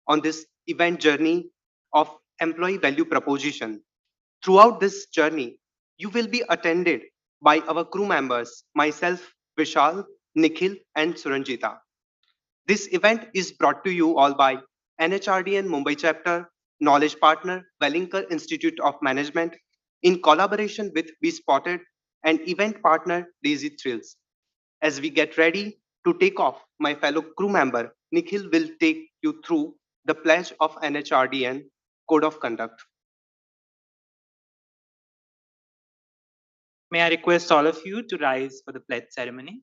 on this event journey of employee value proposition. Throughout this journey, you will be attended by our crew members, myself, Vishal, Nikhil, and Suranjita. This event is brought to you all by NHRDN Mumbai chapter, knowledge partner, Wellinger Institute of Management, in collaboration with Be Spotted and event partner Daisy Thrills. As we get ready to take off, my fellow crew member Nikhil will take you through the pledge of NHRDN Code of Conduct. May I request all of you to rise for the pledge ceremony?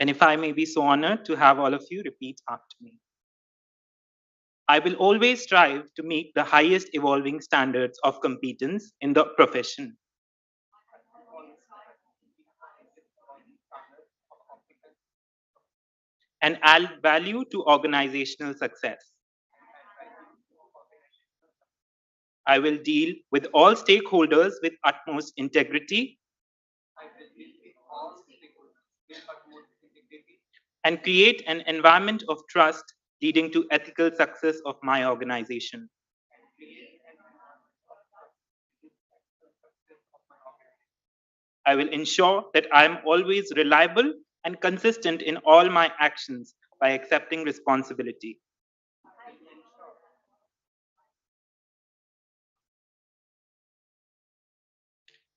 And if I may be so honored to have all of you repeat after me. I will always strive to meet the highest evolving standards of competence in the profession. And add value to organizational success. I will deal with all stakeholders with utmost integrity and create an environment of trust leading to ethical success of my organization. I will ensure that I am always reliable and consistent in all my actions by accepting responsibility.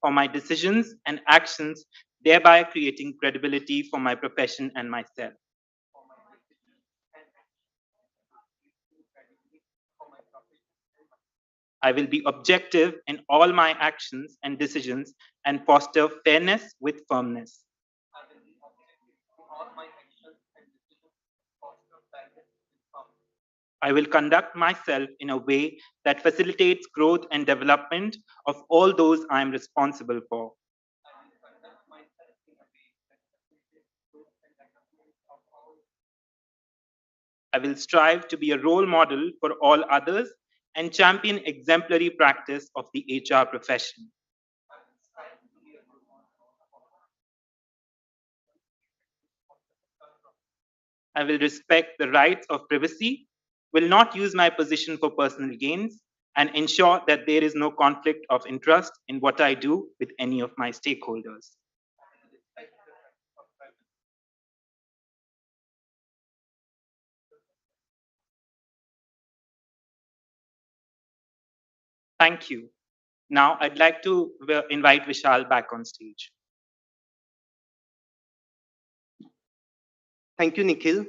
For my decisions and actions, thereby creating credibility for my profession and myself. I will be objective in all my actions and decisions and foster fairness with firmness. I will conduct myself in a way that facilitates growth and development of all those I am responsible for. I will strive to be a role model for all others and champion exemplary practice of the HR profession. I will respect the rights of privacy, will not use my position for personal gains, and ensure that there is no conflict of interest in what I do with any of my stakeholders. Thank you. Now I'd like to invite Vishal back on stage. Thank you, Nikhil.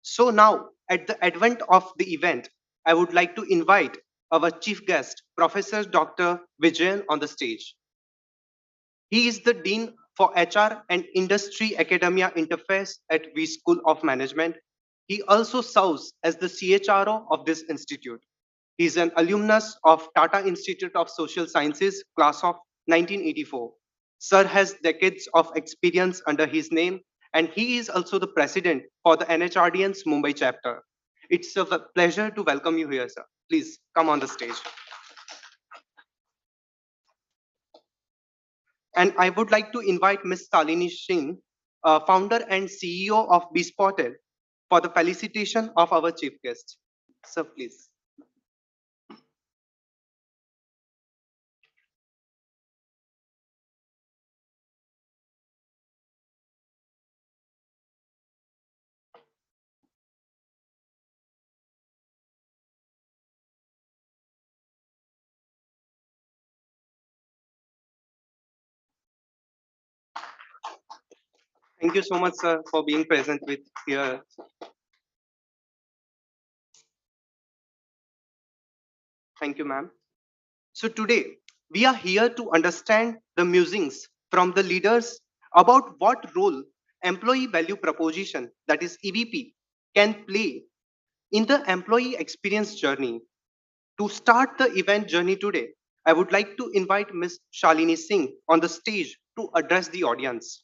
So now, at the advent of the event, I would like to invite our chief guest, Professor Dr. Vijayan, on the stage. He is the Dean for HR and Industry Academia Interface at V School of Management. He also serves as the CHRO of this institute. He is an alumnus of Tata Institute of Social Sciences, class of 1984. Sir has decades of experience under his name, and he is also the president for the NHRDN's Mumbai chapter. It's a pleasure to welcome you here, sir. Please come on the stage. And I would like to invite Ms. Salini Singh, founder and CEO of Be Spotted, for the felicitation of our chief guest. Sir, please. Thank you so much, sir, for being present with here. Thank you, ma'am. So today, we are here to understand the musings from the leaders about what role employee value proposition, that is EVP, can play in the employee experience journey. To start the event journey today, I would like to invite Ms. Shalini Singh on the stage to address the audience.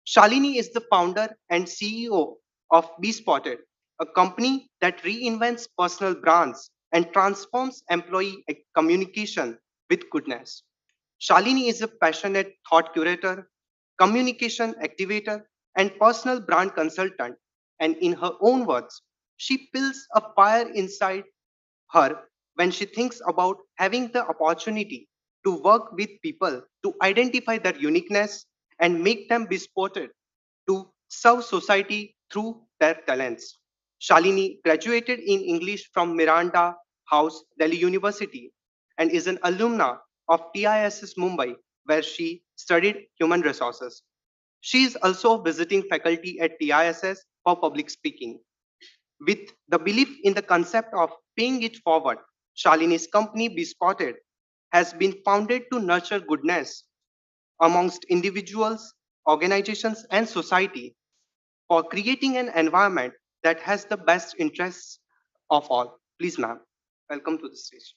Shalini is the founder and CEO of Be Spotted, a company that reinvents personal brands and transforms employee communication with goodness. Shalini is a passionate thought curator, communication activator, and personal brand consultant. And in her own words, she feels a fire inside her when she thinks about having the opportunity to work with people to identify their uniqueness and make them be spotted to serve society through their talents. Shalini graduated in English from Miranda House, Delhi University, and is an alumna of TISS Mumbai, where she studied human resources. She is also visiting faculty at TISS for public speaking. With the belief in the concept of paying it forward, Shalini's company Be Spotted has been founded to nurture goodness amongst individuals, organizations, and society for creating an environment that has the best interests of all. Please, ma'am, welcome to the stage.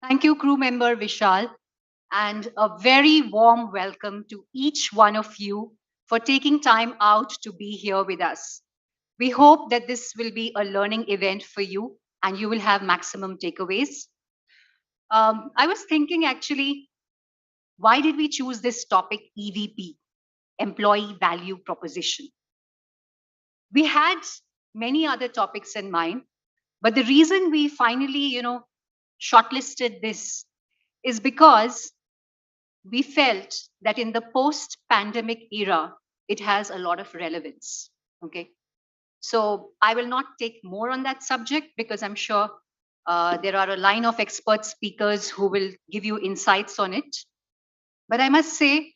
Thank you, crew member Vishal, and a very warm welcome to each one of you for taking time out to be here with us. We hope that this will be a learning event for you and you will have maximum takeaways. I was thinking actually, why did we choose this topic, EVP, Employee Value Proposition? We had many other topics in mind, but the reason we finally, shortlisted this is because we felt that in the post pandemic era, it has a lot of relevance. Okay. So I will not take more on that subject because I'm sure there are a line of expert speakers who will give you insights on it. But I must say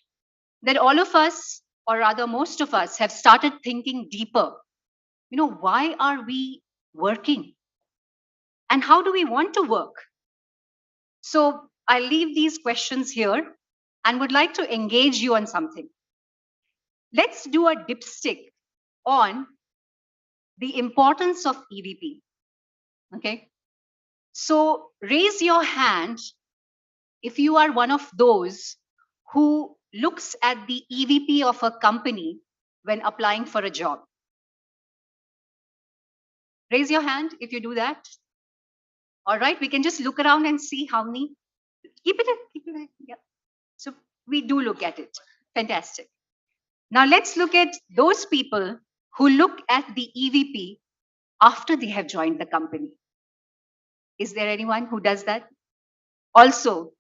that all of us, or rather most of us, have started thinking deeper. Why are we working? And how do we want to work? So I'll leave these questions here and would like to engage you on something. Let's do a dipstick on the importance of EVP. Okay. So raise your hand if you are one of those who looks at the EVP of a company when applying for a job. Raise your hand if you do that. All right, we can just look around and see how many. Keep it. Yeah. So we do look at it. Fantastic. Now let's look at those people who look at the EVP after they have joined the company. Is there anyone who does that? Also,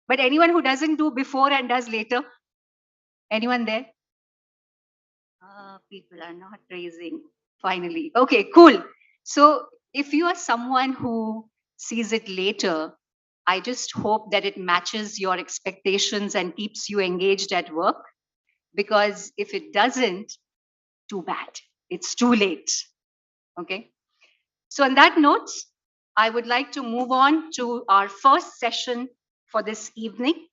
but anyone who doesn't do before and does later? Anyone there? People are not raising. Finally. Okay, cool. So if you are someone who sees it later, I just hope that it matches your expectations and keeps you engaged at work. Because if it doesn't, too bad. It's too late. Okay. So, on that note, I would like to move on to our first session for this evening.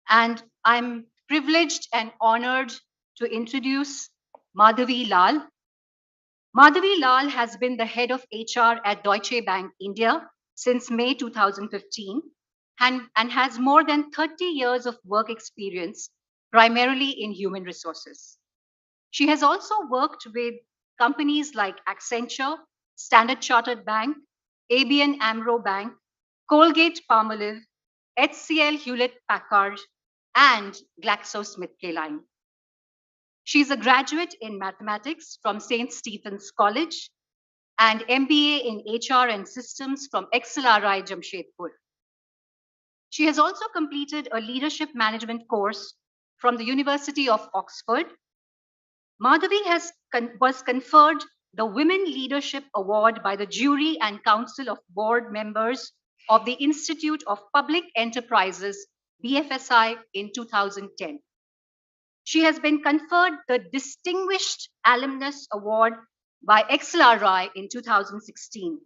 And I'm privileged and honored to introduce Madhavi Lal. Madhavi Lal has been the head of HR at Deutsche Bank India since May 2015 and has more than 30 years of work experience, primarily in human resources. She has also worked with companies like Accenture, Standard Chartered Bank, ABN Amro Bank, Colgate Palmolive, HCL Hewlett Packard, and GlaxoSmithKline. She's a graduate in mathematics from St. Stephen's College and MBA in HR and Systems from XLRI Jamshedpur. She has also completed a leadership management course from the University of Oxford. Madhavi was conferred the Women Leadership Award by the jury and council of board members of the Institute of Public Enterprises, BFSI, in 2010. She has been conferred the Distinguished Alumnus Award by XLRI in 2016.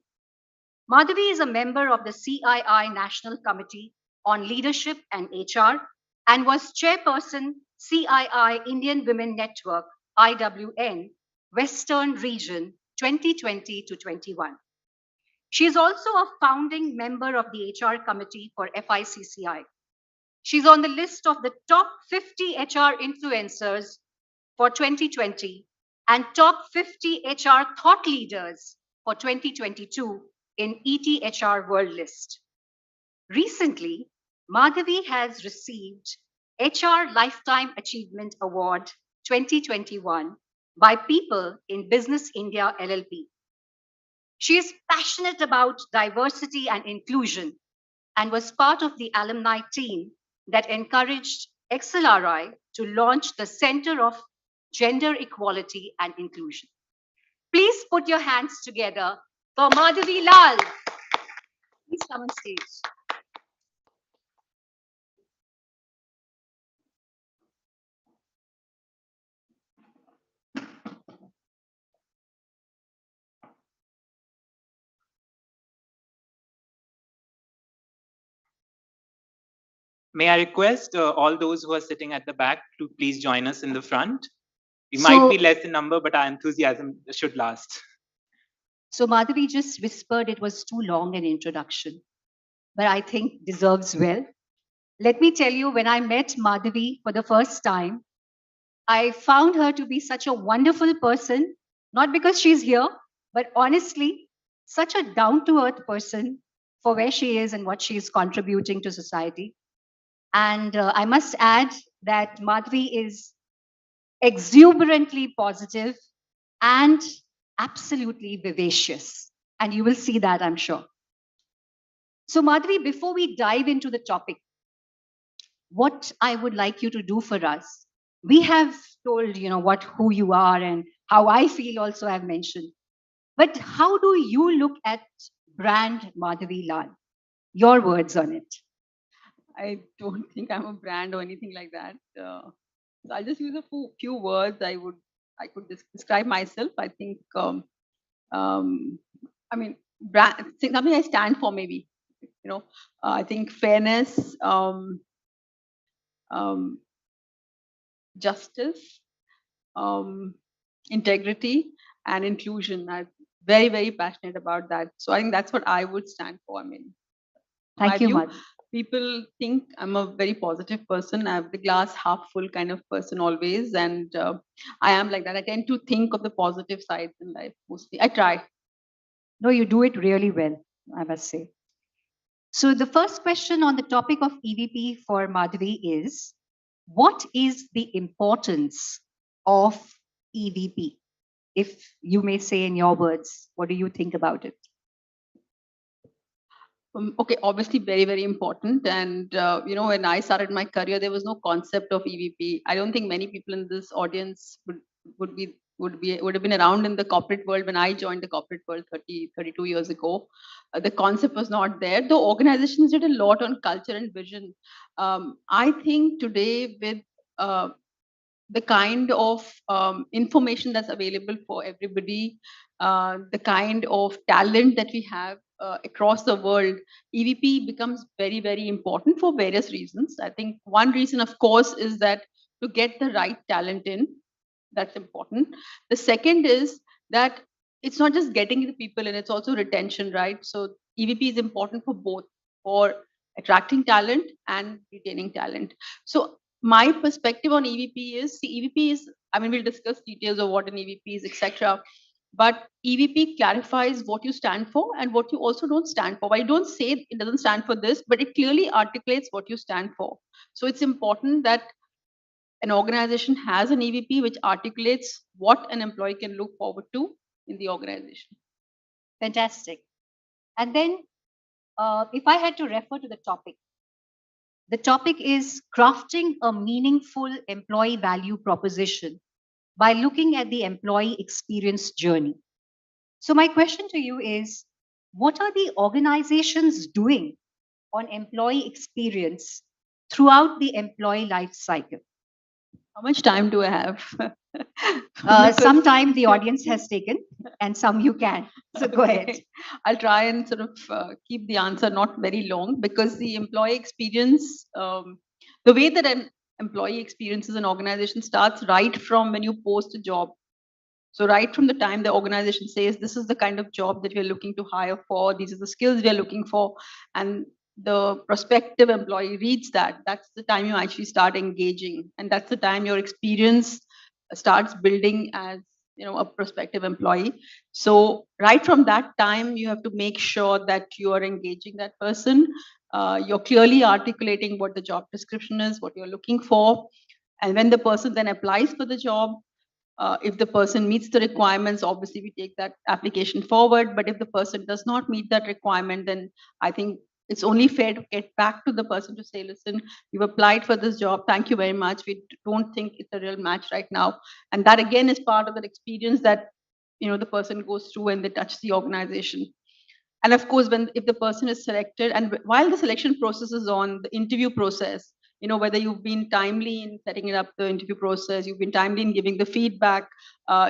Madhavi is a member of the CII National Committee on Leadership and HR and was chairperson CII Indian Women Network, IWN, Western Region 2020 to 21. She is also a founding member of the HR committee for FICCI. She's on the list of the top 50 HR influencers for 2020 and top 50 HR thought leaders for 2022 in ETHR World List. Recently, Madhavi has received HR Lifetime Achievement Award 2021 by People in Business India LLP. She is passionate about diversity and inclusion and was part of the alumni team that encouraged XLRI to launch the Center of Gender Equality and Inclusion. Please put your hands together for Madhavi Lal. Please come on stage. May I request all those who are sitting at the back to please join us in the front? We might be less in number, but our enthusiasm should last. So Madhavi just whispered it was too long an introduction, but I think deserves well. Let me tell you, when I met Madhavi for the first time, I found her to be such a wonderful person, not because she's here, but honestly, such a down to earth person for where she is and what she is contributing to society. And I must add that Madhvi is exuberantly positive and absolutely vivacious. And you will see that, I'm sure. So, Madhvi, before we dive into the topic, what I would like you to do for us, we have told, who you are and how I feel also I've mentioned. But how do you look at brand Madhavi Lal? Your words on it. I don't think I'm a brand or anything like that. So I'll just use a few words. I could describe myself. I think I mean brand something I stand for maybe. I think fairness, justice, integrity, and inclusion. I'm very very passionate about that. So I think that's what I would stand for. I mean, Thank you, Madhavi. people think I'm a very positive person. I have the glass half full kind of person always, and I am like that. I tend to think of the positive sides in life mostly. I try. No, you do it really well, I must say. So the first question on the topic of EVP for Madhvi is, what is the importance of EVP? If you may say in your words, what do you think about it? Okay, obviously very very important. And when I started my career, there was no concept of EVP. I don't think many people in this audience would have been around in the corporate world when I joined the corporate world 32 years ago. The concept was not there. The organizations did a lot on culture and vision. I think today with the kind of information that's available for everybody, the kind of talent that we have across the world, EVP becomes very, very important for various reasons. I think one reason, of course, is that to get the right talent in, that's important. The second is that it's not just getting the people in, it's also retention, right? So EVP is important for both, for attracting talent and retaining talent. So my perspective on EVP is, see, EVP is, I mean, we'll discuss details of what an EVP is, etc. But EVP clarifies what you stand for and what you also don't stand for. While you don't say it doesn't stand for this, but it clearly articulates what you stand for. So it's important that an organization has an EVP which articulates what an employee can look forward to in the organization. Fantastic. And then, if I had to refer to the topic is crafting a meaningful employee value proposition by looking at the employee experience journey. So, my question to you is, what are the organizations doing on employee experience throughout the employee life cycle? How much time do I have? Some time the audience has taken, and some you can. So go ahead. I'll try and sort of keep the answer not very long, because the employee experience, the way that an employee experiences an organization starts right from when you post a job. So right from the time the organization says, this is the kind of job that we're looking to hire for, these are the skills we're looking for, and the prospective employee reads that, that's the time you actually start engaging. And that's the time your experience starts building as a prospective employee. So right from that time, you have to make sure that you are engaging that person. You're clearly articulating what the job description is, what you're looking for. And when the person then applies for the job, if the person meets the requirements, obviously we take that application forward. But if the person does not meet that requirement, then I think it's only fair to get back to the person to say, listen, you've applied for this job. Thank you very much. We don't think it's a real match right now. And that again is part of that experience that the person goes through when they touch the organization. And of course, when if the person is selected, and while the selection process is on, the interview process, whether you've been timely in setting it up, the interview process, you've been timely in giving the feedback,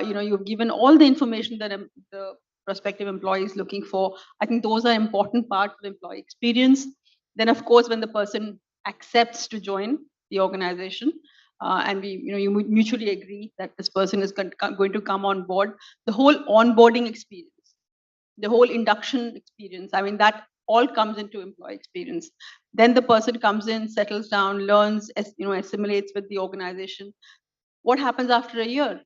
you've given all the information that the prospective employee is looking for. I think those are important parts of employee experience. Then, of course, when the person accepts to join the organization, and you mutually agree that this person is going to come on board, the whole onboarding experience, the whole induction experience, I mean, that all comes into employee experience. Then the person comes in, settles down, learns, assimilates with the organization. What happens after a year?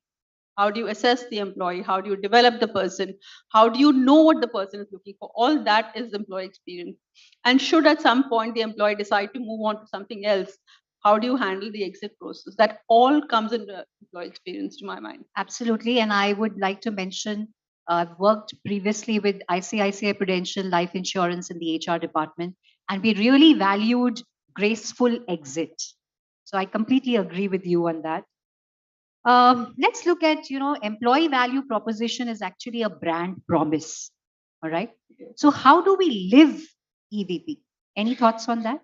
How do you assess the employee? How do you develop the person? How do you know what the person is looking for? All that is employee experience. And should at some point the employee decide to move on to something else, how do you handle the exit process? That all comes into employee experience, to my mind. Absolutely. And I would like to mention, I've worked previously with ICICI Prudential Life Insurance in the HR department, and we really valued graceful exit. So I completely agree with you on that. Let's look at, employee value proposition is actually a brand promise. All right. So how do we live EVP? Any thoughts on that?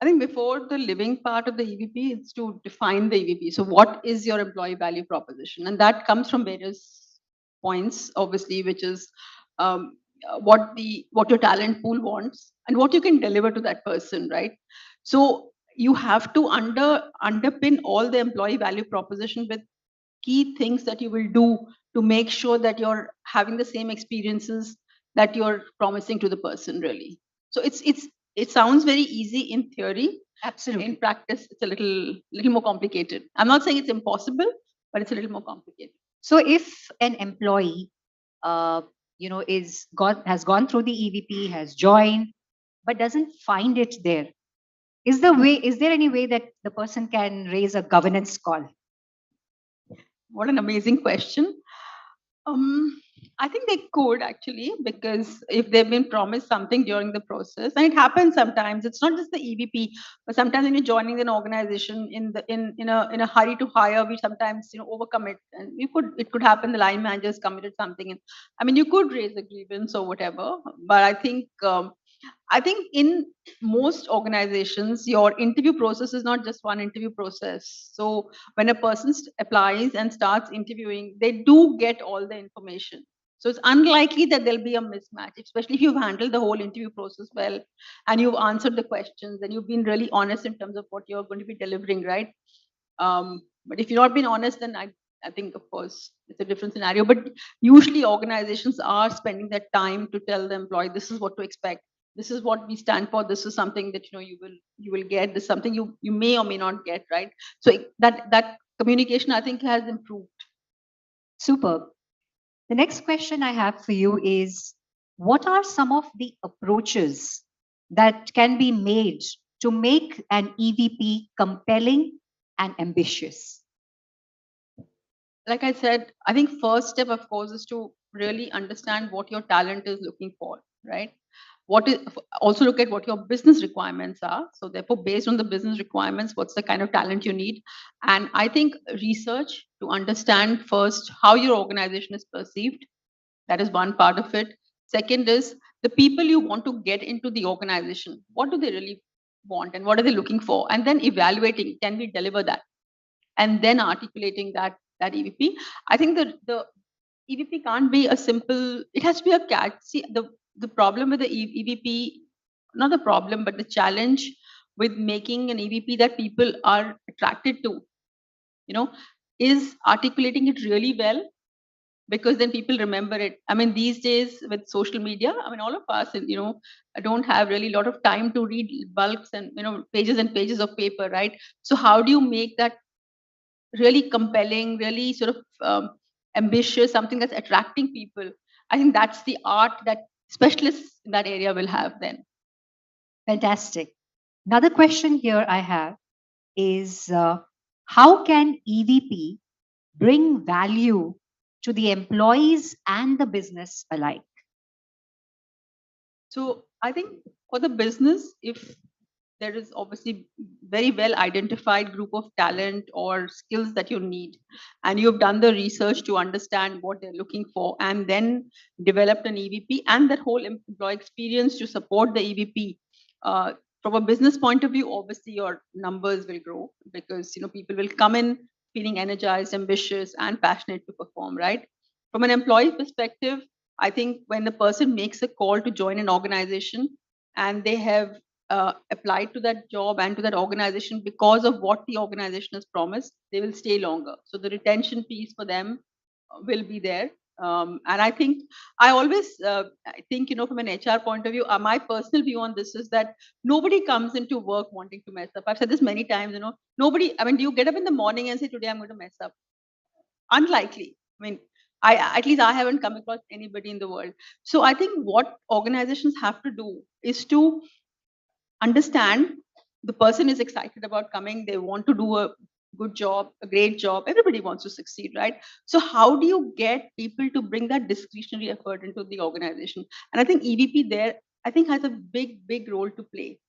I think before the living part of the EVP, it's to define the EVP. So what is your employee value proposition? And that comes from various points, obviously, which is what your talent pool wants and what you can deliver to that person, right? So you have to underpin all the employee value proposition with key things that you will do to make sure that you're having the same experiences that you're promising to the person, really. So it sounds very easy in theory. Absolutely. In practice, it's a little more complicated. I'm not saying it's impossible, but it's a little more complicated. So if an employee, has gone through the EVP, has joined, but doesn't find it there, is there any way that the person can raise a governance call? What an amazing question. I think they could actually, because if they've been promised something during the process, and it happens sometimes, it's not just the EVP, but sometimes when you're joining an organization in a hurry to hire, we sometimes overcommit, and it could happen. The line managers committed something, and I mean you could raise a grievance or whatever. But I think in most organizations, your interview process is not just one interview process. So when a person applies and starts interviewing, they do get all the information. So it's unlikely that there'll be a mismatch, especially if you've handled the whole interview process well and you've answered the questions and you've been really honest in terms of what you're going to be delivering, right? But if you've not been honest, then I think, of course, it's a different scenario. But usually organizations are spending that time to tell the employee, this is what to expect. This is what we stand for. This is something that you will get. This is something you may or may not get, right? So that communication, I think, has improved. Superb. The next question I have for you is, what are some of the approaches that can be made to make an EVP compelling and ambitious? Like I said, I think first step, of course, is to really understand what your talent is looking for, right? Also look at what your business requirements are. So therefore, based on the business requirements, what's the kind of talent you need? And I think research to understand first how your organization is perceived. That is one part of it. Second is the people you want to get into the organization. What do they really want and what are they looking for? And then evaluating, can we deliver that? And then articulating that EVP. I think the EVP can't be a simple, it has to be a catch. See, the problem with the EVP, not the problem, but the challenge with making an EVP that people are attracted to, is articulating it really well, because then people remember it. I mean, these days with social media, I mean, all of us, don't have really a lot of time to read bulks and, pages and pages of paper, right? So how do you make that really compelling, really sort of ambitious, something that's attracting people? I think that's the art that specialists in that area will have then. Fantastic. Another question here I have is how can EVP bring value to the employees and the business alike? So I think for the business, if there is obviously very well identified group of talent or skills that you need, and you've done the research to understand what they're looking for, and then developed an EVP and that whole employee experience to support the EVP. From a business point of view, obviously your numbers will grow because people will come in feeling energized, ambitious, and passionate to perform. Right. From an employee perspective, I think when the person makes a call to join an organization and they have applied to that job and to that organization because of what the organization has promised, they will stay longer. So the retention piece for them will be there. And I think I think, from an HR point of view, my personal view on this is that nobody comes into work wanting to mess up. I've said this many times, nobody, I mean, do you get up in the morning and say, today I'm going to mess up? Unlikely. I mean, at least I haven't come across anybody in the world. So I think what organizations have to do is to understand the person is excited about coming, they want to do a good job, a great job, everybody wants to succeed, right? So how do you get people to bring that discretionary effort into the organization? And I think EVP there, I think, has a big role to play.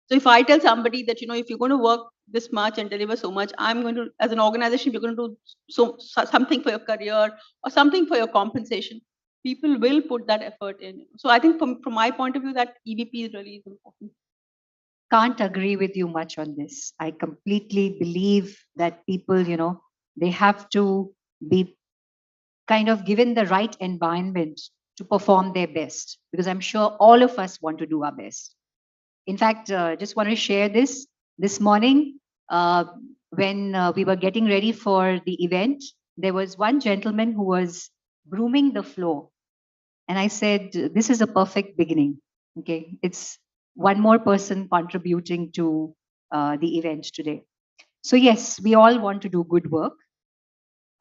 So if I tell somebody that, if you're going to work this much and deliver so much, I'm going to, as an organization, you're going to do something for your career or something for your compensation, people will put that effort in. So I think from my point of view, that EVP is really important. Can't agree with you much on this. I completely believe that people, they have to be kind of given the right environment to perform their best, because I'm sure all of us want to do our best. In fact, just want to share this morning, when we were getting ready for the event, there was one gentleman who was brooming the floor. And I said, this is a perfect beginning. Okay. It's one more person contributing to the event today. So, yes, we all want to do good work.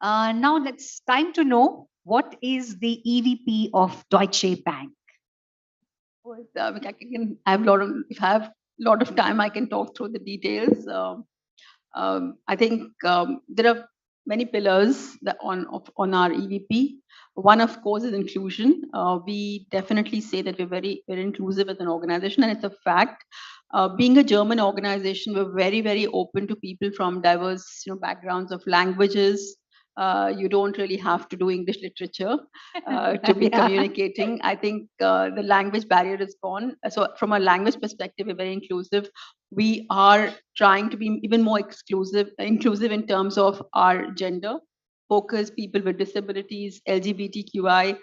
Now, it's time to know what is the EVP of Deutsche Bank? I have a lot of, if I have a lot of time, I can talk through the details. I think there are many pillars that on our EVP. One, of course, is inclusion. We definitely say that we're very inclusive as an organization, and it's a fact. Being a German organization, we're very open to people from diverse backgrounds of languages. You don't really have to do English literature to be communicating. I think the language barrier is gone. So from a language perspective, we're very inclusive. We are trying to be even more inclusive in terms of our gender focus, people with disabilities, LGBTQI.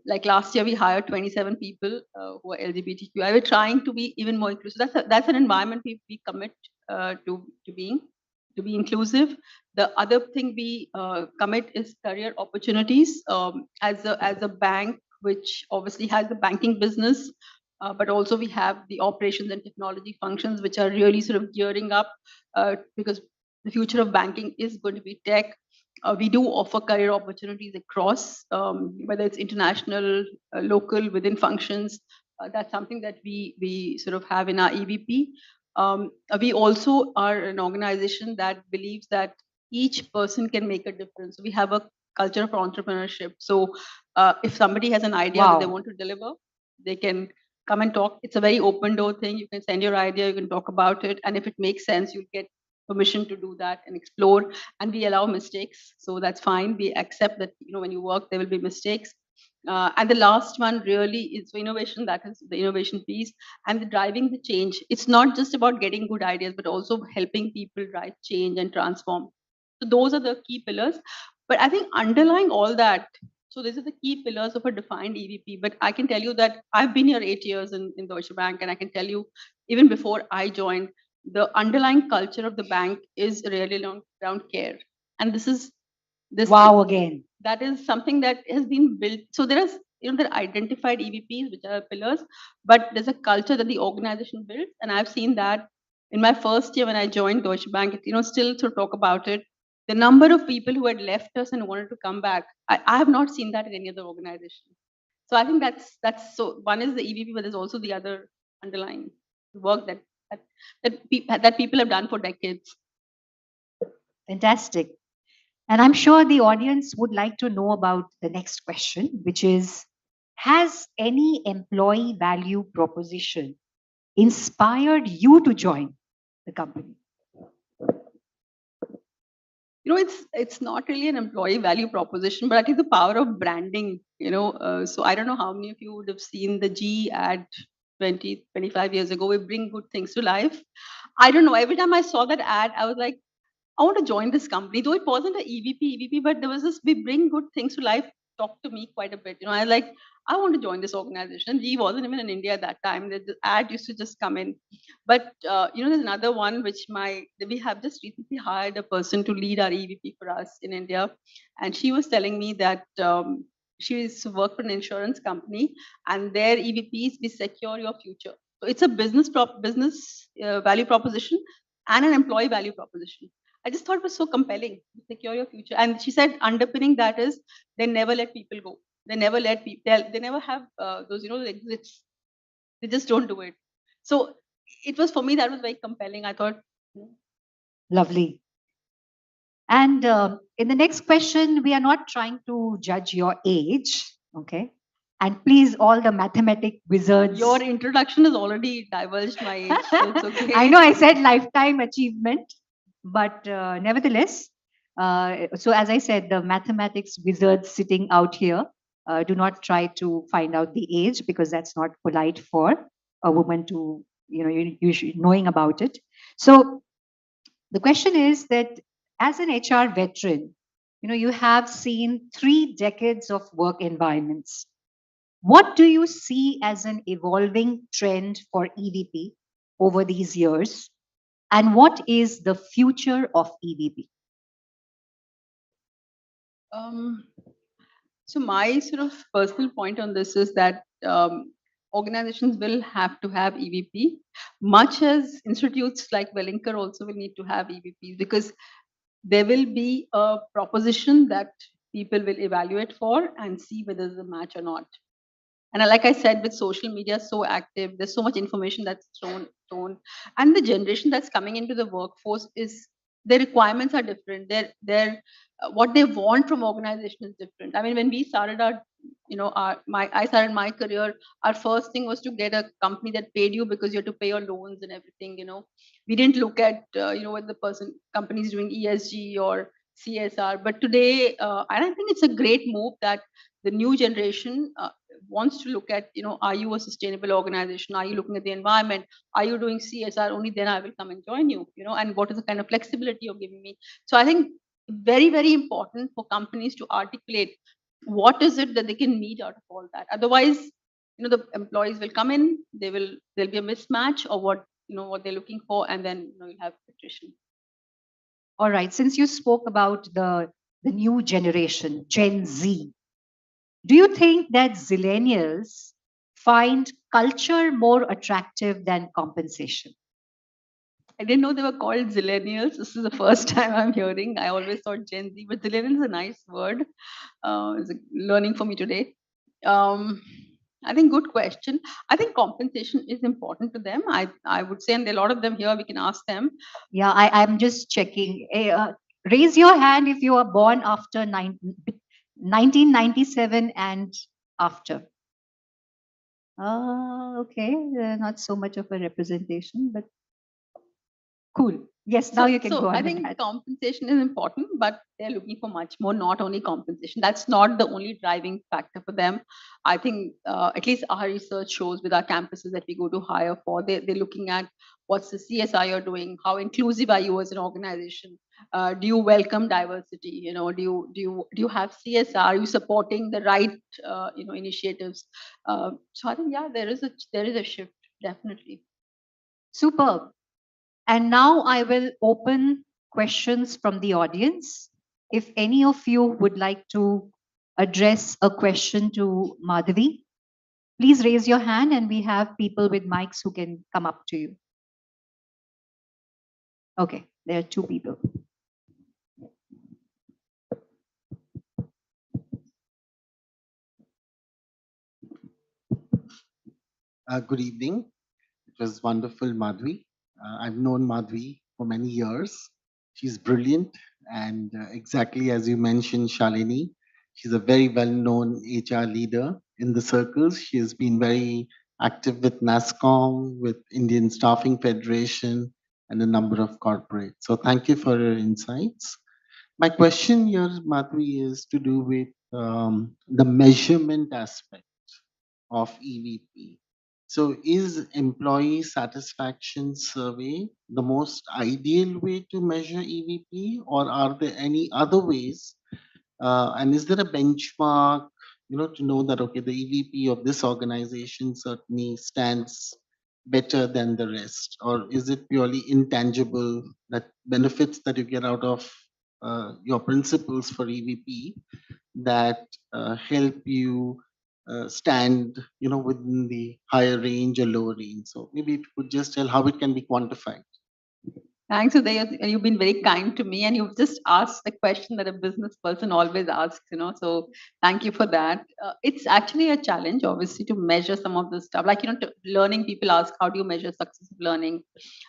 Like last year, we hired 27 people who are LGBTQI. We're trying to be even more inclusive. That's an environment we commit to be inclusive. The other thing we commit is career opportunities. As a bank, which obviously has the banking business, but also we have the operations and technology functions, which are really sort of gearing up because the future of banking is going to be tech. We do offer career opportunities across, whether it's international, local, within functions. That's something that we sort of have in our EVP. We also are an organization that believes that each person can make a difference. We have a culture of entrepreneurship. So if somebody has an idea that they want to deliver, they can come and talk. It's a very open door thing. You can send your idea, you can talk about it. And if it makes sense, you'll get permission to do that and explore. And we allow mistakes. So that's fine. We accept that, when you work, there will be mistakes. And the last one really is innovation. That is the innovation piece and the driving the change. It's not just about getting good ideas, but also helping people drive change and transform. So those are the key pillars. But I think underlying all that, so these are the key pillars of a defined EVP. But I can tell you that I've been here 8 years in Deutsche Bank, and I can tell you, even before I joined, the underlying culture of the bank is really around care. And this is this. Wow, again. That is something that has been built. So there is, there are identified EVPs, which are pillars, but there's a culture that the organization built. And I've seen that in my first year when I joined Deutsche Bank, still to talk about it. The number of people who had left us and wanted to come back, I have not seen that in any other organization. So I think that's so one is the EVP, but there's also the other underlying. work that people have done for decades. Fantastic. And I'm sure the audience would like to know about the next question, which is, has any employee value proposition inspired you to join the company? It's not really an employee value proposition, but I think the power of branding. So I don't know how many of you would have seen the G ad 25 years ago. We bring good things to life. I don't know. Every time I saw that ad, I was like, I want to join this company. Though it wasn't a EVP, but there was this, we bring good things to life, talked to me quite a bit. I like, I want to join this organization. G wasn't even in India at that time. The ad used to just come in. But, there's another one we have just recently hired a person to lead our EVP for us in India. And she was telling me that she used to work for an insurance company and their EVPs, we secure your future. So it's a business value proposition and an employee value proposition. I just thought it was so compelling. Secure your future. And she said underpinning that is they never let people go. They never let people. They never have those exits. They just don't do it. So it was, for me, that was very compelling. I thought. Lovely. And in the next question, we are not trying to judge your age, okay? And please, all the mathematic wizards. Your introduction has already divulged my age, so it's okay. I know I said lifetime achievement, but nevertheless, so as I said, the mathematics wizards sitting out here do not try to find out the age because that's not polite for a woman to, you should knowing about it. So the question is that as an HR veteran, you have seen 3 decades of work environments. What do you see as an evolving trend for EVP over these years? And what is the future of EVP? So my sort of personal point on this is that organizations will have to have EVP, much as institutes like Wellinger also will need to have EVPs, because there will be a proposition that people will evaluate for and see whether there's a match or not. And like I said, with social media so active, there's so much information that's thrown, and the generation that's coming into the workforce is, their requirements are different. Their what they want from organization is different. I mean, when we started I started my career, our first thing was to get a company that paid you because you had to pay your loans and everything. We didn't look at what the company is doing, ESG or CSR. But today, and I think it's a great move that the new generation wants to look at, are you a sustainable organization? Are you looking at the environment? Are you doing CSR? Only then I will come and join you, and what is the kind of flexibility you're giving me? So I think very, very important for companies to articulate what is it that they can meet out of all that. Otherwise, the employees will come in, there'll be a mismatch of what they're looking for, and then you'll have attrition. All right. Since you spoke about the new generation, Gen Z, do you think that zillennials find culture more attractive than compensation? I didn't know they were called zillennials. This is the first time I'm hearing. I always thought Gen Z, but zillennial is a nice word. It's a learning for me today. I think good question. I think compensation is important to them. I would say, and there are a lot of them here. We can ask them. Yeah, I'm just checking. Raise your hand if you are born after 1997 and after. Okay, not so much of a representation, but cool. Yes, now you can go on. I think compensation is important, but they're looking for much more, not only compensation. That's not the only driving factor for them. I think at least our research shows with our campuses that we go to hire for, they're looking at what's the CSI you're doing, how inclusive are you as an organization, do you welcome diversity, do you have CSR, are you supporting the right initiatives? So I think there is a shift, definitely. Superb. And now I will open questions from the audience. If any of you would like to address a question to Madhavi, please raise your hand and we have people with mics who can come up to you. Okay, there are 2 people. Good evening. was wonderful, Madhvi. I've known Madhvi for many years. She's brilliant, and exactly as you mentioned, Shalini, she's a very well-known HR leader in the circles. She has been very active with NASCOM, with Indian Staffing Federation, and a number of corporates. So thank you for your insights. My question here, Madhvi, is to do with the measurement aspect of EVP. So, is employee satisfaction survey the most ideal way to measure EVP, or are there any other ways? And is there a benchmark, to know that okay, the EVP of this organization certainly stands better than the rest, or is it purely intangible that benefits that you get out of your principles for EVP that help you stand, within the higher range or lower range? So maybe if you could just tell how it can be quantified. Thanks, Uday. You've been very kind to me, and you've just asked the question that a business person always asks. So thank you for that. It's actually a challenge, obviously, to measure some of this stuff. Like learning, people ask, how do you measure success of learning?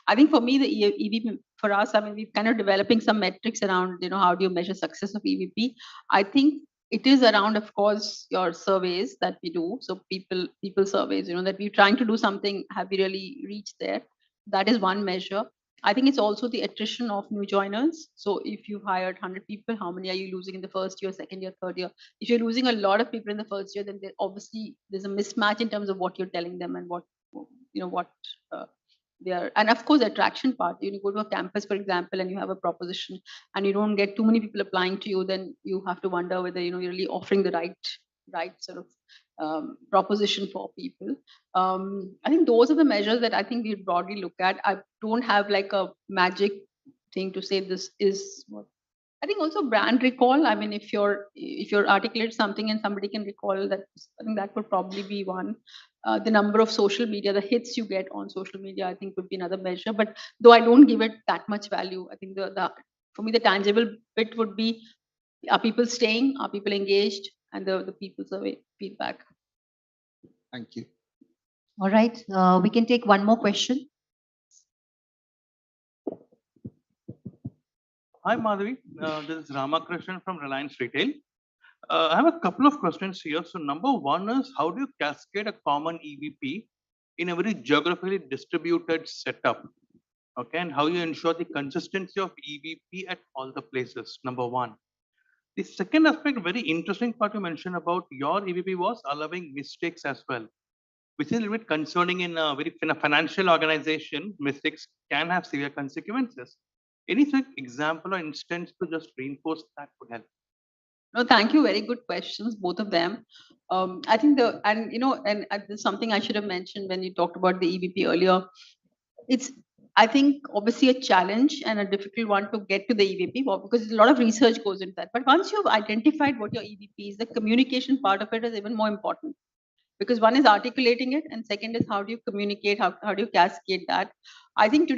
I think for me, the EVP for us, I mean, we're kind of developing some metrics around, how do you measure success of EVP? I think it is around, of course, your surveys that we do. So people surveys, that we're trying to do something. Have we really reached there? That is one measure. I think it's also the attrition of new joiners. So if you've hired 100 people, how many are you losing in the first year, second year, third year? If you're losing a lot of people in the first year, then obviously there's a mismatch in terms of what you're telling them and what uh, they are. And of course, the attraction part. You go to a campus, for example, and you have a proposition, and you don't get too many people applying to you, then you have to wonder whether you're really offering the right sort of proposition for people. I think those are the measures that I think we broadly look at. I don't have like a magic thing to say this is what. I think also brand recall. I mean, if you're articulate something and somebody can recall that, I think that would probably be one. The number of social media, the hits you get on social media, I think would be another measure. But though I don't give it that much value, I think the for me the tangible bit would be, are people staying, are people engaged, and the people survey feedback. Thank you. All right. We can take one more question. Hi, Madhvi. This is Ramakrishnan from Reliance Retail. I have a couple of questions here. So, number one is, how do you cascade a common EVP in a very geographically distributed setup? Okay, and how you ensure the consistency of EVP at all the places? Number one. The second aspect, very interesting part you mentioned about your EVP was allowing mistakes as well, which is a little bit concerning in a very financial organization. Mistakes can have severe consequences. Any such example or instance to just reinforce that would help? No, thank you. Very good questions, both of them. I think there's something I should have mentioned when you talked about the EVP earlier. It's, I think, obviously a challenge and a difficult one to get to the EVP because a lot of research goes into that. But once you've identified what your EVP is, the communication part of it is even more important, because one is articulating it and second is how do you communicate, how do you cascade that. I think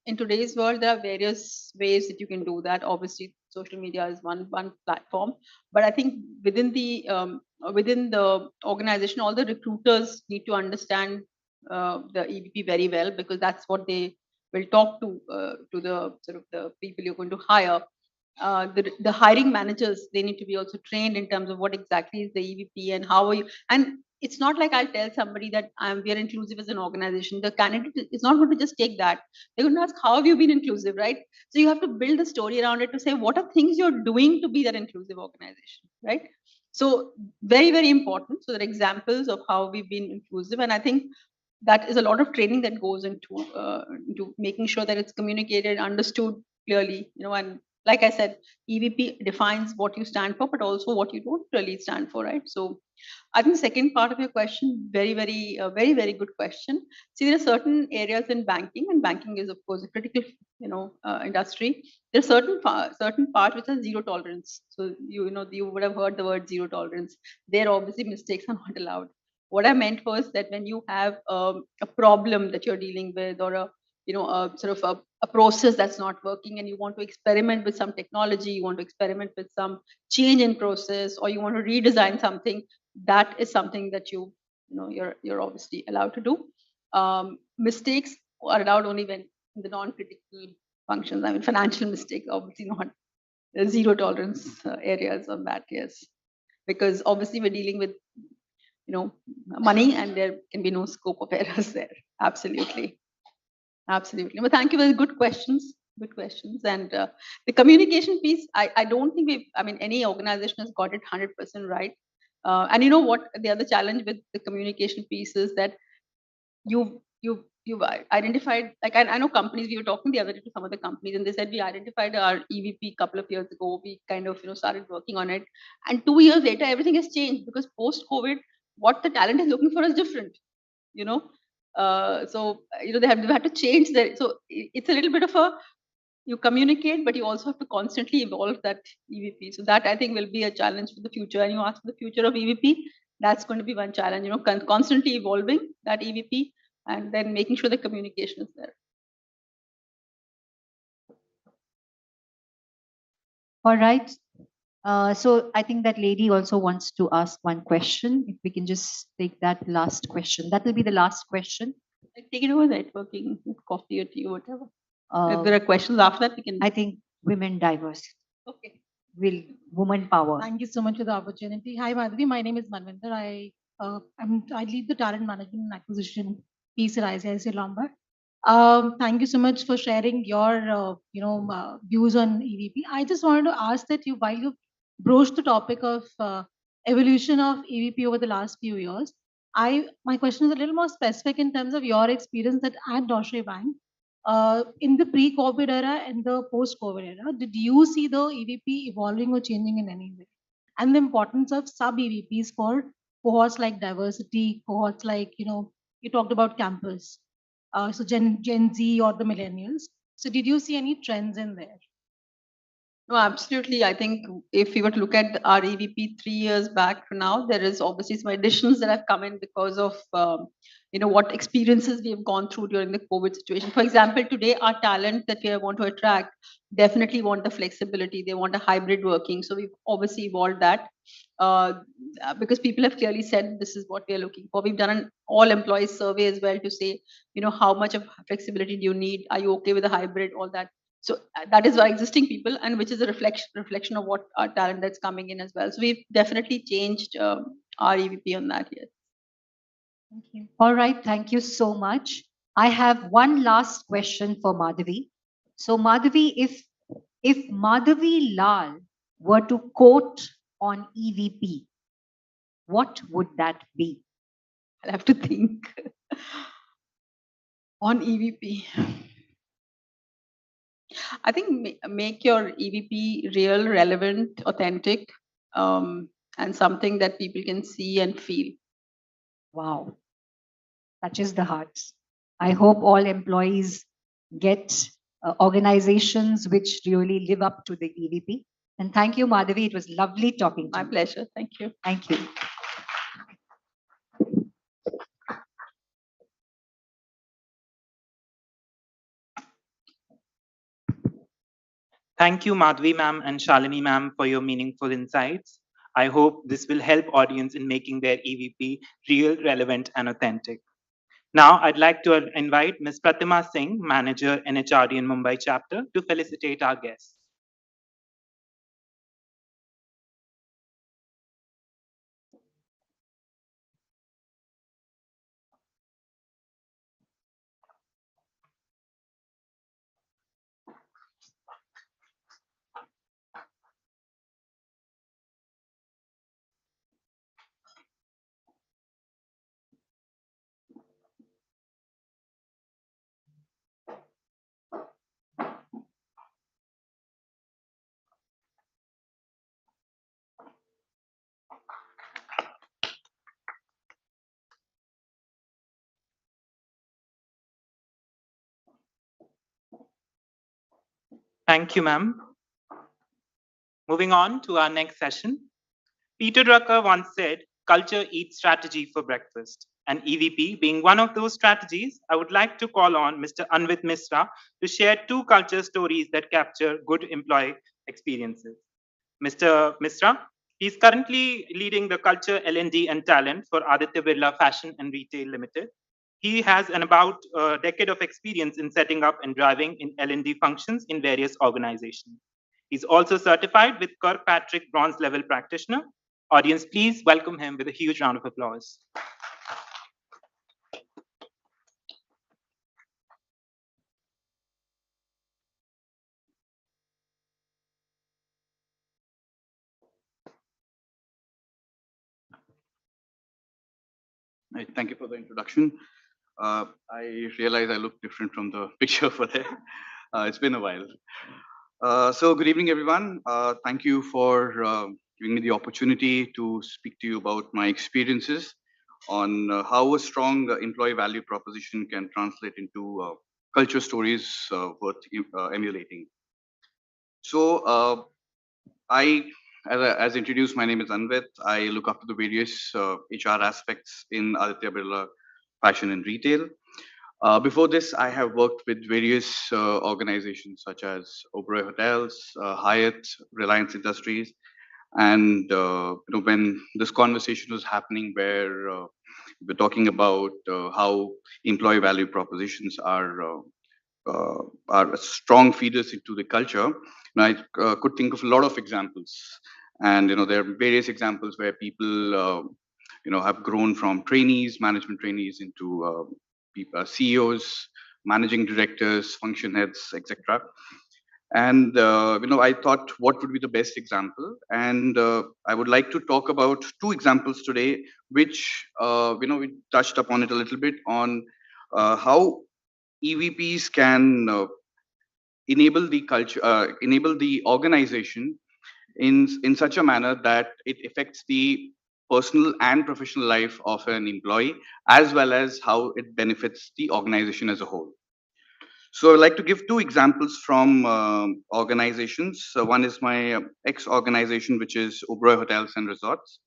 in today's world there are various ways that you can do that. Obviously social media is one platform, but I think within the organization all the recruiters need to understand the EVP very well, because that's what they will talk to the sort of the people you're going to hire. The hiring managers, they need to be also trained in terms of what exactly is the EVP and how are you. And it's not like I'll tell somebody that we are inclusive as an organization. The candidate is not going to just take that. They're going to ask, how have you been inclusive, right? So you have to build a story around it to say, what are things you're doing to be that inclusive organization, right? So very, very important. So there are examples of how we've been inclusive. And I think that is a lot of training that goes into making sure that it's communicated, understood clearly, and like I said, EVP defines what you stand for, but also what you don't really stand for, right? So I think the second part of your question, very, very, very, very good question. See, there are certain areas in banking, and banking is, of course, a critical, industry. There are certain parts which are zero tolerance. So you would have heard the word zero tolerance. There, obviously, mistakes are not allowed. What I meant was that when you have a problem that you're dealing with, or a sort of a process that's not working, and you want to experiment with some technology, you want to experiment with some change in process, or you want to redesign something, that is something that you're obviously allowed to do. Mistakes are allowed only when in the non-critical functions. I mean, financial mistakes, obviously not. There's zero tolerance areas on that, yes. Because obviously we're dealing with, money, and there can be no scope of errors there. Absolutely. Absolutely. But thank you for the good questions. Good questions. And the communication piece, I don't think any organization has got it 100% right. And you know what? The other challenge with the communication piece is that you've identified, like, I know companies, we were talking the other day to some of the companies, and they said we identified our EVP couple of years ago. We kind of, started working on it. And 2 years later, everything has changed because post-COVID, what the talent is looking for is different, you know. So they've had to change their. So it's a little bit of a, you communicate, but you also have to constantly evolve that EVP. So that I think will be a challenge for the future. And you ask for the future of EVP, that's going to be one challenge. Constantly evolving that EVP and then making sure the communication is there. All right. So I think that lady also wants to ask one question. If we can just take that last question. That will be the last question. Take it over, networking, coffee or tea or whatever. If there are questions after that, we can. I think women diverse. Okay. Will woman power. Thank you so much for the opportunity. Hi, Madhvi. My name is Manvinder. I lead the talent management and acquisition piece at ICICI Lombard. Thank you so much for sharing your views on EVP. I just wanted to ask that while you broached the topic of evolution of EVP over the last few years, my question is a little more specific in terms of your experience that at Deutsche Bank. In the pre-COVID era and the post-COVID era, did you see the EVP evolving or changing in any way? And the importance of sub-EVPs for cohorts like diversity, cohorts like, you talked about campus, so Gen Z or the millennials. So did you see any trends in there? No, absolutely. I think if we were to look at our EVP 3 years back to now, there is obviously some additions that have come in because of what experiences we have gone through during the COVID situation. For example, today our talent that we want to attract definitely want the flexibility. They want a hybrid working. So we've obviously evolved that because people have clearly said this is what we are looking for. We've done an all employees survey as well to say, how much of flexibility do you need? Are you okay with a hybrid? All that. So that is our existing people, and which is a reflection of what our talent that's coming in as well. So we've definitely changed our EVP on that. Yes. Thank you. All right. Thank you so much. I have one last question for Madhavi. So Madhavi, if Madhavi Lal were to quote on EVP, what would that be? I'll have to think on EVP. I think make your EVP real, relevant, authentic, and something that people can see and feel. Wow. Touches the hearts. I hope all employees get organizations which really live up to the EVP. And thank you, Madhavi. It was lovely talking to you. My pleasure. Thank you. Thank you. Thank you, Madhvi ma'am and Shalini ma'am, for your meaningful insights. I hope this will help audience in making their EVP real, relevant, and authentic. Now, I'd like to invite Ms. Pratima Singh, Manager, NHRD in Mumbai chapter, to felicitate our guests. Thank you, ma'am. Moving on to our next session. Peter Drucker once said, culture eats strategy for breakfast. And EVP being one of those strategies, I would like to call on Mr. Anvit Misra to share 2 culture stories that capture good employee experiences. Mr. Misra, he's currently leading the culture L&D and talent for Aditya Birla Fashion and Retail Limited. He has an about a decade of experience in setting up and driving in L&D functions in various organizations. He's also certified with Kirkpatrick Bronze Level Practitioner. Audience, please welcome him with a huge round of applause. Thank you for the introduction. I realize I look different from the picture over there. It's been a while. So good evening, everyone. Thank you for giving me the opportunity to speak to you about my experiences on how a strong employee value proposition can translate into culture stories worth emulating. So I, as introduced, my name is Anvit. I look after the various HR aspects in Aditya Birla Fashion and Retail. Before this, I have worked with various organizations such as Oberoi Hotels, Hyatt, Reliance Industries, and when this conversation was happening, where we're talking about how employee value propositions are strong feeders into the culture. And I could think of a lot of examples, and there are various examples where people have grown from trainees, management trainees, into CEOs, managing directors, function heads, etc. And I thought, what would be the best example? And I would like to talk about two examples today, which we touched upon it a little bit on how EVPs can enable the culture, enable the organization in such a manner that it affects the personal and professional life of an employee, as well as how it benefits the organization as a whole. So I'd like to give two examples from organizations. So one is my ex-organization, which is Oberoi Hotels and Resorts.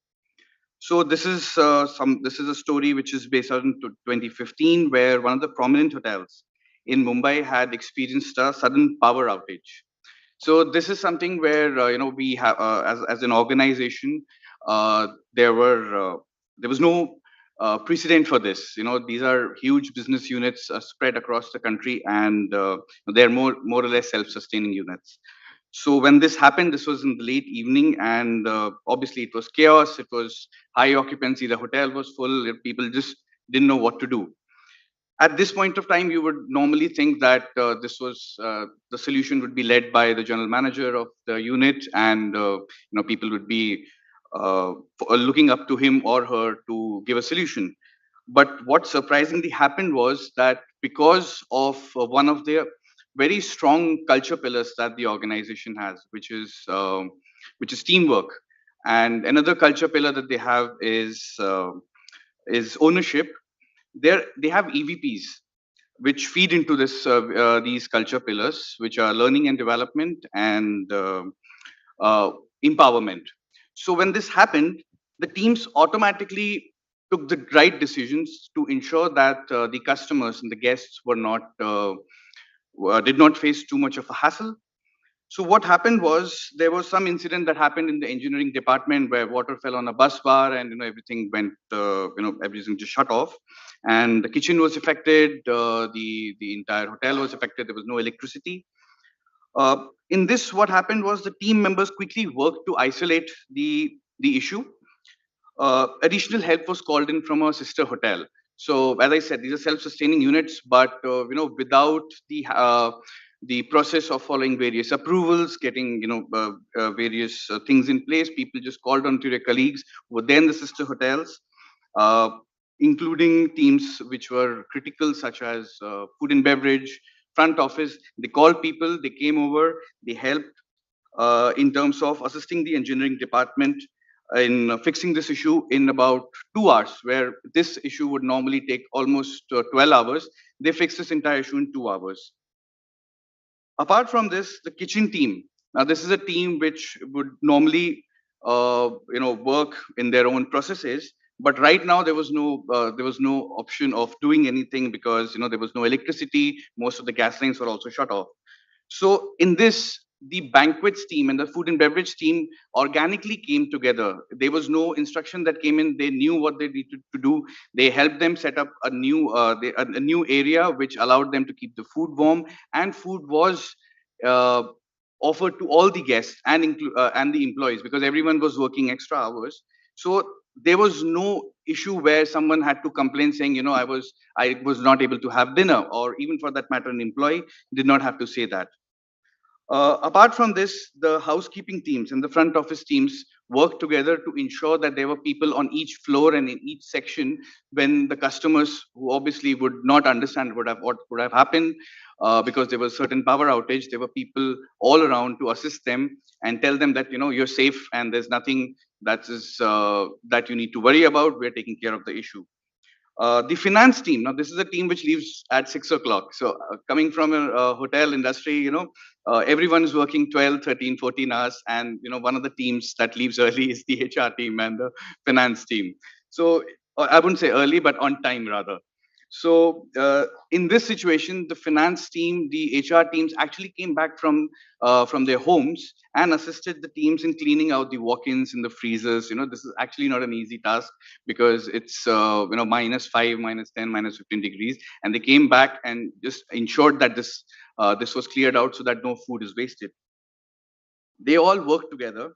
So this is a story which is based on 2015, where one of the prominent hotels in Mumbai had experienced a sudden power outage. So this is something where we have as an organization, there was no precedent for this. These are huge business units spread across the country, and they're more or less self-sustaining units. So when this happened, this was in the late evening, and obviously it was chaos. It was high occupancy. The hotel was full. People just didn't know what to do. At this point of time, you would normally think that this was the solution would be led by the general manager of the unit, and people would be looking up to him or her to give a solution. But what surprisingly happened was that because of one of their very strong culture pillars that the organization has, which is teamwork, and another culture pillar that they have is ownership. They have EVPs which feed into these culture pillars, which are learning and development and uh, empowerment. So when this happened, the teams automatically took the right decisions to ensure that the customers and the guests did not face too much of a hassle. So what happened was, there was some incident that happened in the engineering department where water fell on a bus bar, and everything went everything just shut off, and the kitchen was affected, the entire hotel was affected. There was no electricity. In this, what happened was, the team members quickly worked to isolate the issue. Additional help was called in from a sister hotel. So as I said, these are self-sustaining units, but without the process of following various approvals, getting various things in place, people just called on to their colleagues who were then the sister hotels, uh, including teams which were critical, such as food and beverage, front office. They called people, they came over, they helped in terms of assisting the engineering department in fixing this issue in about 2 hours, where this issue would normally take almost 12 hours. They fixed this entire issue in 2 hours. Apart from this, the kitchen team. Now, this is a team which would normally, work in their own processes. But right now, there was no option of doing anything, because there was no electricity. Most of the gas lines were also shut off. So in this, the banquets team and the food and beverage team organically came together. There was no instruction that came in. They knew what they needed to do. They helped them set up a new area which allowed them to keep the food warm, and food was uh, offered to all the guests and the employees, because everyone was working extra hours. So there was no issue where someone had to complain saying, I was not able to have dinner, or even for that matter, an employee did not have to say that. Apart from this, the housekeeping teams and the front office teams worked together to ensure that there were people on each floor and in each section when the customers, who obviously would not understand what would have happened, because there was certain power outage. There were people all around to assist them and tell them that you're safe and there's nothing that you need to worry about. We're taking care of the issue. The finance team. Now, this is a team which leaves at 6 o'clock. So, coming from a hotel industry, everyone is working 12, 13, 14 hours. And, one of the teams that leaves early is the HR team and the finance team. So, I wouldn't say early, but on time rather. So, in this situation, the finance team, the HR teams actually came back from their homes and assisted the teams in cleaning out the walk-ins and the freezers. This is actually not an easy task, because it's -5, -10, -15 degrees, and they came back and just ensured that this was cleared out so that no food is wasted. They all worked together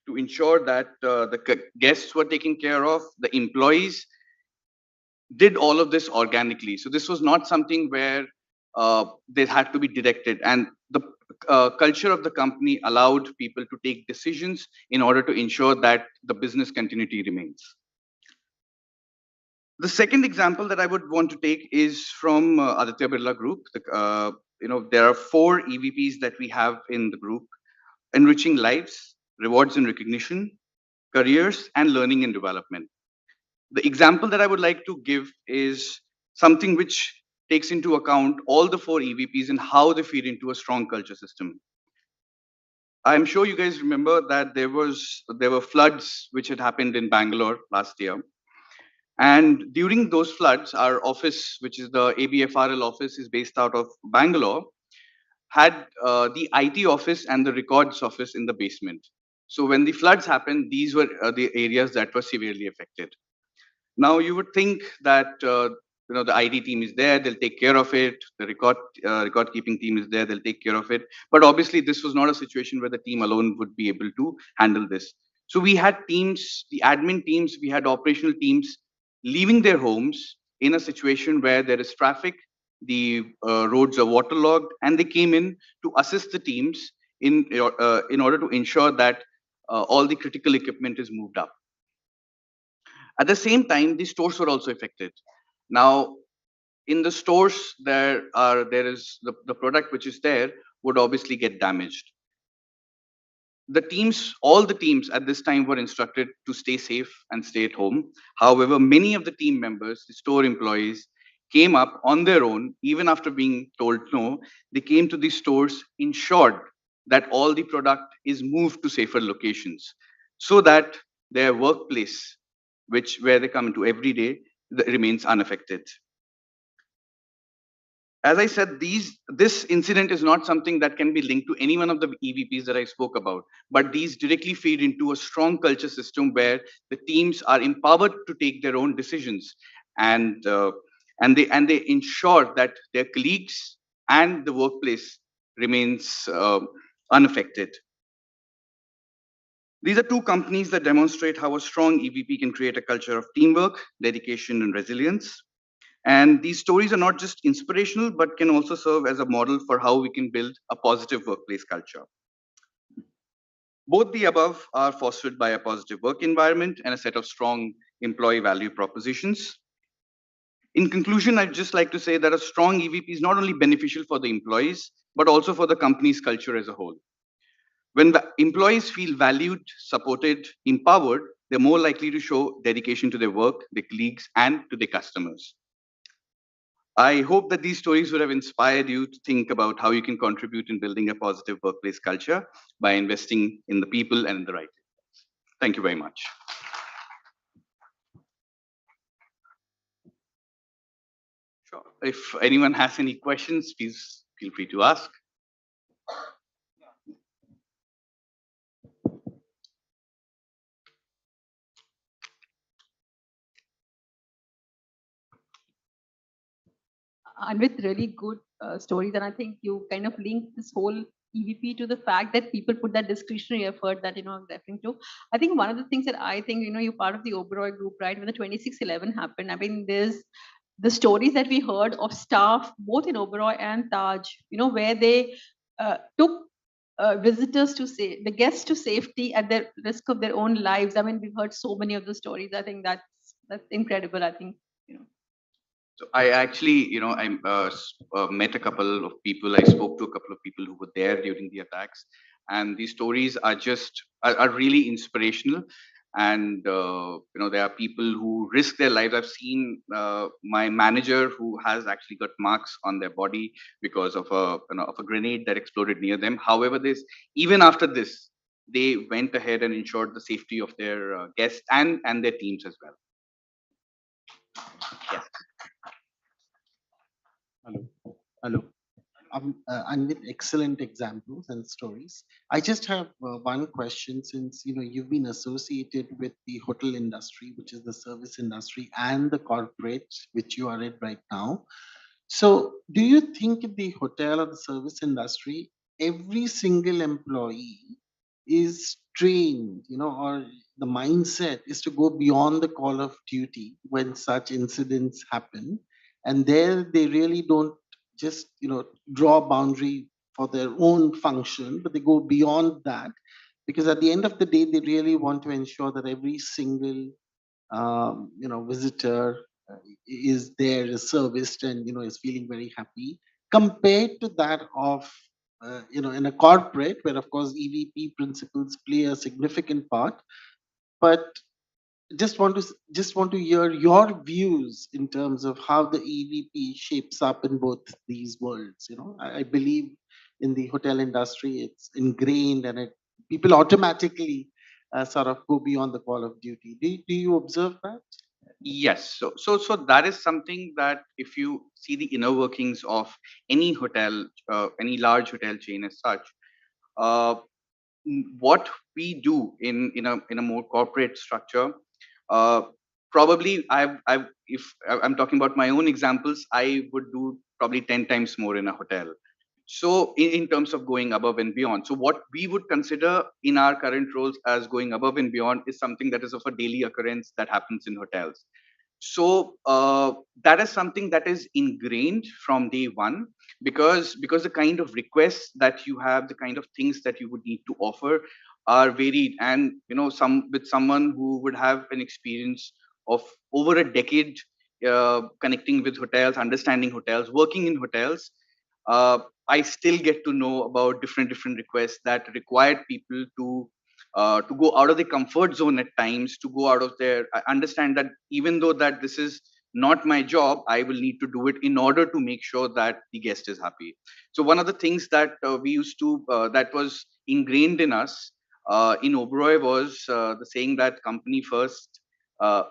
to ensure that the guests were taken care of. The employees did all of this organically. So this was not something where they had to be directed, and the culture of the company allowed people to take decisions in order to ensure that the business continuity remains. The second example that I would want to take is from Aditya Birla Group. There are 4 EVPs that we have in the group: enriching lives, rewards and recognition, careers, and learning and development. The example that I would like to give is something which takes into account all the 4 EVPs and how they feed into a strong culture system. I'm sure you guys remember that there were floods which had happened in Bangalore last year. And during those floods, our office, which is the ABFRL office, is based out of Bangalore, had the IT office and the records office in the basement. So when the floods happened, these were the areas that were severely affected. Now you would think that the IT team is there, they'll take care of it. The record keeping team is there, they'll take care of it. But obviously, this was not a situation where the team alone would be able to handle this. So we had teams, the admin teams, we had operational teams leaving their homes in a situation where there is traffic, the roads are waterlogged, and they came in to assist the teams in order to ensure that all the critical equipment is moved up. At the same time, the stores were also affected. Now, in the stores, there is the product which is there would obviously get damaged. All the teams at this time were instructed to stay safe and stay at home. However, many of the team members, the store employees, came up on their own, even after being told no. They came to these stores, ensured that all the product is moved to safer locations, so that their workplace, where they come into every day, remains unaffected. As I said, this incident is not something that can be linked to any one of the EVPs that I spoke about, but these directly feed into a strong culture system where the teams are empowered to take their own decisions, and they ensure that their colleagues and the workplace remains unaffected. These are 2 companies that demonstrate how a strong EVP can create a culture of teamwork, dedication, and resilience. And these stories are not just inspirational, but can also serve as a model for how we can build a positive workplace culture. Both the above are fostered by a positive work environment and a set of strong employee value propositions. In conclusion, I'd just like to say that a strong EVP is not only beneficial for the employees, but also for the company's culture as a whole. When the employees feel valued, supported, empowered, they're more likely to show dedication to their work, their colleagues, and to their customers. I hope that these stories would have inspired you to think about how you can contribute in building a positive workplace culture by investing in the people and in the right areas. Thank you very much. Sure. If anyone has any questions, please feel free to ask. and with really good stories. And I think you kind of link this whole EVP to the fact that people put that discretionary effort that I'm referring to. I think one of the things that I think you're part of the Oberoi group, right? When the 2611 happened, I mean, there's the stories that we heard of staff both in Oberoi and Taj, where they took visitors to say the guests to safety at the risk of their own lives. I mean, we've heard so many of the stories. I think that's incredible. I think So I actually, met a couple of people. I spoke to a couple of people who were there during the attacks, and these stories are are really inspirational. And there are people who risk their lives. I've seen my manager who has actually got marks on their body because of a grenade that exploded near them. However, this even after this, they went ahead and ensured the safety of their guests and their teams as well. Yes. Hello. Hello. And with excellent examples and stories. I just have one question, since you've been associated with the hotel industry, which is the service industry, and the corporate, which you are in right now. So, do you think in the hotel or the service industry, every single employee is trained, or the mindset is to go beyond the call of duty when such incidents happen, and there they really don't just draw a boundary for their own function, but they go beyond that, because at the end of the day they really want to ensure that every single visitor is there, is serviced, and is feeling very happy, compared to that of in a corporate, where of course EVP principles play a significant part. But just want to hear your views in terms of how the EVP shapes up in both these worlds. I believe in the hotel industry it's ingrained, and people automatically sort of go beyond the call of duty. Do you observe that? Yes. So that is something that if you see the inner workings of any hotel, any large hotel chain as such, uh, what we do in a more corporate structure, uh, probably I've if I'm talking about my own examples, I would do probably 10 times more in a hotel. So in terms of going above and beyond, so what we would consider in our current roles as going above and beyond is something that is of a daily occurrence that happens in hotels. So that is something that is ingrained from day one, because the kind of requests that you have, the kind of things that you would need to offer are varied. And someone who would have an experience of over a decade connecting with hotels, understanding hotels, working in hotels, uh, I still get to know about different requests that required people to go out of the comfort zone at times, to go out of their. I understand that even though that this is not my job, I will need to do it in order to make sure that the guest is happy. So one of the things that we used to that was ingrained in us in Oberoi was the saying that company first.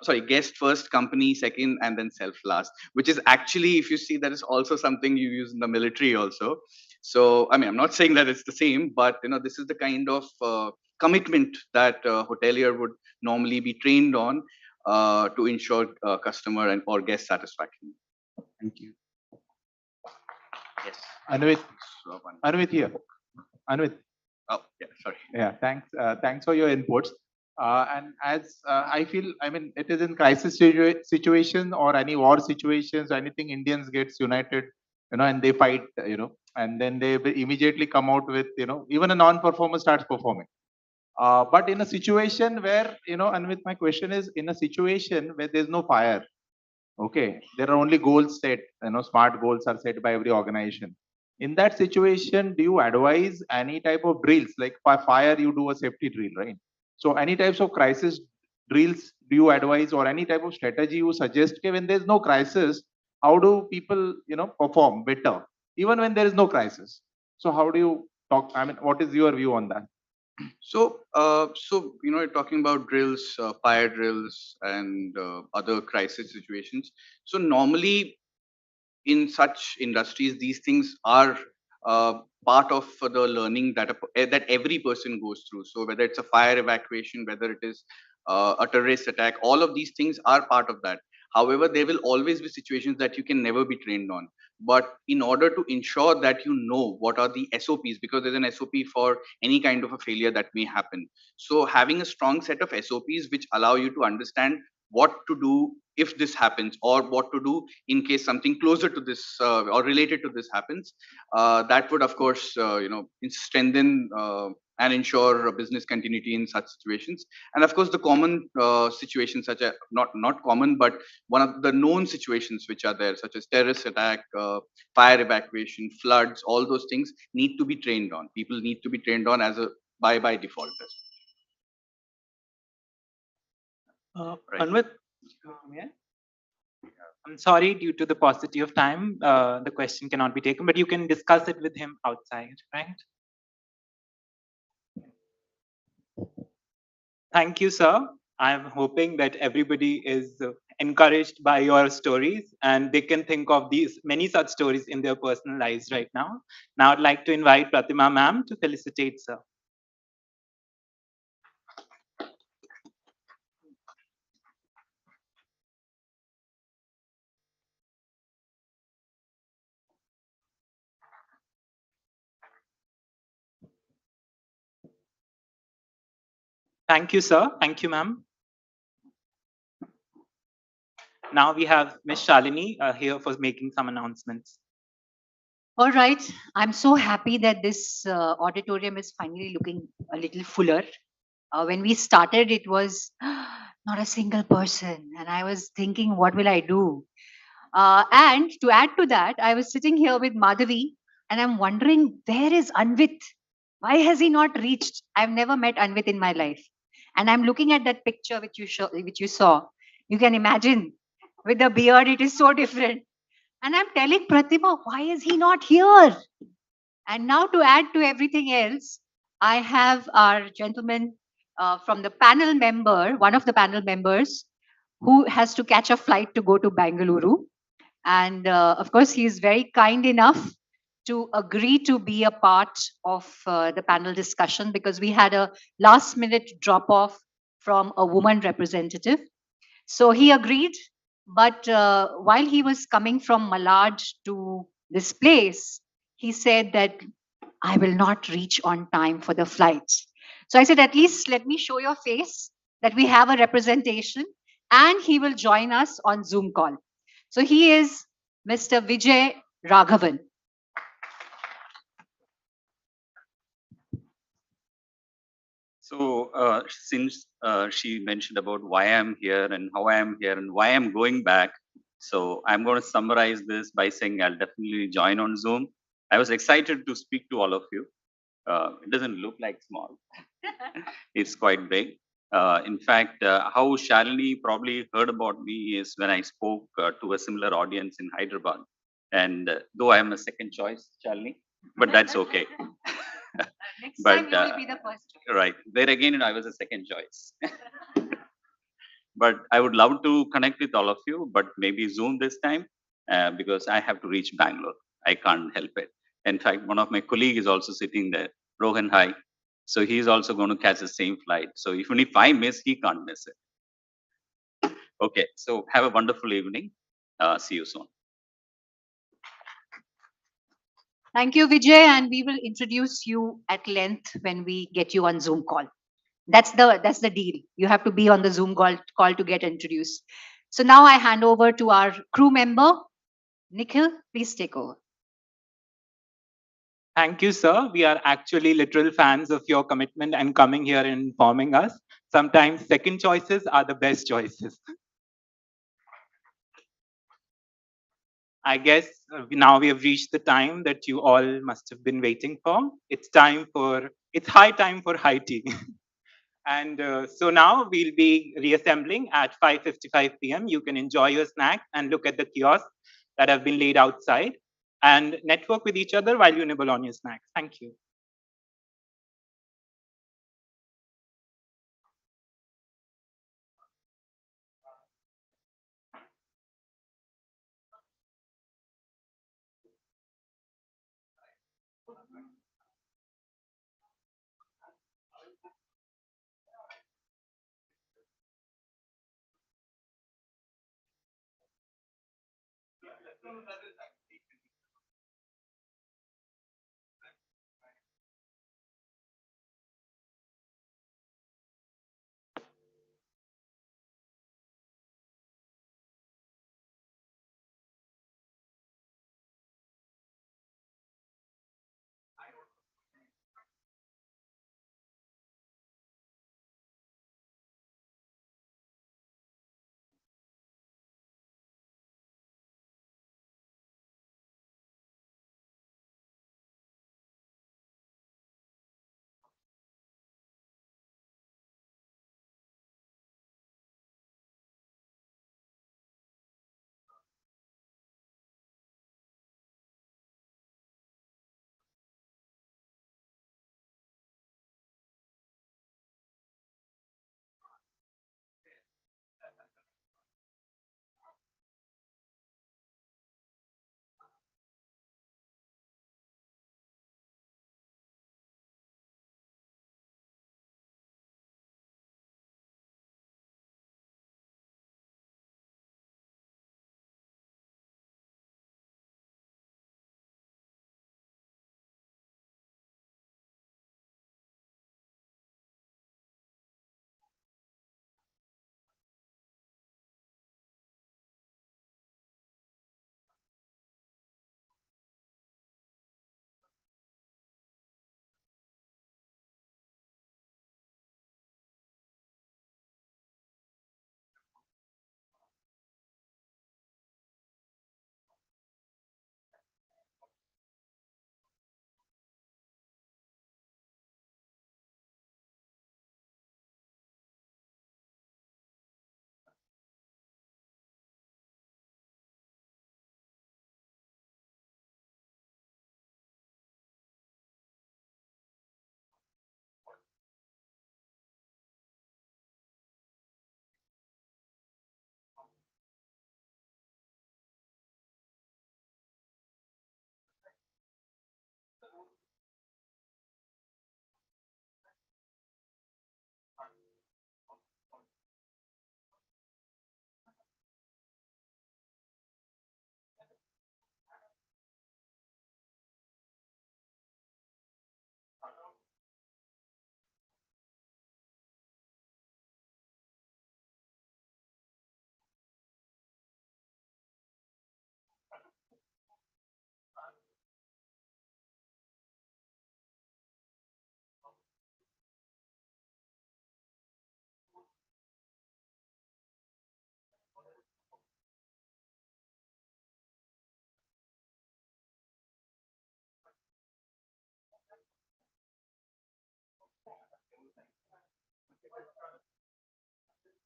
Sorry, guest first, company second, and then self last. Which is actually, if you see, that is also something you use in the military also. So, I mean, I'm not saying that it's the same, but this is the kind of commitment that hotelier would normally be trained on to ensure customer and or guest satisfaction. Thank you. Yes. Anvit, So, Anvit here. Anvit, oh, yeah, sorry. yeah, thanks. Thanks for your inputs. And as I feel, I mean, it is in crisis situation or any war situations, anything, Indians gets united, and they fight, and then they will immediately come out with, even a non-performer starts performing. But in a situation where, and with my question is, in a situation where there's no fire, okay, there are only goals set, smart goals are set by every organization. In that situation, do you advise any type of drills? Like for fire, you do a safety drill, right? So any types of crisis drills do you advise, or any type of strategy you suggest? Okay, when there's no crisis, how do people, perform better, even when there is no crisis? So how do you talk? I mean, what is your view on that? So you're talking about drills, fire drills, and other crisis situations. So normally in such industries, these things are part of the learning that every person goes through. So whether it's a fire evacuation, whether it is a terrorist attack, all of these things are part of that. However, there will always be situations that you can never be trained on. But in order to ensure that you know what are the SOPs, because there's an SOP for any kind of a failure that may happen. So having a strong set of SOPs which allow you to understand what to do if this happens, or what to do in case something closer to this or related to this happens, that would of course strengthen and ensure business continuity in such situations. And of course the common situations, such as not common but one of the known situations which are there, such as terrorist attack, fire evacuation, floods, all those things need to be trained on. People need to be trained on as a by default as Right. Anvit, yeah? I'm sorry, due to the paucity of time, the question cannot be taken, but you can discuss it with him outside, right? Thank you, sir. I'm hoping that everybody is encouraged by your stories and they can think of these many such stories in their personal lives right now. Now I'd like to invite Pratima ma'am to felicitate sir. Thank you, sir. Thank you, ma'am. Now we have Ms. Shalini here for making some announcements. All right. I'm so happy that this auditorium is finally looking a little fuller. When we started, it was not a single person. And I was thinking, what will I do? And to add to that, I was sitting here with Madhavi and I'm wondering, where is Anvit? Why has he not reached? I've never met Anvit in my life. And I'm looking at that picture which you saw. You can imagine with the beard, it is so different. And I'm telling Pratima, why is he not here? And now to add to everything else, I have our gentleman from the panel member, one of the panel members, who has to catch a flight to go to Bangalore. And of course, he is very kind enough to agree to be a part of the panel discussion because we had a last minute drop off from a woman representative. So he agreed. But while he was coming from Malad to this place, he said that I will not reach on time for the flight. So I said, at least let me show your face that we have a representation and he will join us on Zoom call. So he is Mr. Vijay Raghavan. So since she mentioned about why I'm here and how I am here and why I'm going back, so I'm going to summarize this by saying I'll definitely join on Zoom. I was excited to speak to all of you. It doesn't look like small. It's quite big. In fact, how Shalini probably heard about me is when I spoke to a similar audience in Hyderabad. And though I am a second choice, Shalini, but that's okay. Next But, time you will be the first choice. Right. There again, I was a second choice. But I would love to connect with all of you, but maybe Zoom this time because I have to reach Bangalore. I can't help it. In fact, one of my colleagues is also sitting there, Rohan Hai. So he's also going to catch the same flight. So even if I miss, he can't miss it. Okay. So have a wonderful evening. See you soon. Thank you, Vijay, and we will introduce you at length when we get you on Zoom call. That's the deal. You have to be on the Zoom call to get introduced. So now I hand over to our crew member, Nikhil. Please take over. Thank you, sir. We are actually literal fans of your commitment and coming here and informing us. Sometimes second choices are the best choices. I guess now we have reached the time that you all must have been waiting for. It's high time for high tea. And so now we'll be reassembling at 5:55 p.m. You can enjoy your snack and look at the kiosks that have been laid outside and network with each other while you nibble on your snacks. Thank you.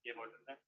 Yeah, what is that?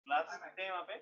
Class कितने हैं वहाँ पे?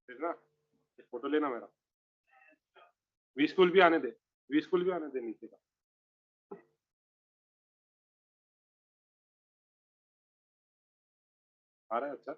भेजना photo लेना मेरा V school भी आने दे V school भी आने दे नीचे का आ रहा है अच्छा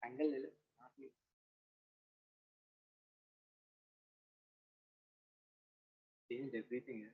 Changed everything.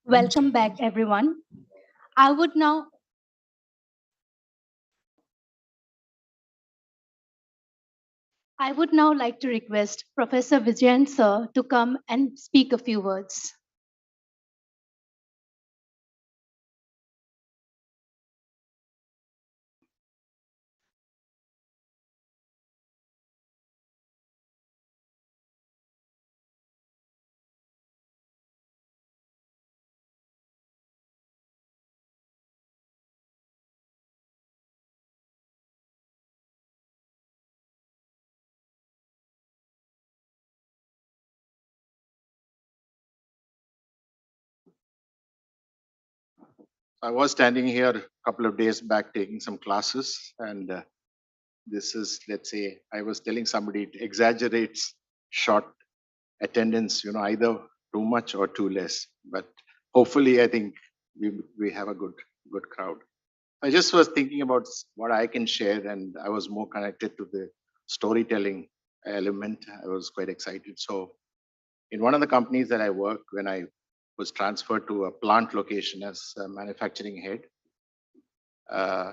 Welcome back, everyone. I would now I would now like to request Professor Vijayan sir to come and speak a few words. I was standing here a couple of days back taking some classes, and this is, let's say, I was telling somebody it exaggerates short attendance, either too much or too less. But hopefully, I think we have a good crowd. I just was thinking about what I can share, and I was more connected to the storytelling element. I was quite excited. So, in one of the companies that I worked, when I was transferred to a plant location as a manufacturing head,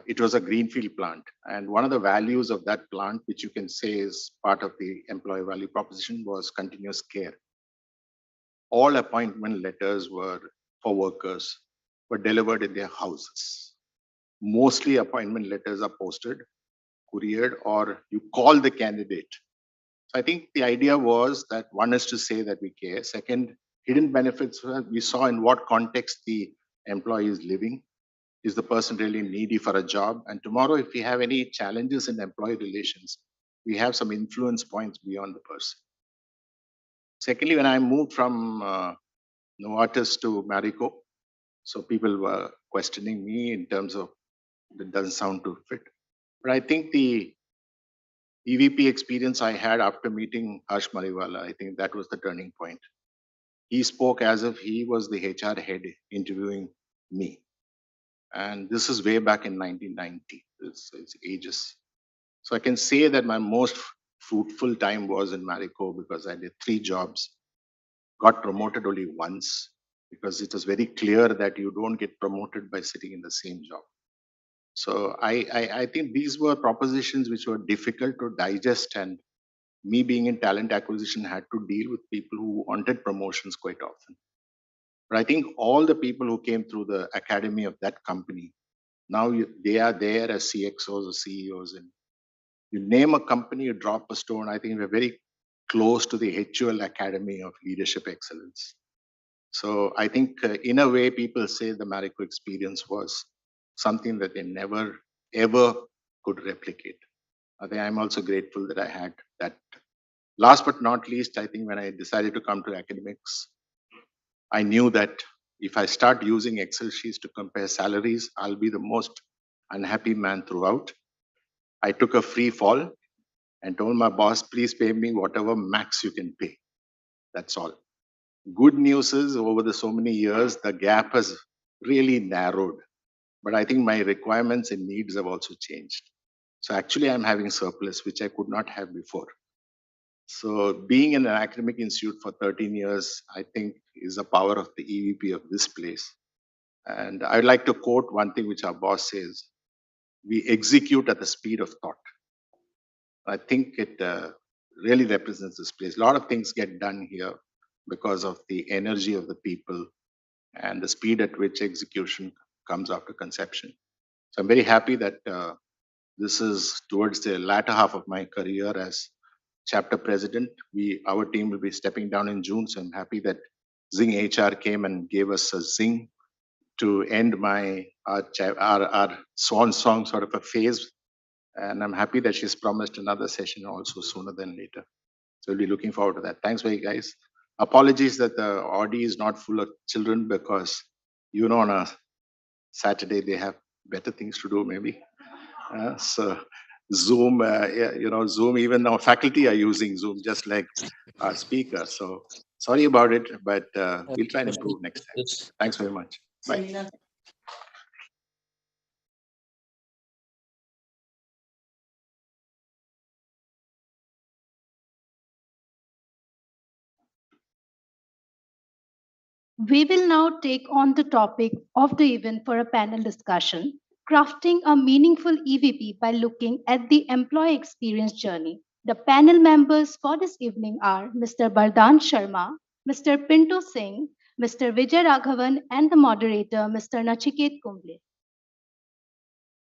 it was a greenfield plant. And one of the values of that plant, which you can say is part of the employee value proposition, was continuous care. All appointment letters were for workers were delivered in their houses. Mostly appointment letters are posted, couriered, or you call the candidate. So I think the idea was that one is to say that we care. Second, hidden benefits we saw in what context the employee is living. Is the person really needy for a job? And tomorrow, if we have any challenges in employee relations, we have some influence points beyond the person. Secondly, when I moved from Novartis to Marico, so people were questioning me in terms of that doesn't sound too fit. But I think the EVP experience I had after meeting Harsh Mariwala, I think that was the turning point. He spoke as if he was the HR head interviewing me. And this is way back in 1990. It's ages. So I can say that my most fruitful time was in Marico because I did 3 jobs, got promoted only once because it was very clear that you don't get promoted by sitting in the same job. So I think these were propositions which were difficult to digest, and me being in talent acquisition had to deal with people who wanted promotions quite often. But I think all the people who came through the academy of that company, now they are there as CXOs or CEOs, and you name a company, you drop a stone. I think we're very close to the HUL Academy of Leadership Excellence. So I think in a way, people say the Marico experience was something that they never, ever could replicate. I think I'm also grateful that I had that. Last but not least, I think when I decided to come to academics, I knew that if I start using Excel sheets to compare salaries, I'll be the most unhappy man throughout. I took a free fall and told my boss, please pay me whatever max you can pay. That's all. Good news is over the so many years, the gap has really narrowed. But I think my requirements and needs have also changed. So actually, I'm having surplus, which I could not have before. So being in an academic institute for 13 years, I think is the power of the EVP of this place. And I'd like to quote one thing which our boss says, we execute at the speed of thought. I think it really represents this place. A lot of things get done here because of the energy of the people and the speed at which execution comes after conception. So I'm very happy that this is towards the latter half of my career as chapter president. Our team will be stepping down in June, so I'm happy that Zing HR came and gave us a zing to end our swan song sort of a phase. And I'm happy that she's promised another session also sooner than later. So we'll be looking forward to that. Thanks very guys. Apologies that the Audi is not full of children because, on a Saturday they have better things to do maybe. So Zoom, Zoom, even now faculty are using Zoom just like our speaker. So sorry about it, but we'll try and improve next time. Thanks very much. Bye. We will now take on the topic of the event for a panel discussion, crafting a meaningful EVP by looking at the employee experience journey. The panel members for this evening are Mr. Bardhan Sharma, Mr. Pinto Singh, Mr. Vijay Raghavan, and the moderator, Mr. Nachiket Kumble.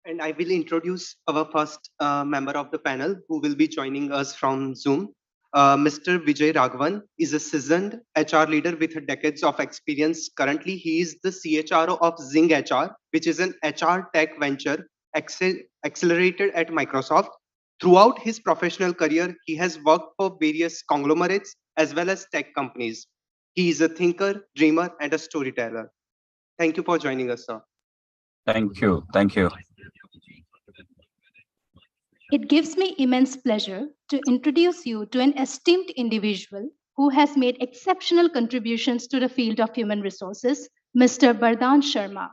And I will introduce our first member of the panel who will be joining us from Zoom. Mr. Vijay Raghavan is a seasoned HR leader with decades of experience. Currently, he is the CHRO of Zing HR, which is an HR tech venture accelerated at Microsoft. Throughout his professional career, he has worked for various conglomerates as well as tech companies. He is a thinker, dreamer, and a storyteller. Thank you for joining us, sir. Thank you. Thank you. It gives me immense pleasure to introduce you to an esteemed individual who has made exceptional contributions to the field of human resources, Mr. Bardhan Sharma.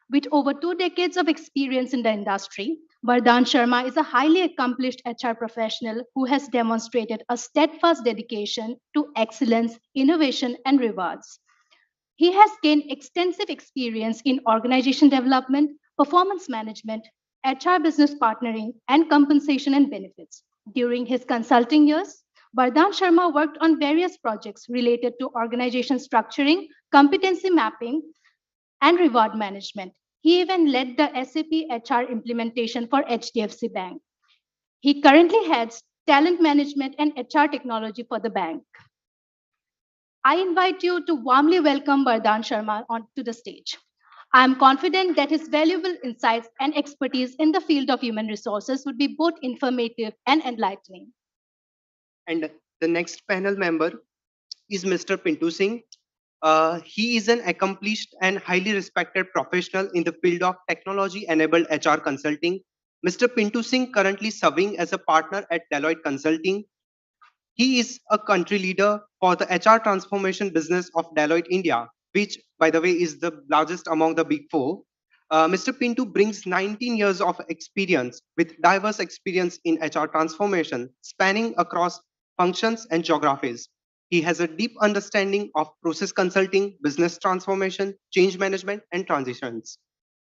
With over 2 decades of experience in the industry, Bardhan Sharma is a highly accomplished HR professional who has demonstrated a steadfast dedication to excellence, innovation, and rewards. He has gained extensive experience in organization development, performance management, HR business partnering, and compensation and benefits. During his consulting years, Bardhan Sharma worked on various projects related to organization structuring, competency mapping, and reward management. He even led the SAP HR implementation for HDFC Bank. He currently heads talent management and HR technology for the bank. I invite you to warmly welcome Bardhan Sharma onto the stage. I am confident that his valuable insights and expertise in the field of human resources would be both informative and enlightening. And the next panel member is Mr. Pintu Singh. He is an accomplished and highly respected professional in the field of technology-enabled HR consulting. Mr. Pintu Singh currently serving as a partner at Deloitte Consulting. He is a country leader for the HR transformation business of Deloitte India, which, by the way, is the largest among the big four. Mr. Pintu brings 19 years of experience with diverse experience in HR transformation, spanning across functions and geographies. He has a deep understanding of process consulting, business transformation, change management, and transitions.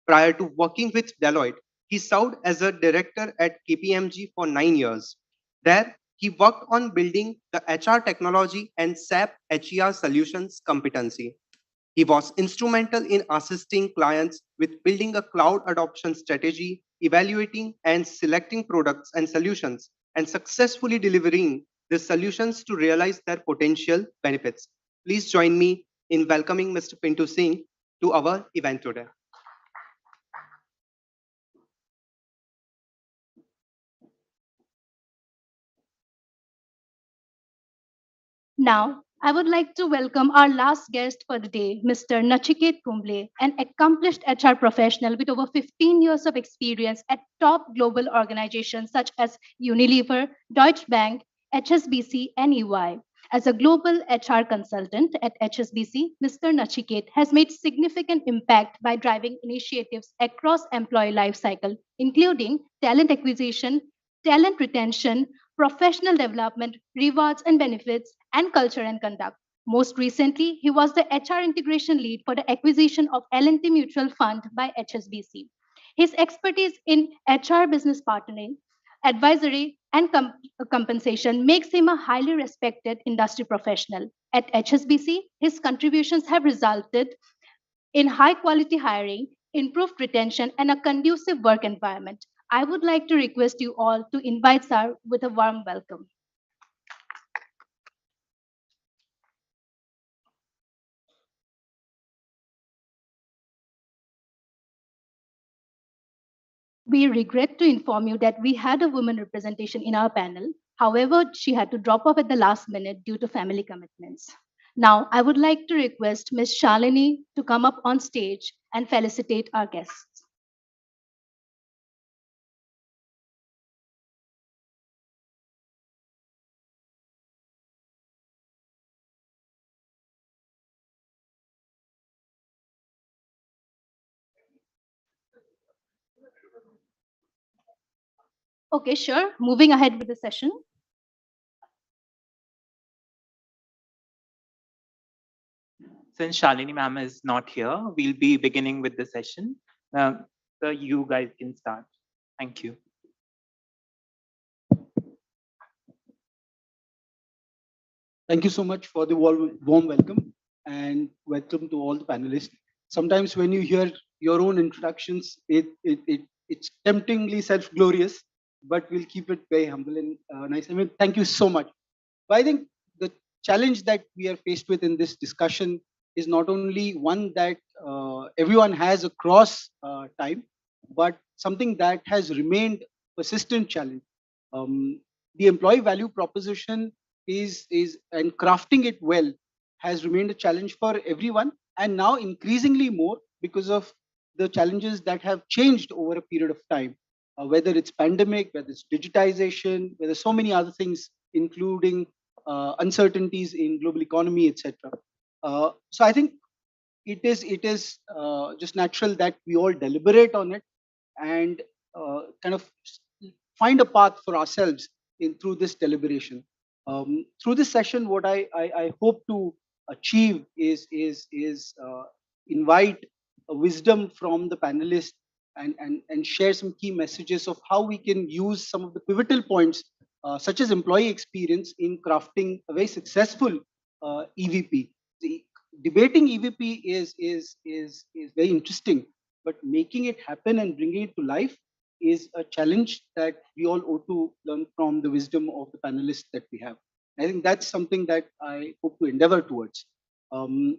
Prior to working with Deloitte, he served as a director at KPMG for 9 years. There, he worked on building the HR technology and SAP HER solutions competency. He was instrumental in assisting clients with building a cloud adoption strategy, evaluating and selecting products and solutions, and successfully delivering the solutions to realize their potential benefits. Please join me in welcoming Mr. Pintu Singh to our event today. Now, I would like to welcome our last guest for the day, Mr. Nachiket Kumble, an accomplished HR professional with over 15 years of experience at top global organizations such as Unilever, Deutsche Bank, HSBC, and EY. As a global HR consultant at HSBC, Mr. Nachiket has made significant impact by driving initiatives across employee lifecycle, including talent acquisition, talent retention, professional development, rewards and benefits, and culture and conduct. Most recently, he was the HR integration lead for the acquisition of L&T Mutual Fund by HSBC. His expertise in HR business partnering, advisory, and compensation makes him a highly respected industry professional. At HSBC, his contributions have resulted in high quality hiring, improved retention, and a conducive work environment. I would like to request you all to invite Sir with a warm welcome. We regret to inform you that we had a woman representation in our panel. However, she had to drop off at the last minute due to family commitments. Now, I would like to request Ms. Shalini to come up on stage and felicitate our guests. Okay, sure. Moving ahead with the session. Since Shalini ma'am is not here, we'll be beginning with the session. So you guys can start. Thank you. Thank you so much for the warm welcome and welcome to all the panelists. Sometimes when you hear your own introductions, it's temptingly self-glorious, but we'll keep it very humble and nice. I mean, thank you so much. But I think the challenge that we are faced with in this discussion is not only one that everyone has across time, but something that has remained persistent challenge. The employee value proposition is and crafting it well has remained a challenge for everyone, and now increasingly more because of the challenges that have changed over a period of time, whether it's pandemic, whether it's digitization, whether so many other things, including uncertainties in global economy, etc. So I think it is just natural that we all deliberate on it and kind of find a path for ourselves in through this deliberation. Through this session, what I hope to achieve is invite a wisdom from the panelists and share some key messages of how we can use some of the pivotal points, such as employee experience, in crafting a very successful EVP. The debating EVP is very interesting, but making it happen and bringing it to life is a challenge that we all ought to learn from the wisdom of the panelists that we have. I think that's something that I hope to endeavor towards. And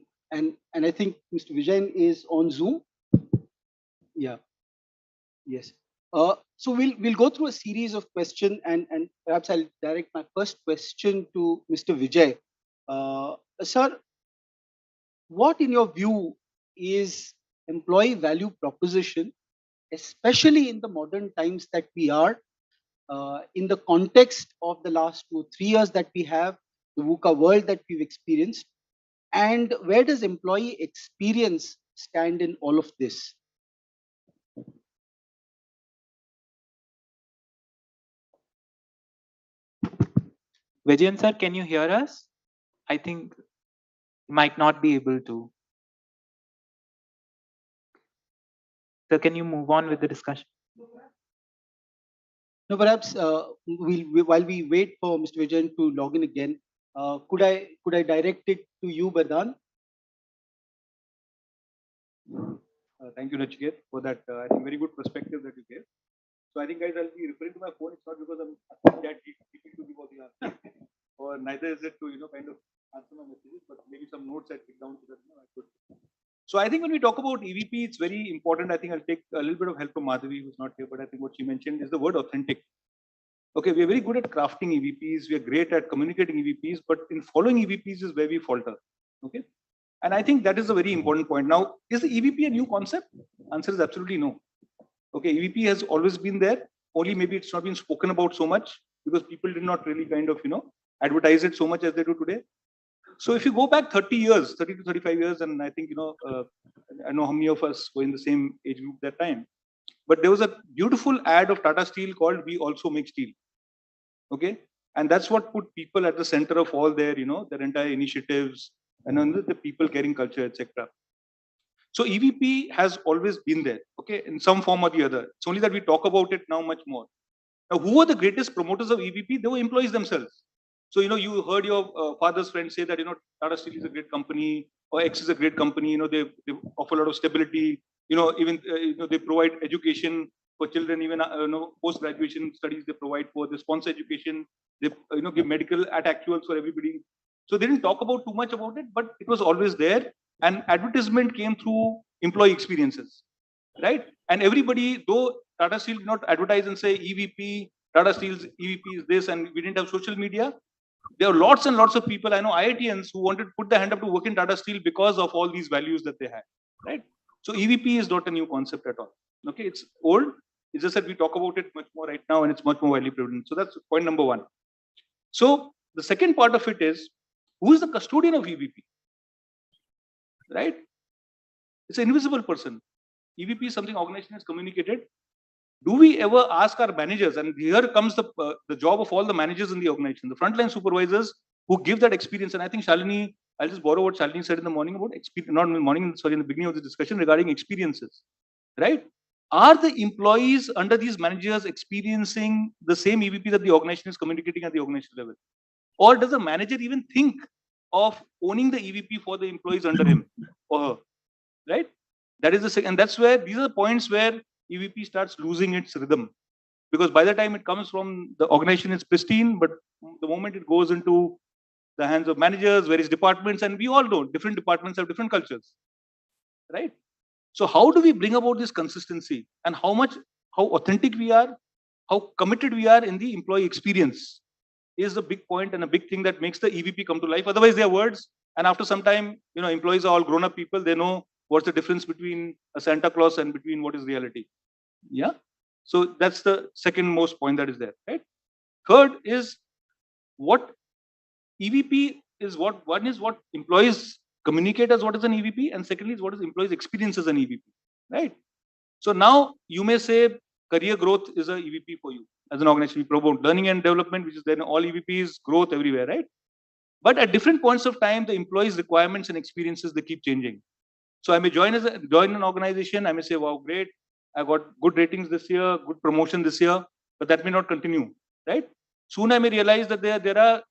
I think Mr. Vijayan is on Zoom. Yeah. Yes. So we'll go through a series of questions, and perhaps I'll direct my first question to Mr. Vijay. Sir, what in your view is employee value proposition, especially in the modern times that we are, in the context of the last 2 3 years that we have, the VUCA world that we've experienced, and where does employee experience stand in all of this? Vijayan sir, can you hear us? I think you might not be able to. So can you move on with the discussion? No, perhaps while we wait for Mr. Vijayan to log in again, could I direct it to you, Bardhan? Thank you, Nachiket, for that I think very good perspective that you gave. So I think, guys, I'll be referring to my phone. It's not because I'm asking ChatGPT to give all the answers, or neither is it to kind of answer my messages, but maybe some notes I take down so that I could. So I think when we talk about EVP, it's very important. I think I'll take a little bit of help from Madhavi, who's not here, but I think what she mentioned is the word authentic. Okay, we are very good at crafting EVPs. We are great at communicating EVPs, but in following EVPs is where we falter. Okay. And I think that is a very important point. Now, is the EVP a new concept? Answer is absolutely no. Okay, EVP has always been there. Only maybe it's not been spoken about so much because people did not really kind of, advertise it so much as they do today. So if you go back 30 years, 30 to 35 years, and I think, I know how many of us were in the same age group that time, but there was a beautiful ad of Tata Steel called "We Also Make Steel." Okay, and that's what put people at the center of all their, their entire initiatives and the people caring culture, etc. So EVP has always been there, okay, in some form or the other. It's only that we talk about it now much more. Now, who are the greatest promoters of EVP? They were employees themselves. So, you heard your father's friend say that, Tata Steel is a great company, or X is a great company, they offer a lot of stability, even, they provide education for children, even, post-graduation studies they provide for, they sponsor education, they, give medical at actuals for everybody. So they didn't talk about too much about it, but it was always there. And advertisement came through employee experiences, right? And everybody, though Tata Steel did not advertise and say EVP, Tata Steel's EVP is this, and we didn't have social media, there are lots and lots of people, I know IITians, who wanted to put their hand up to work in Tata Steel because of all these values that they had, right? So EVP is not a new concept at all. Okay, it's old. It's just that we talk about it much more right now, and it's much more widely prevalent. So that's point number one. So the second part of it is, who is the custodian of EVP? Right? It's an invisible person. EVP is something organization has communicated. Do we ever ask our managers? And here comes the job of all the managers in the organization, the frontline supervisors who give that experience. And I think Shalini, I'll just borrow what Shalini said in the morning about experience, not in the morning, sorry, in the beginning of the discussion regarding experiences, right? Are the employees under these managers experiencing the same EVP that the organization is communicating at the organization level? Or does the manager even think of owning the EVP for the employees under him or her, right? That is the second, and that's where these are the points where EVP starts losing its rhythm, because by the time it comes from the organization, it's pristine, but the moment it goes into the hands of managers, various departments, and we all know different departments have different cultures, right? So how do we bring about this consistency, and how authentic we are, how committed we are in the employee experience is the big point and a big thing that makes the EVP come to life. Otherwise, they are words, and after some time, employees are all grown-up people. They know what's the difference between a Santa Claus and between what is reality. Yeah. So that's the second most point that is there, right? Third is what EVP is. One is what employees communicate as what is an EVP, and secondly is what is employees experience as an EVP, right? So now you may say career growth is a EVP for you as an organization. We promote learning and development, which is then all EVPs, growth everywhere, right? But at different points of time, the employees' requirements and experiences, they keep changing. So I may join an organization. I may say, wow, great, I got good ratings this year, good promotion this year, but that may not continue, right? Soon I may realize that there are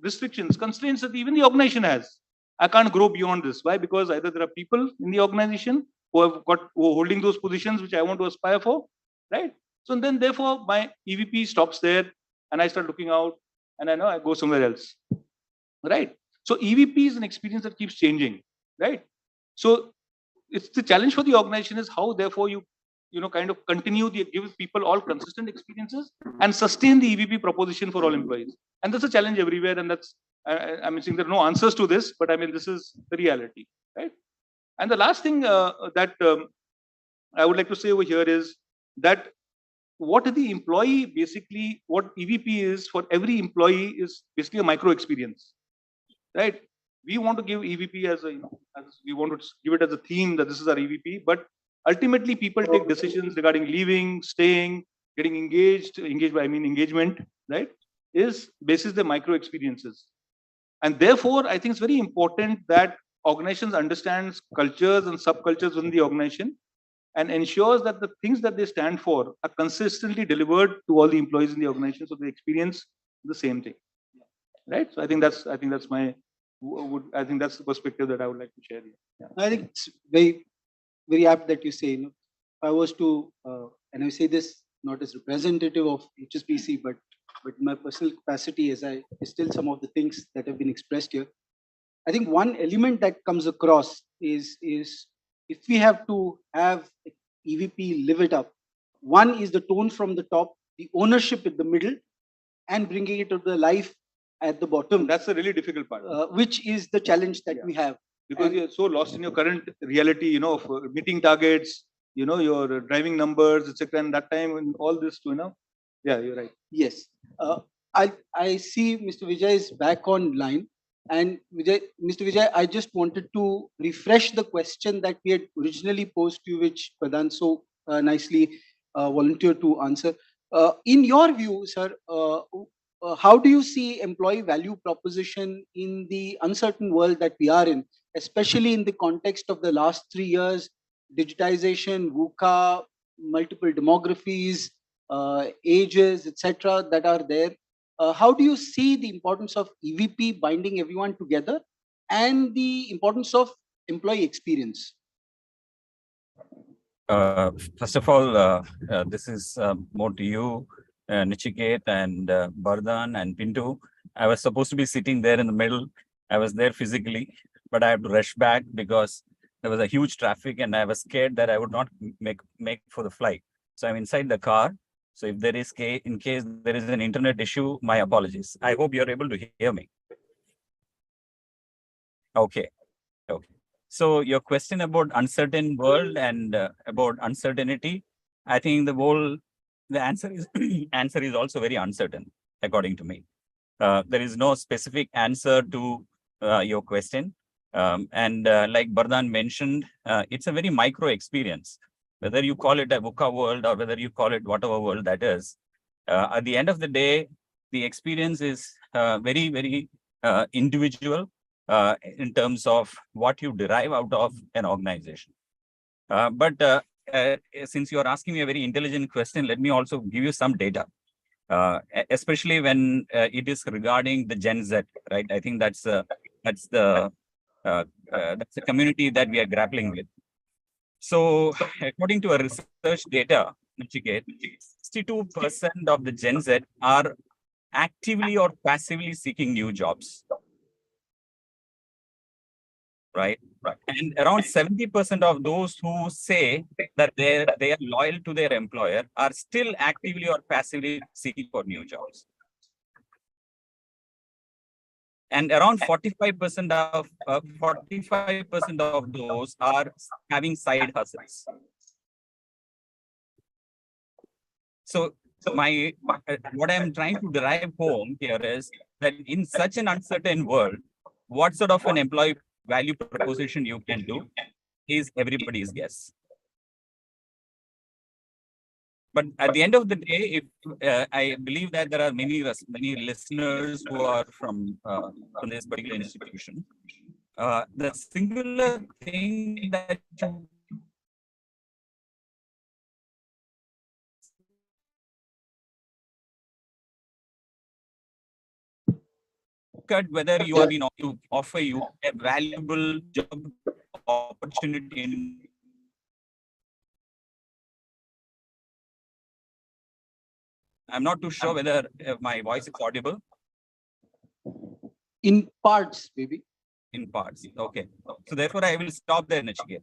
restrictions, constraints that even the organization has. I can't grow beyond this. Why? Because either there are people in the organization who are holding those positions which I want to aspire for, right? So then therefore my EVP stops there, and I start looking out, and I know I go somewhere else, right? So EVP is an experience that keeps changing, right? So it's the challenge for the organization is how therefore you kind of continue give people all consistent experiences and sustain the EVP proposition for all employees. And that's a challenge everywhere. And that's I mean, saying there are no answers to this, but I mean, this is the reality, right? And the last thing that I would like to say over here is that what the employee basically, what EVP is for every employee is basically a micro experience, right? We want to give EVP as a, we want to give it as a theme that this is our EVP, but ultimately people take decisions regarding leaving, staying, getting engaged by, I mean, engagement, right? Is basis the micro experiences. And therefore, I think it's very important that organizations understand cultures and subcultures within the organization and ensures that the things that they stand for are consistently delivered to all the employees in the organization, so they experience the same thing, right? So I think that's my I think that's the perspective that I would like to share here. Yeah. I think it's very, very apt that you say, if I was to, and I say this not as representative of HSBC, but in my personal capacity, as I distill some of the things that have been expressed here, I think one element that comes across is if we have to have EVP live it up, one is the tone from the top, the ownership in the middle, and bringing it to the life at the bottom. That's a really difficult part. Which is the challenge that we have. Because you're so lost in your current reality, of meeting targets, your driving numbers, etc. And that time and all this, yeah, you're right. Yes. I see Mr. Vijay is back online. And Mr. Vijay, I just wanted to refresh the question that we had originally posed to you, which Pradhan so nicely volunteered to answer. In your view, sir, how do you see employee value proposition in the uncertain world that we are in, especially in the context of the last 3 years, digitization, VUCA, multiple demographies, ages, etc., that are there? How do you see the importance of EVP binding everyone together and the importance of employee experience? First of all, this is more to you, Nichiket and Bardhan and Pintu. I was supposed to be sitting there in the middle. I was there physically, but I have to rush back because there was a huge traffic and I was scared that I would not make for the flight. So I'm inside the car. So if there is, in case there is an internet issue, my apologies. I hope you're able to hear me. Okay. Okay. So your question about uncertain world and about uncertainty, I think the answer is also very uncertain, according to me. There is no specific answer to your question. And like Bardhan mentioned, it's a very micro experience. Whether you call it a VUCA world or whether you call it whatever world that is, at the end of the day, the experience is very, very individual in terms of what you derive out of an organization. But since you are asking me a very intelligent question, let me also give you some data, especially when it is regarding the Gen Z, right? I think that's the community that we are grappling with. So according to a research data, 62% of the Gen Z are actively or passively seeking new jobs. Right? And around 70% of those who say that they are loyal to their employer are still actively or passively seeking for new jobs. And around 45% of those are having side hustles. So what I'm trying to derive home here is that in such an uncertain world, what sort of an employee value proposition you can do is everybody's guess. But at the end of the day, if I believe that there are many listeners who are from this particular institution, the singular thing that you at whether you have been to offer you a valuable job opportunity. I'm not too sure whether my voice is audible. In parts, maybe. In parts. Okay. So therefore, I will stop there, Nachiket.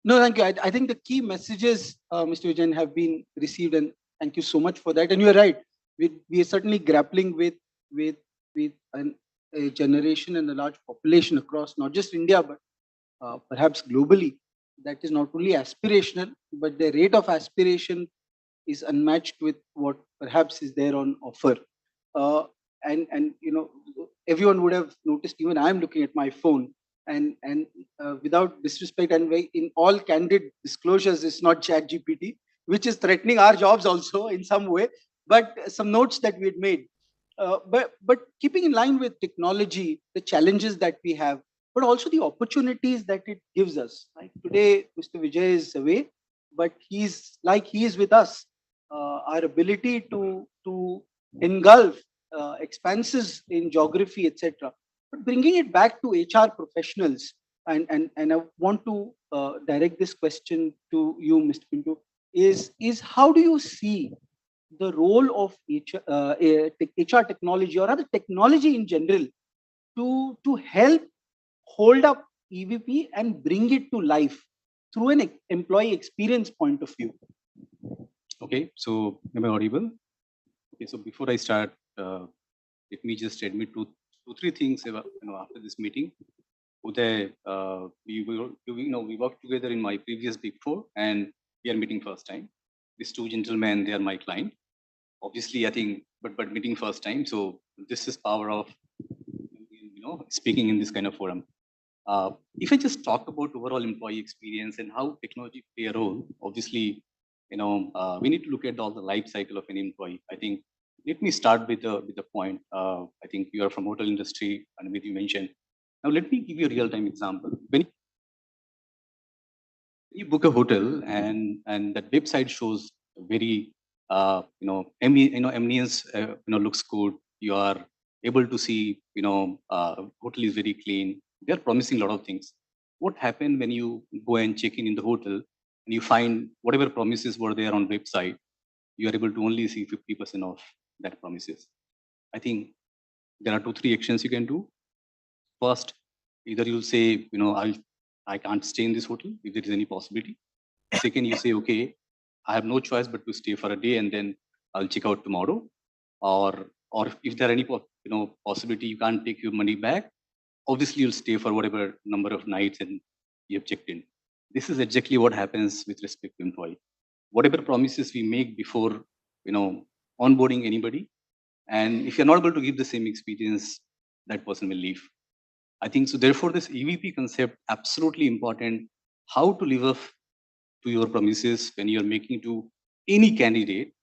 No, thank you. I think the key messages, Mr. Vijayan, have been received, and thank you so much for that. And you're right. We are certainly grappling with a generation and a large population across not just India, but perhaps globally, that is not only aspirational, but the rate of aspiration is unmatched with what perhaps is there on offer. And everyone would have noticed. Even I am looking at my phone, and without disrespect and in all candid disclosures, it's not Chat GPT, which is threatening our jobs also in some way. But some notes that we had made. But keeping in line with technology, the challenges that we have, but also the opportunities that it gives us. Like today, Mr. Vijay is away, but he is with us. Our ability to engulf expanses in geography, etc. But bringing it back to HR professionals, and I want to direct this question to you, Mr. Pinto, is how do you see the role of HR technology, or rather technology in general, to help hold up EVP and bring it to life through an employee experience point of view? Okay, so am I audible? Okay, so before I start, let me just admit to three things. After this meeting, Uday, we worked together in my previous Big Four, and we are meeting first time. These two gentlemen, they are my client. Obviously, I think, but meeting first time. So this is power of speaking in this kind of forum. If I just talk about overall employee experience and how technology play a role, obviously, we need to look at all the life cycle of an employee. I think let me start with the point. I think you are from hotel industry, and you mentioned. Now let me give you a real time example. When you book a hotel and that website shows very ambience looks good. You are able to see hotel is very clean. They are promising a lot of things. What happened when you go and check in the hotel and you find whatever promises were there on website, you are able to only see 50% of that promises. I think there are 2-3 actions you can do. First, either you'll say, I can't stay in this hotel if there is any possibility. Second, you say, okay, I have no choice but to stay for a day and then I'll check out tomorrow. Or if there are any possibility you can't take your money back, obviously you'll stay for whatever number of nights and you have checked in. This is exactly what happens with respect to employee. Whatever promises we make before onboarding anybody, and if you're not able to give the same experience, that person will leave. I think so. Therefore, this EVP concept absolutely important. How to live up to your promises when you're making to any candidate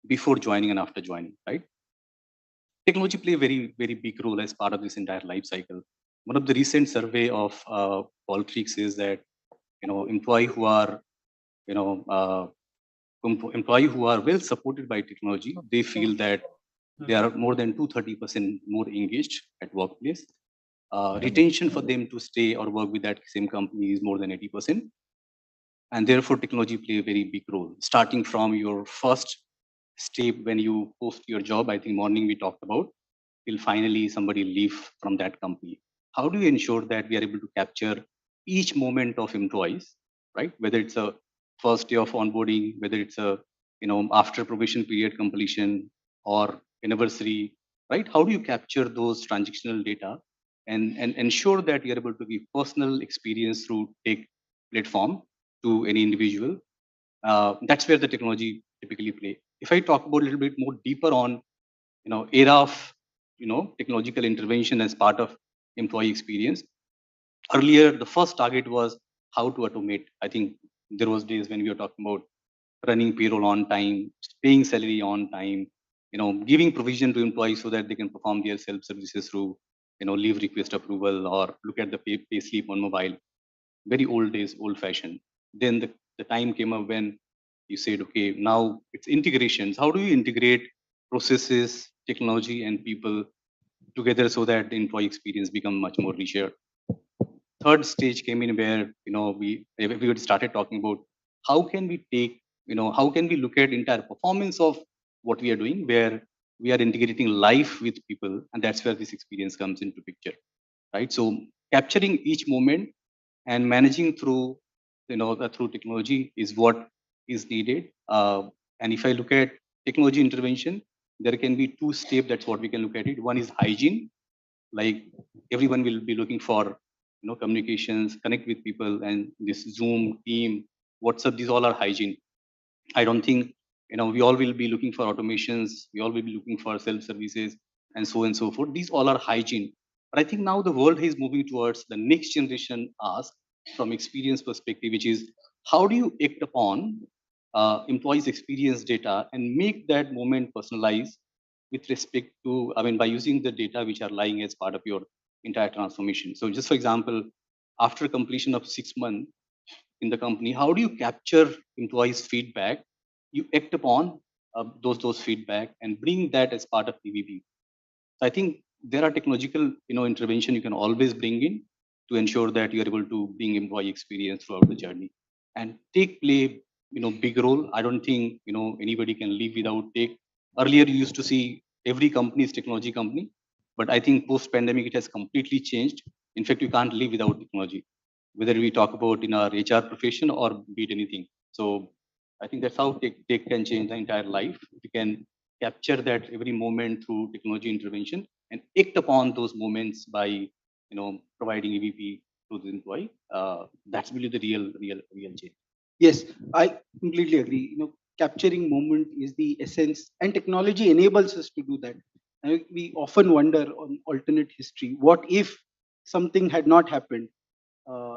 before joining and after joining, right? Technology play a very, very big role as part of this entire life cycle. One of the recent survey of Qualtrics is that employee who are employee who are well supported by technology, they feel that they are more than 230% more engaged at workplace. Retention for them to stay or work with that same company is more than 80%. And therefore, technology play a very big role. Starting from your first step when you post your job, I think morning we talked about, till finally somebody leave from that company. How do you ensure that we are able to capture each moment of employees, right? Whether it's a first day of onboarding, whether it's a after probation period completion or anniversary, right? How do you capture those transactional data and ensure that you're able to give personal experience through tech platform to any individual? That's where the technology typically play. If I talk about a little bit more deeper on era of technological intervention as part of employee experience, earlier the first target was how to automate. I think there was days when we were talking about running payroll on time, paying salary on time, giving provision to employees so that they can perform their self services through leave request approval or look at the pay slip on mobile. Very old days, old fashioned. Then the time came up when you said, okay, now it's integrations. How do you integrate processes, technology, and people together so that the employee experience become much more richer? Third stage came in where we started talking about how can we take, how can we look at entire performance of what we are doing, where we are integrating life with people, and that's where this experience comes into picture, right? So capturing each moment and managing through through technology is what is needed. And if I look at technology intervention, there can be two steps. That's what we can look at it. One is hygiene, like everyone will be looking for communications, connect with people, and this Zoom, Team, WhatsApp, these all are hygiene. I don't think we all will be looking for automations, we all will be looking for self services, and so on and so forth. These all are hygiene. But I think now the world is moving towards the next generation ask from experience perspective, which is how do you act upon employees' experience data and make that moment personalized with respect to, by using the data which are lying as part of your entire transformation. So just for example, after completion of 6 months in the company, how do you capture employees' feedback? You act upon those feedback and bring that as part of EVP. So I think there are technological intervention you can always bring in to ensure that you are able to bring employee experience throughout the journey and take play big role. I don't think anybody can live without take. Earlier you used to see every company is technology company, but I think post pandemic it has completely changed. In fact, you can't live without technology, whether we talk about in our HR profession or be it anything. So I think that's how tech can change the entire life. You can capture that every moment through technology intervention and act upon those moments by providing EVP to the employee. That's really the real change. Yes, I completely agree. Capturing moment is the essence, and technology enables us to do that. We often wonder on alternate history. What if something had not happened?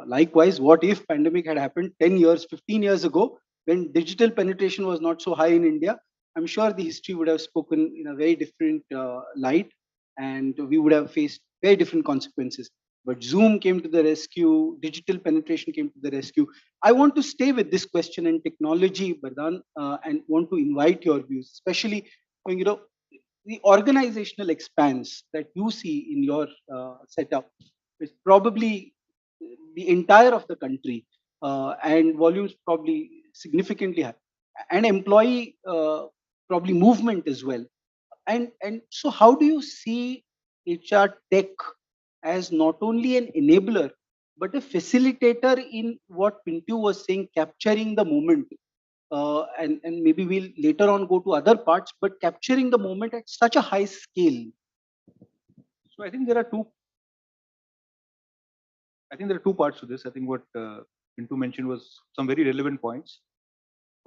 Likewise, what if pandemic had happened 10 years, 15 years ago, when digital penetration was not so high in India? I'm sure the history would have spoken in a very different light, and we would have faced very different consequences. But Zoom came to the rescue, digital penetration came to the rescue. I want to stay with this question and technology, Bardhan, and want to invite your views, especially when the organizational expanse that you see in your setup is probably the entire of the country, and volumes probably significantly high, and employee probably movement as well. And so how do you see HR tech as not only an enabler but a facilitator in what Pintu was saying, capturing the moment? And maybe we'll later on go to other parts, but capturing the moment at such a high scale. So I think there are two. I think there are two parts to this. I think what Pintu mentioned was some very relevant points.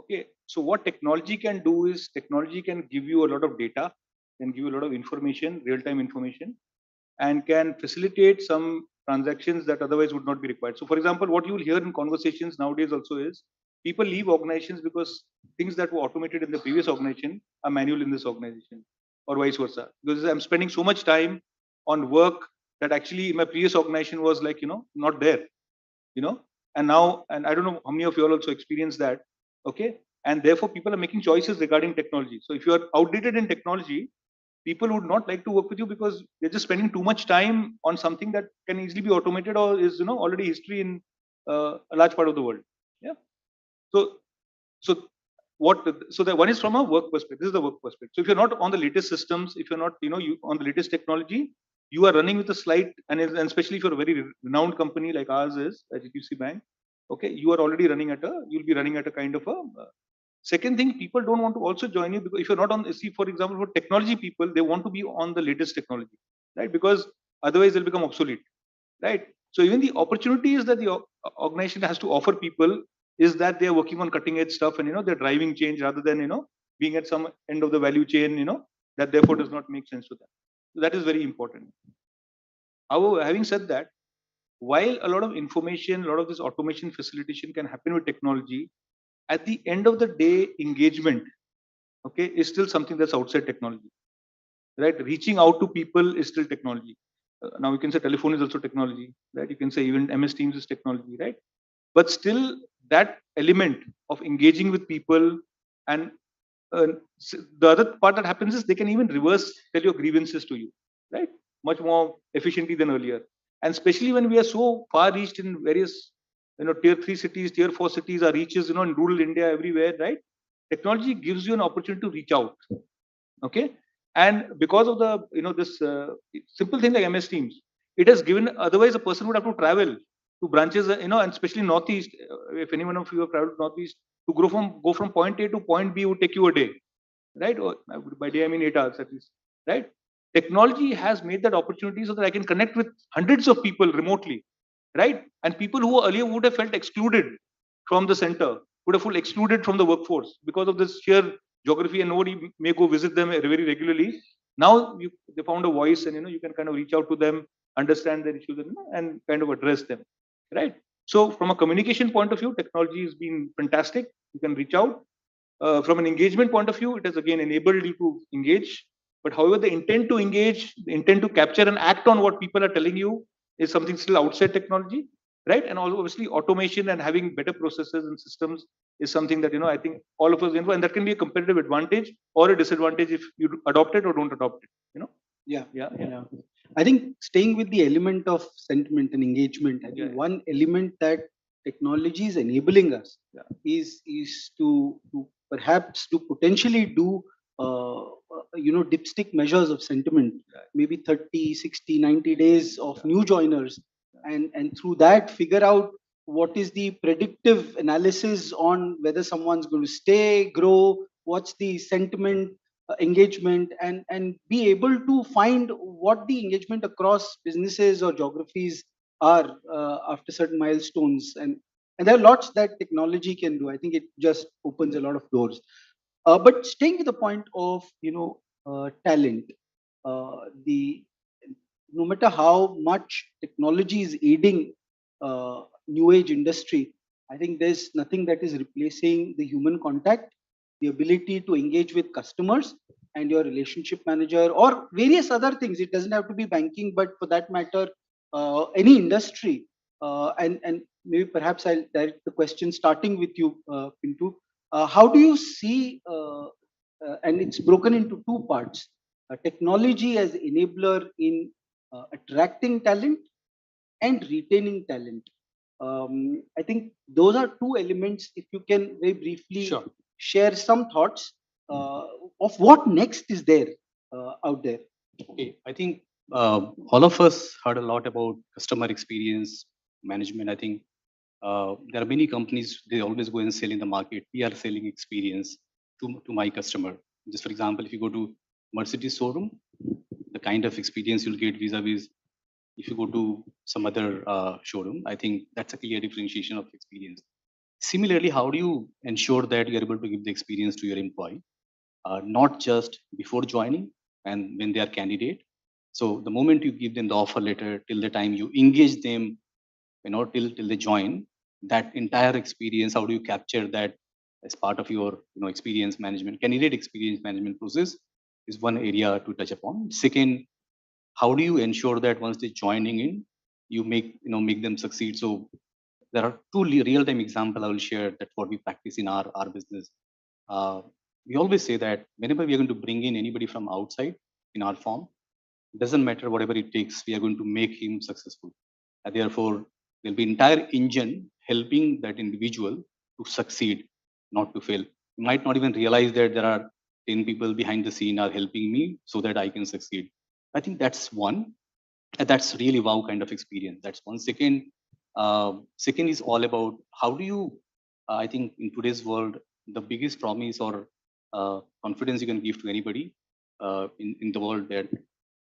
Okay, so what technology can do is technology can give you a lot of data, can give you a lot of information, real-time information, and can facilitate some transactions that otherwise would not be required. So for example, what you will hear in conversations nowadays also is people leave organizations because things that were automated in the previous organization are manual in this organization, or vice versa. Because I'm spending so much time on work that actually in my previous organization was like, not there, and now, and I don't know how many of you all also experience that. Okay. And therefore people are making choices regarding technology. So if you are outdated in technology, people would not like to work with you because they're just spending too much time on something that can easily be automated or is already history in a large part of the world. Yeah. So so that one is from a work perspective. This is the work perspective. So if you're not on the latest systems, if you're not you on the latest technology, you are running with a slight, and especially if you're a very renowned company like ours is HDFC Bank. Okay, you are already running at you'll be running at a kind of a second thing. People don't want to also join you because if you're not on, see, for example, for technology people, they want to be on the latest technology, right? Because otherwise they'll become obsolete, right? So even the opportunities that the organization has to offer people is that they are working on cutting edge stuff, and they're driving change rather than being at some end of the value chain, that therefore does not make sense to them. So that is very important. However, having said that, while a lot of information, a lot of this automation facilitation can happen with technology, at the end of the day, engagement, okay, is still something that's outside technology, right? Reaching out to people is still technology. Now you can say telephone is also technology, right? You can say even MS Teams is technology, right? But still, that element of engaging with people, and the other part that happens is they can even reverse tell your grievances to you, right? Much more efficiently than earlier. And especially when we are so far reached in various, tier 3 cities, tier 4 cities, our reaches, in rural India, everywhere, right? Technology gives you an opportunity to reach out. Okay. And because of the, this simple thing like MS Teams, it has given, otherwise a person would have to travel to branches, and especially Northeast. If anyone of you have traveled Northeast, to go from point A to point B would take you a day, right? Or by day I mean 8 hours at least, right? Technology has made that opportunity so that I can connect with hundreds of people remotely, right? And people who earlier would have felt excluded from the center, would have felt excluded from the workforce because of this sheer geography, and nobody may go visit them very regularly. Now they found a voice, and you can kind of reach out to them, understand their issues, and kind of address them, right? So from a communication point of view, technology has been fantastic. You can reach out. From an engagement point of view, it has again enabled you to engage. But however, the intent to engage, the intent to capture and act on what people are telling you is something still outside technology, right? And also obviously automation and having better processes and systems is something that I think all of us and that can be a competitive advantage or a disadvantage if you adopt it or don't adopt it. Yeah. I think staying with the element of sentiment and engagement, I think one element that technology is enabling us is to perhaps to potentially do dipstick measures of sentiment, maybe 30, 60, 90 days of new joiners, and through that figure out what is the predictive analysis on whether someone's going to stay, grow, what's the sentiment, engagement, and be able to find what the engagement across businesses or geographies are after certain milestones, and there are lots that technology can do. I think it just opens a lot of doors. But staying with the point of talent, the no matter how much technology is aiding new age industry, I think there's nothing that is replacing the human contact, the ability to engage with customers and your relationship manager or various other things. It doesn't have to be banking, but for that matter, any industry. And maybe perhaps I'll direct the question starting with you, Pintu. How do you see, and it's broken into two parts, technology as enabler in attracting talent and retaining talent? I think those are two elements. If you can very briefly share some thoughts of what next is there out there. Okay, I think all of us heard a lot about customer experience management. I think there are many companies, they always go and sell in the market. We are selling experience to my customer. Just for example, if you go to Mercedes showroom, the kind of experience you'll get vis-a-vis if you go to some other showroom, I think that's a clear differentiation of experience. Similarly, how do you ensure that you're able to give the experience to your employee, not just before joining and when they are candidate? So the moment you give them the offer letter till the time you engage them, till they join, that entire experience, how do you capture that as part of your experience management, candidate experience management process is one area to touch upon. Second, how do you ensure that once they're joining in, you make them succeed? So there are two real-time example I will share that what we practice in our business. We always say that whenever we are going to bring in anybody from outside in our firm, doesn't matter whatever it takes, we are going to make him successful. And therefore, there'll be entire engine helping that individual to succeed, not to fail. You might not even realize that there are 10 people behind the scene are helping me so that I can succeed. I think that's one. And that's really wow kind of experience. That's one. Second is all about how do you, I think in today's world, the biggest promise or confidence you can give to anybody in the world that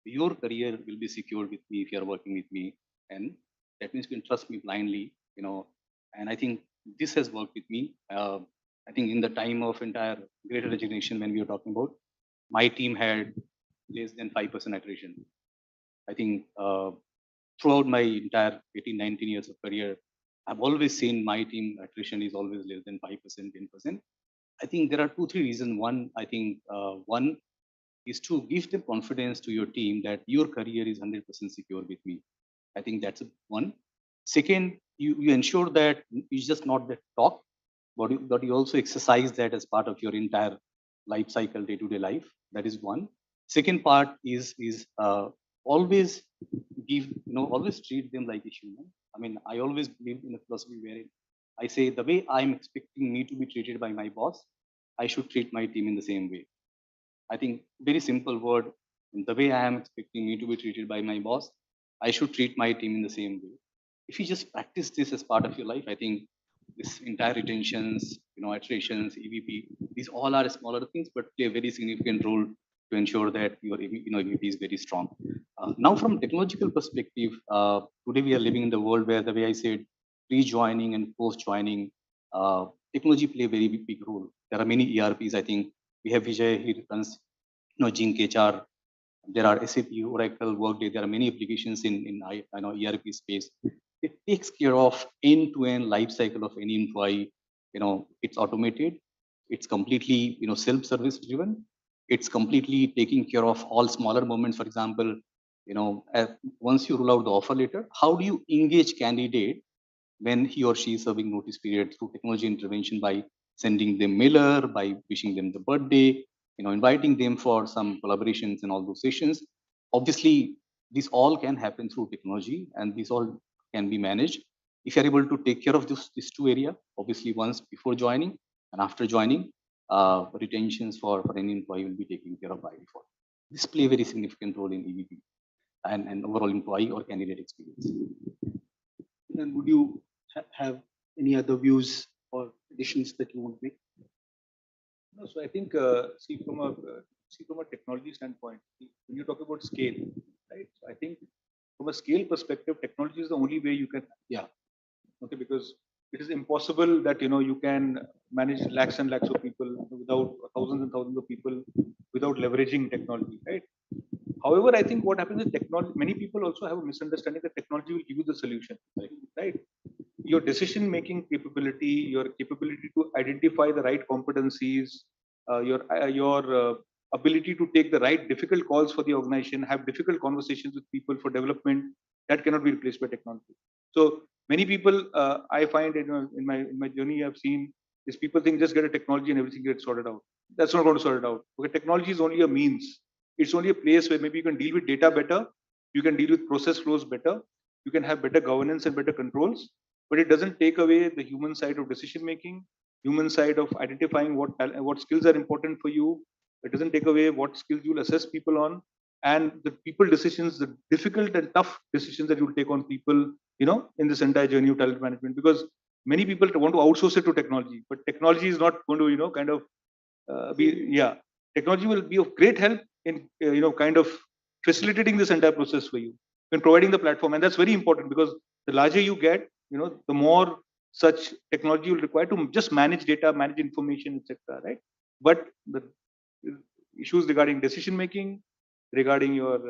your career will be secured with me if you're working with me. And that means you can trust me blindly, and I think this has worked with me. I think in the time of entire greater resignation, when we were talking about, my team had less than 5% attrition. I think throughout my entire 18, 19 years of career, I've always seen my team attrition is always less than 5%, 10%. I think there are 2, 3 reasons. One, I think one is to give the confidence to your team that your career is 100% secure with me. I think that's one. Second, you ensure that it's just not that talk, but you also exercise that as part of your entire life cycle, day-to-day life. That is one. Second part is always always treat them like a human. I mean, I always believe in a philosophy where I say the way I'm expecting me to be treated by my boss, I should treat my team in the same way. I think very simple word, the way I am expecting me to be treated by my boss, I should treat my team in the same way. if you just practice this as part of your life, I think this entire retentions, iterations, EVP, these all are smaller things, but play a very significant role to ensure that your EVP is very strong. Now, from technological perspective, today we are living in the world where the way I said, pre-joining and post-joining, technology play a very big role. There are many ERPs. I think we have Vijay, he runs, Jink HR. There are SAP, Oracle, Workday. There are many applications in ERP space. It takes care of end-to-end life cycle of any employee. It's automated. It's completely self-service driven. It's completely taking care of all smaller moments. For example, once you roll out the offer letter, how do you engage candidate when he or she is serving notice period through technology intervention by sending them mailer, by wishing them the birthday, inviting them for some collaborations and all those sessions. Obviously, this all can happen through technology, and these all can be managed. If you're able to take care of these two areas, obviously once before joining and after joining, retentions for any employee will be taken care of by default. This play a very significant role in EVP and overall employee or candidate experience. And would you have any other views or additions that you want to make? No, so I think see from a technology standpoint, when you talk about scale, right? So I think from a scale perspective, technology is the only way you can. Yeah. Okay, because it is impossible that you can manage lakhs and lakhs of people without thousands and thousands of people without leveraging technology, right? However, I think what happens is technology. Many people also have a misunderstanding that technology will give you the solution, right? Your decision-making capability, your capability to identify the right competencies, your ability to take the right difficult calls for the organization, have difficult conversations with people for development, that cannot be replaced by technology. So many people, I find in my journey, I've seen is people think just get a technology and everything gets sorted out. That's not going to sort it out. Okay, technology is only a means. It's only a place where maybe you can deal with data better, you can deal with process flows better, you can have better governance and better controls, but it doesn't take away the human side of decision making, human side of identifying what skills are important for you. It doesn't take away what skills you'll assess people on, and the people decisions, the difficult and tough decisions that you'll take on people, in this entire journey of talent management. Because many people want to outsource it to technology, but technology is not going to, kind of technology will be of great help in, kind of facilitating this entire process for you and providing the platform, and that's very important because the larger you get, the more such technology will require to just manage data, manage information, etc. Right? But the issues regarding decision making, regarding your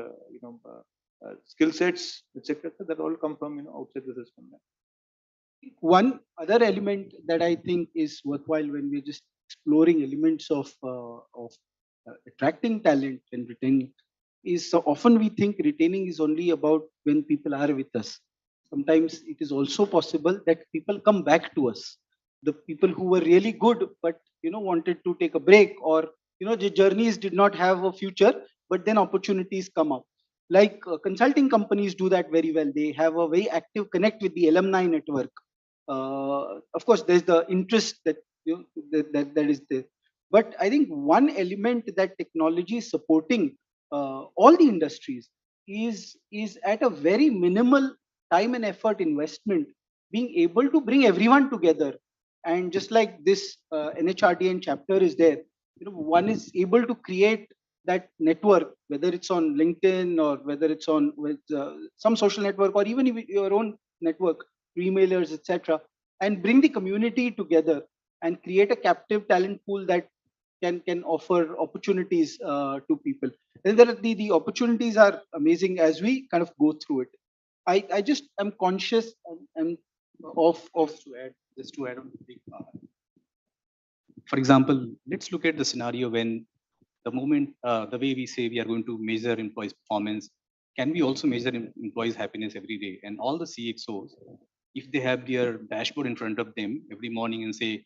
skill sets, etc., that all come from outside the system. One other element that I think is worthwhile when we're just exploring elements of attracting talent and retaining is, so often we think retaining is only about when people are with us. Sometimes it is also possible that people come back to us. The people who were really good, but wanted to take a break, or the journeys did not have a future, but then opportunities come up. Like consulting companies do that very well. They have a very active connect with the alumni network. Of course, there's the interest that that is there. But I think one element that technology is supporting all the industries is at a very minimal time and effort investment, being able to bring everyone together. And just like this NHRDN chapter is there, one is able to create that network, whether it's on LinkedIn or whether it's on with some social network or even your own network, emailers, etc., and bring the community together and create a captive talent pool that can offer opportunities to people. And the opportunities are amazing as we kind of go through it. I just am conscious and of just to add on. For example, let's look at the scenario when the moment the way we say we are going to measure employees' performance, can we also measure employees' happiness every day? And all the CXOs, if they have their dashboard in front of them every morning and say,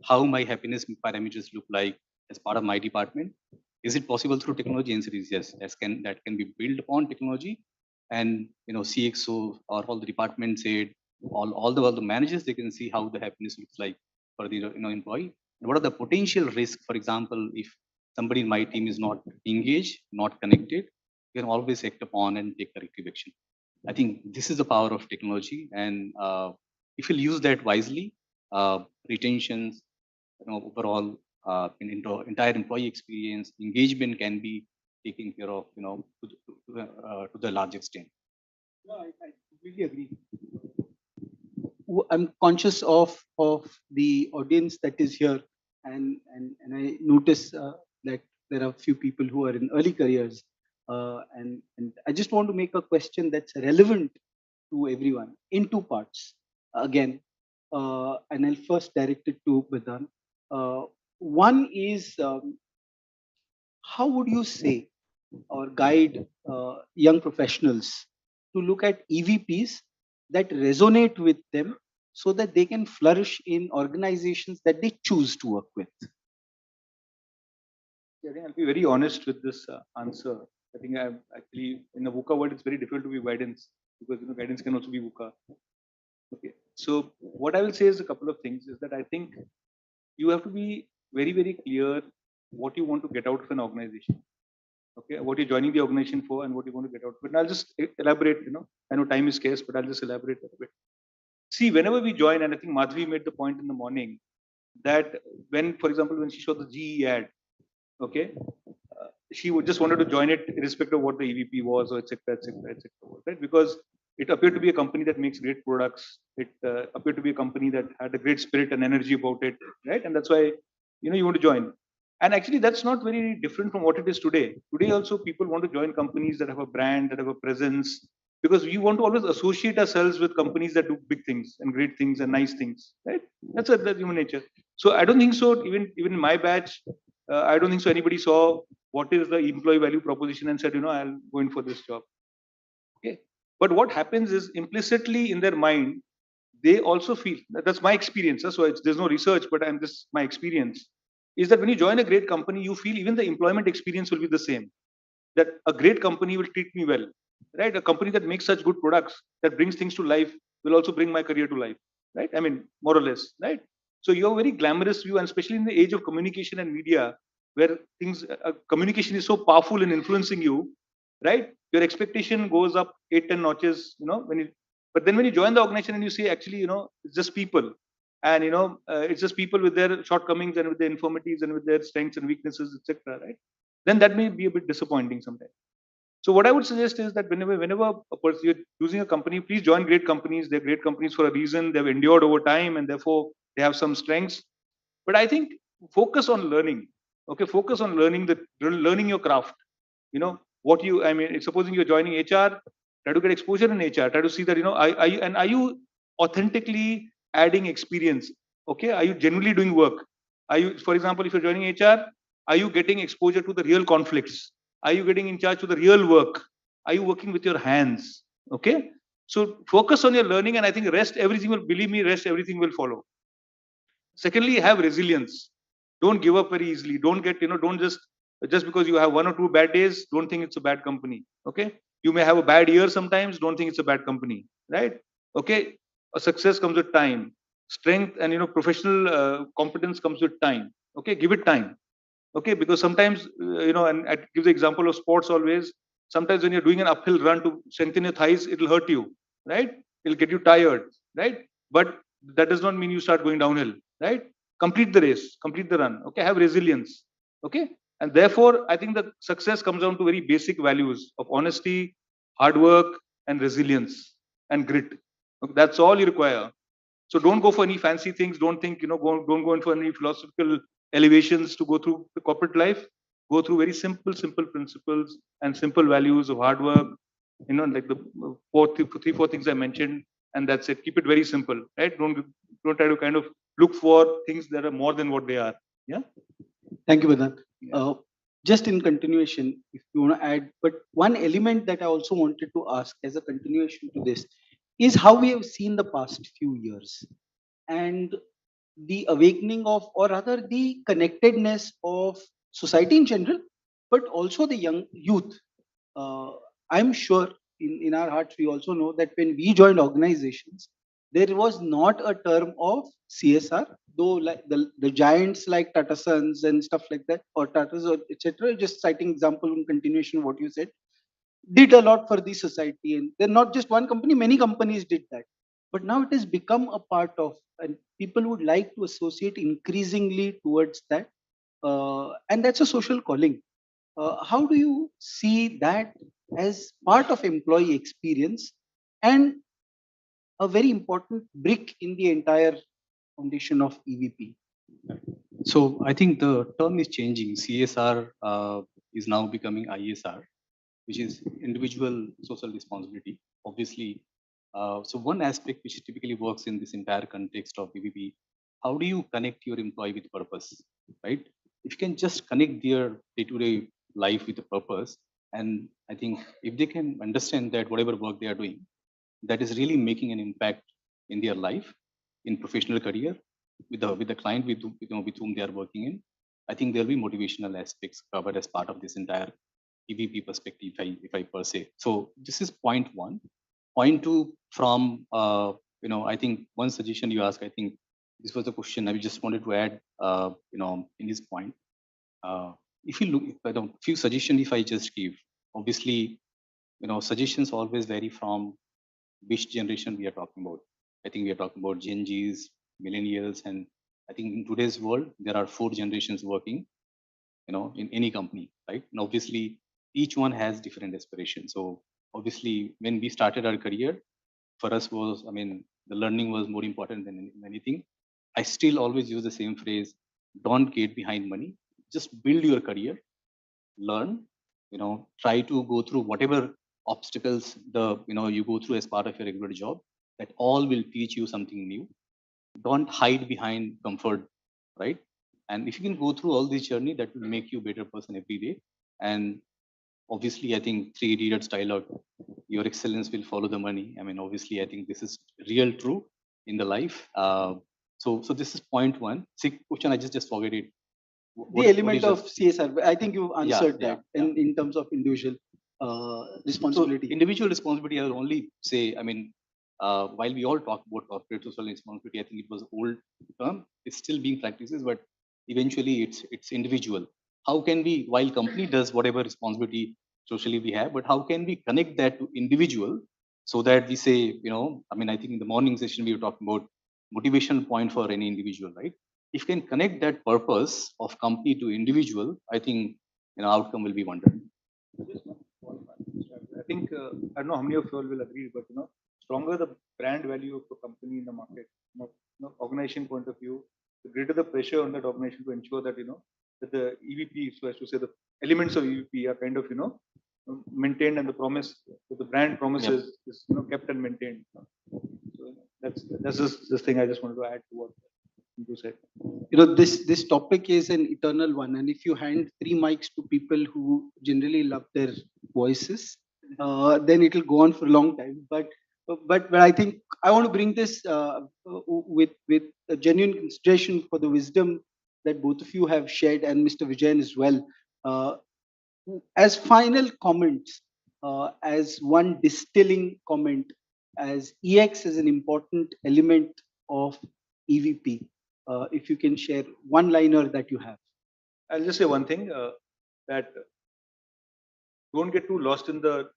how my happiness parameters look like as part of my department, is it possible through technology? Answer is yes. That can be built upon technology, and CXO or all the departments said, all the managers, they can see how the happiness looks like for the employee. And what are the potential risks? For example, if somebody in my team is not engaged, not connected, you can always act upon and take corrective action. I think this is the power of technology, and if you use that wisely, retentions, overall, entire employee experience, engagement can be taken care of, to the large extent. No, I completely agree. I'm conscious of the audience that is here, and I notice that there are a few people who are in early careers, and I just want to make a question that's relevant to everyone in two parts. Again, and I'll first direct it to Bidan. One is, how would you say or guide young professionals to look at EVPs that resonate with them so that they can flourish in organizations that they choose to work with? I think I'll be very honest with this answer. I think I'm actually in the VUCA world, it's very difficult to be guidance because guidance can also be VUCA. Okay. So what I will say is a couple of things is that I think you have to be very, very clear what you want to get out of an organization. Okay, what you're joining the organization for and what you want to get out. But I'll just elaborate, I know time is scarce, but I'll just elaborate a bit. See, whenever we join, and I think Madhvi made the point in the morning that when, for example, when she saw the GE ad, okay, she just wanted to join it irrespective of what the EVP was or etc. Right? Because it appeared to be a company that makes great products. It appeared to be a company that had a great spirit and energy about it, right? And that's why you want to join. And actually, that's not very different from what it is today. Today, also, people want to join companies that have a brand, that have a presence, because we want to always associate ourselves with companies that do big things and great things and nice things, right? That's human nature. So I don't think so. Even in my batch, I don't think so. Anybody saw what is the employee value proposition and said, I'll go in for this job. Okay. But what happens is implicitly in their mind, they also feel that's my experience. So there's no research, but I'm just my experience is that when you join a great company, you feel even the employment experience will be the same. That a great company will treat me well, right? A company that makes such good products that brings things to life will also bring my career to life, right? I mean, more or less, right? So you have a very glamorous view, and especially in the age of communication and media, where communication is so powerful in influencing you, right? Your expectation goes up 8, 10 notches, but then when you join the organization and you say, actually, it's just people, and it's just people with their shortcomings and with their infirmities and with their strengths and weaknesses, etc. Right? Then that may be a bit disappointing sometimes. So what I would suggest is that whenever a person you're choosing a company, please join great companies. They're great companies for a reason. They've endured over time, and therefore they have some strengths. But I think focus on learning. Okay, focus on learning your craft. Supposing you're joining HR, try to get exposure in HR. Try to see that are you authentically adding experience? Okay, are you genuinely doing work? Are you, for example, if you're joining HR, are you getting exposure to the real conflicts? Are you getting in charge to the real work? Are you working with your hands? Okay, so focus on your learning, and I think everything will follow. Secondly, have resilience. Don't give up very easily. Don't just because you have 1 or 2 bad days, don't think it's a bad company. Okay, you may have a bad year sometimes. Don't think it's a bad company, right? Okay, a success comes with time. Strength and professional competence comes with time. Okay, give it time. Okay, because sometimes and I give the example of sports always. Sometimes when you're doing an uphill run to strengthen your thighs, it'll hurt you, right? It'll get you tired, right? But that does not mean you start going downhill, right? Complete the race, complete the run. Okay, have resilience. Okay, and therefore I think that success comes down to very basic values of honesty, hard work, and resilience and grit. Okay, that's all you require. So don't go for any fancy things. Don't think, don't go in for any philosophical elevations to go through the corporate life. Go through very simple principles and simple values of hard work, like the 3, 4 things I mentioned, and that's it. Keep it very simple, right? Don't try to kind of look for things that are more than what they are. Yeah. Thank you, Vedant. Just in continuation, if you want to add, but one element that I also wanted to ask as a continuation to this is how we have seen the past few years and the awakening of, or rather the connectedness of society in general, but also the young youth. I'm sure in our hearts, we also know that when we joined organizations, there was not a term of CSR, though like the giants like Tata Sons and stuff like that, or Tatas or etc. Just citing example in continuation of what you said, did a lot for the society. And they're not just one company, many companies did that. But now it has become a part of, and people would like to associate increasingly towards that. And that's a social calling. How do you see that as part of employee experience and a very important brick in the entire foundation of EVP? So I think the term is changing. CSR is now becoming ISR, which is individual social responsibility. Obviously, so one aspect which typically works in this entire context of EVP, how do you connect your employee with purpose, right? If you can just connect their day-to-day life with a purpose, and I think if they can understand that whatever work they are doing, that is really making an impact in their life, in professional career, with the client with whom they are working in, I think there'll be motivational aspects covered as part of this entire EVP perspective, if I per se. So this is point one. Point two, from I think one suggestion you asked, I think this was the question I just wanted to add, in this point. If you look, few suggestions if I just give, obviously, suggestions always vary from which generation we are talking about. I think we are talking about Gen Zs, millennials, and I think in today's world there are 4 generations working, in any company, right? And obviously, each one has different aspirations. So obviously, when we started our career, for us was, I mean, the learning was more important than anything. I still always use the same phrase: don't get behind money. Just build your career, learn, try to go through whatever obstacles you go through as part of your regular job. That all will teach you something new. Don't hide behind comfort, right? And if you can go through all this journey, that will make you a better person every day. And obviously, I think 3 idiots dialogue, your excellence will follow the money. I mean, obviously, I think this is real true in the life. So this is point one. See, question, I just forget it. The element of CSR, I think you Yeah, answered yeah, that in terms of individual responsibility. So individual responsibility, I will only say, I mean, while we all talk about corporate social responsibility, I think it was an old term. It's still being practiced, but eventually it's individual. How can we, while company does whatever responsibility socially we have, but how can we connect that to individual so that we say, I mean, I think in the morning session we were talking about motivation point for any individual, right? If you can connect that purpose of company to individual, I think outcome will be wonderful. I think I don't know how many of you all will agree, but stronger the brand value of the company in the market, organization point of view, the greater the pressure on that organization to ensure that that the EVP, so as to say, the elements of EVP are kind of maintained, and the promise that the brand promises is kept and maintained. So that's just this thing I just wanted to add to what you said. This topic is an eternal one, and if you hand 3 mics to people who generally love their voices, then it will go on for a long time. But I think I want to bring this with a genuine consideration for the wisdom that both of you have shared, and Mr. Vijayan as well. As final comments, as one distilling comment, as EX is an important element of EVP, if you can share one liner that you have. I'll just say one thing, that don't get too lost in the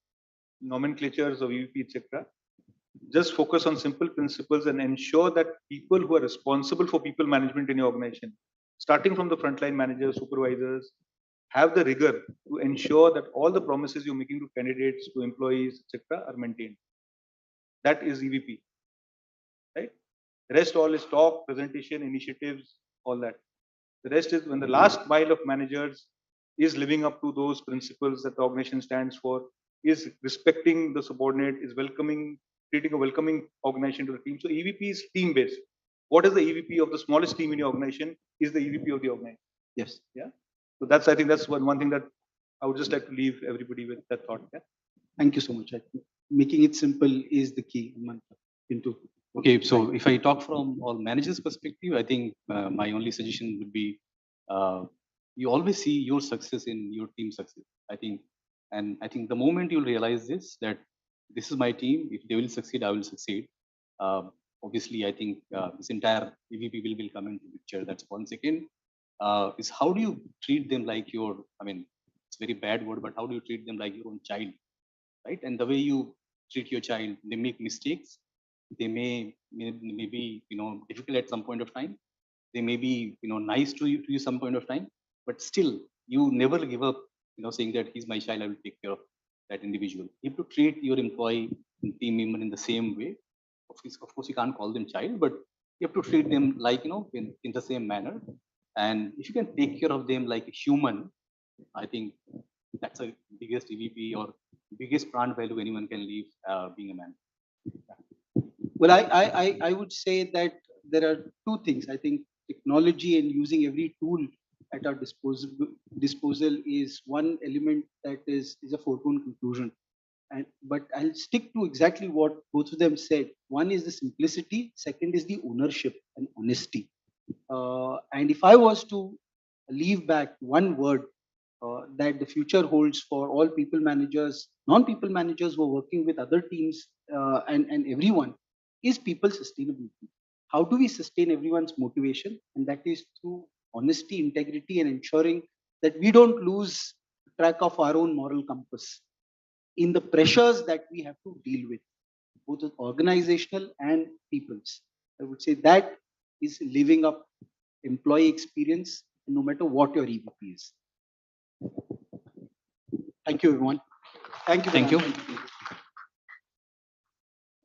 nomenclatures of EVP, etc. Just focus on simple principles and ensure that people who are responsible for people management in your organization, starting from the frontline managers, supervisors, have the rigor to ensure that all the promises you're making to candidates, to employees, etc., are maintained. That is EVP, right? The rest all is talk, presentation, initiatives, all that. The rest is when the last mile of managers is living up to those principles that the organization stands for, is respecting the subordinate, is welcoming, creating a welcoming organization to the team. So EVP is team based. What is the EVP of the smallest team in your organization is the EVP of the organization. Yes. Yeah. So I think that's one thing that I would just like to leave everybody with that thought. Yeah. Thank you so much. Making it simple is the key mantra. Okay, so if I talk from all managers' perspective, I think my only suggestion would be you always see your success in your team success. I think the moment you'll realize this, that this is my team. If they will succeed, I will succeed. Obviously, I think this entire EVP will come into picture. That's one. Second is how do you treat them like your, I mean, it's a very bad word, but how do you treat them like your own child? right? And the way you treat your child, they make mistakes. They may be, difficult at some point of time. They may be, nice to you some point of time, but still you never give up, saying that he's my child, I will take care of that individual. You have to treat your employee and team member in the same way. Of course, you can't call them child, but you have to treat them like, in the same manner. And if you can take care of them like a human, I think that's the biggest EVP or biggest brand value anyone can leave being a man. Well, I would say that there are two things. I think technology and using every tool at our disposal is one element that is a foregone conclusion. But I'll stick to exactly what both of them said. One is the simplicity, second is the ownership and honesty. And if I was to leave back one word that the future holds for all people managers, non-people managers who are working with other teams and everyone, is people sustainability. How do we sustain everyone's motivation? And that is through honesty, integrity, and ensuring that we don't lose track of our own moral compass in the pressures that we have to deal with, both organizational and people's. I would say that is living up employee experience, no matter what your EVP is. Thank you, everyone. Thank you. Thank you.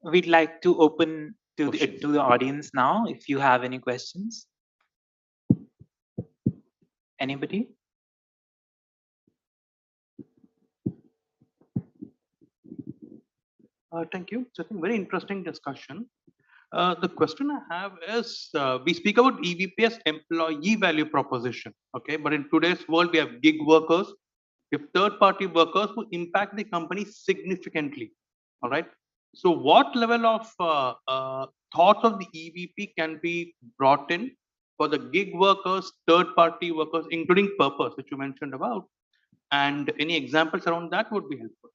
We'd like to open to the audience now. If you have any questions, anybody? Thank you. It's, I think, very interesting discussion. The question I have is, we speak about EVP as employee value proposition, okay? But in today's world, we have gig workers, we have third-party workers who impact the company significantly, all right? So what level of thoughts of the EVP can be brought in for the gig workers, third-party workers, including purpose, which you mentioned about, and any examples around that would be helpful.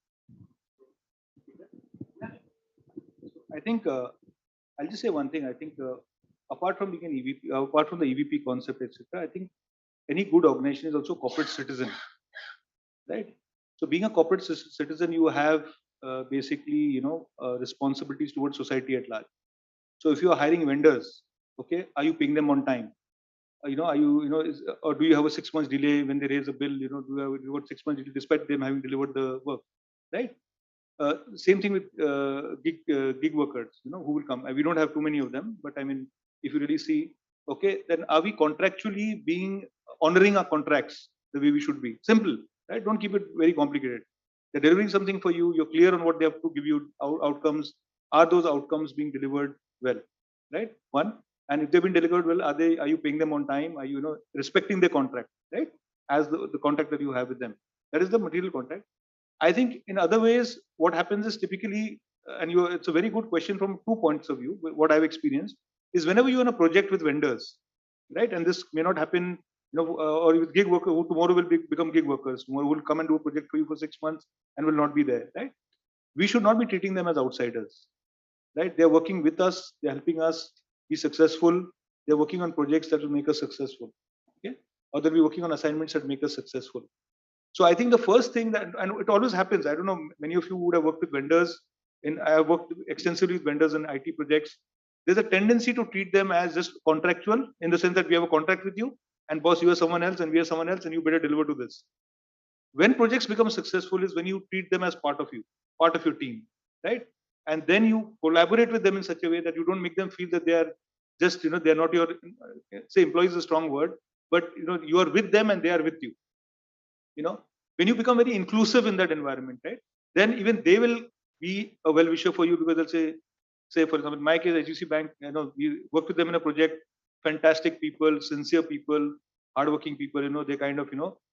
I think I'll just say one thing. I think apart from being an EVP, apart from the EVP concept, etc., I think any good organization is also corporate citizen, right? So being a corporate citizen, you have basically, responsibilities towards society at large. So if you are hiring vendors, okay, are you paying them on time? Are you, or do you have a 6 months delay when they raise a bill? Do you have 6 months delay despite them having delivered the work, right? Same thing with gig workers, who will come. We don't have too many of them, but I mean, if you really see, okay, then are we contractually honoring our contracts the way we should be? Simple, right? Don't keep it very complicated. They're delivering something for you. You're clear on what they have to give you outcomes. Are those outcomes being delivered well, right? One. And if they've been delivered well, are you paying them on time? Are you, respecting the contract, right? As the contract that you have with them. That is the material contract. I think in other ways, what happens is typically, it's a very good question from 2 points of view. What I've experienced is whenever you're on a project with vendors, right? And this may not happen, or with gig workers who tomorrow will become gig workers, tomorrow will come and do a project for you for 6 months and will not be there, right? We should not be treating them as outsiders, right? They're working with us, they're helping us be successful. They're working on projects that will make us successful, okay? Or they'll be working on assignments that make us successful. So I think the first thing that, and it always happens, I don't know, many of you would have worked with vendors, I have worked extensively with vendors in IT projects. There's a tendency to treat them as just contractual in the sense that we have a contract with you and boss, you are someone else and we are someone else and you better deliver to this. When projects become successful is when you treat them as part of you, part of your team, right? And then you collaborate with them in such a way that you don't make them feel that they are just, they're not your, say employees is a strong word, but you are with them and they are with you. When you become very inclusive in that environment, right? Then even they will be a well-wisher for you because they'll say for example, in my case, HUC Bank, we work with them in a project, fantastic people, sincere people, hardworking people, they kind of,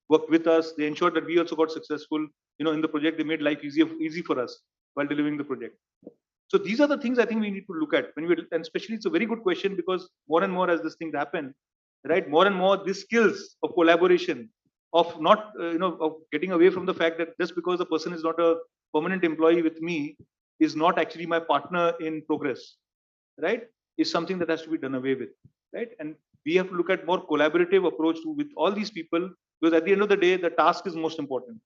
work with us. They ensure that we also got successful, in the project. They made life easy for us while delivering the project. So these are the things I think we need to look at and especially it's a very good question because more and more as this thing happen, right? More and more these skills of collaboration, of not, of getting away from the fact that just because a person is not a permanent employee with me is not actually my partner in progress, right? Is something that has to be done away with, right? And we have to look at more collaborative approach with all these people because at the end of the day, the task is most important.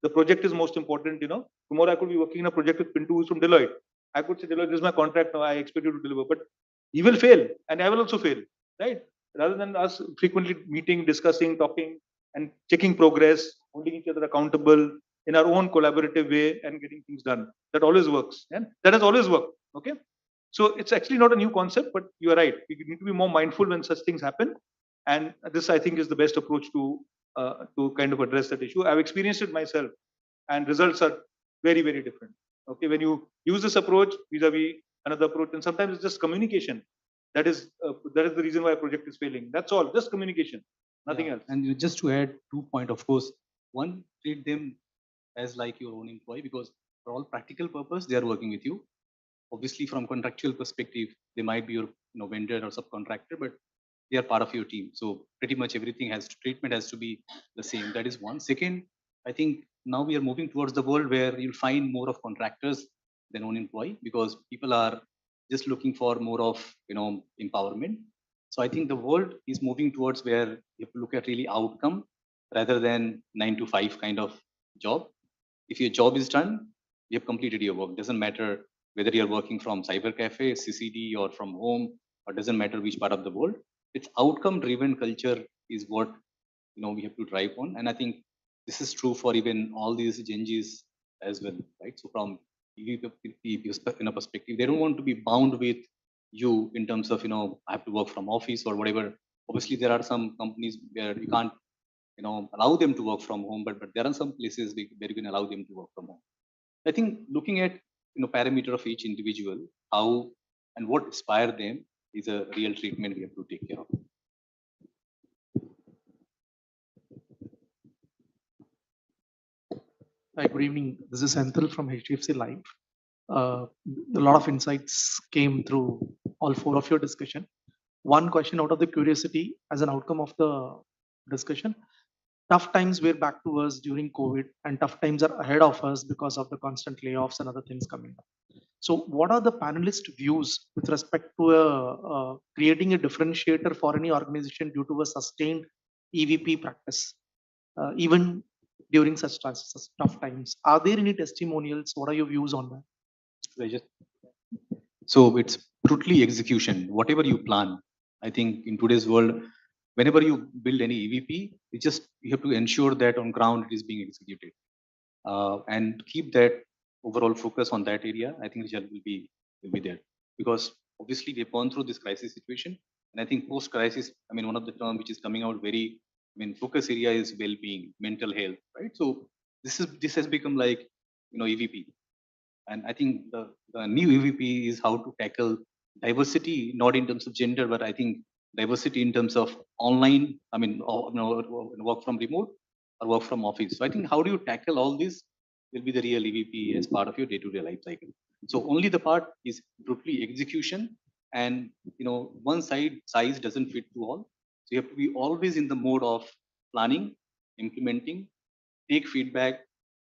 The project is most important. Tomorrow I could be working in a project with Pintu, who's from Deloitte. I could say, Deloitte, this is my contract now. I expect you to deliver, but he will fail, and I will also fail, right? Rather than us frequently meeting, discussing, talking, and checking progress, holding each other accountable in our own collaborative way and getting things done. That always works, and that has always worked. Okay, so it's actually not a new concept, but you are right. We need to be more mindful when such things happen, and this I think is the best approach to kind of address that issue. I've experienced it myself, and results are very, very different. Okay, when you use this approach vis-a-vis another approach, and sometimes it's just communication. That is the reason why a project is failing. That's all, just communication, nothing else. And just to add 2 points, of course, one, treat them as like your own employee, because for all practical purpose, they are working with you. Obviously, from contractual perspective, they might be your vendor or subcontractor, but they are part of your team. So pretty much everything treatment has to be the same. That is one. Second, I think now we are moving towards the world where you'll find more of contractors than own employee, because people are just looking for more of empowerment. So I think the world is moving towards where you have to look at really outcome rather than 9 to 5 kind of job. If your job is done, you have completed your work. Doesn't matter whether you're working from cyber cafe, CCD, or from home, or doesn't matter which part of the world. It's outcome driven culture is what we have to drive on. And I think this is true for even all these Genjis as well, right? So from EVP perspective, they don't want to be bound with you in terms of I have to work from office or whatever. Obviously, there are some companies where you can't allow them to work from home, but there are some places where you can allow them to work from home. I think looking at parameter of each individual, how and what inspire them is a real treatment we have to take care of. Hi, good evening. This is Senthil from HDFC Live. A lot of insights came through all 4 of your discussion. One question out of the curiosity as an outcome of the discussion. Tough times were back to us during COVID, and tough times are ahead of us because of the constant layoffs and other things coming up. So what are the panelist views with respect to creating a differentiator for any organization due to a sustained EVP practice, even during such tough times? Are there any testimonials? What are your views on that? So it's brutally execution. Whatever you plan, I think in today's world, whenever you build any EVP, you have to ensure that on ground it is being executed, and keep that overall focus on that area. I think result will be there, because obviously we've gone through this crisis situation, and I think post crisis, one of the terms which is coming out very, focus area is well-being, mental health, right? So this has become like EVP, and I think the new EVP is how to tackle diversity, not in terms of gender, but I think diversity in terms of online, work from remote or work from office. So I think how do you tackle all this will be the real EVP as part of your day-to-day life cycle. So only the part is brutally execution, and one size doesn't fit to all. So you have to be always in the mode of planning, implementing, take feedback,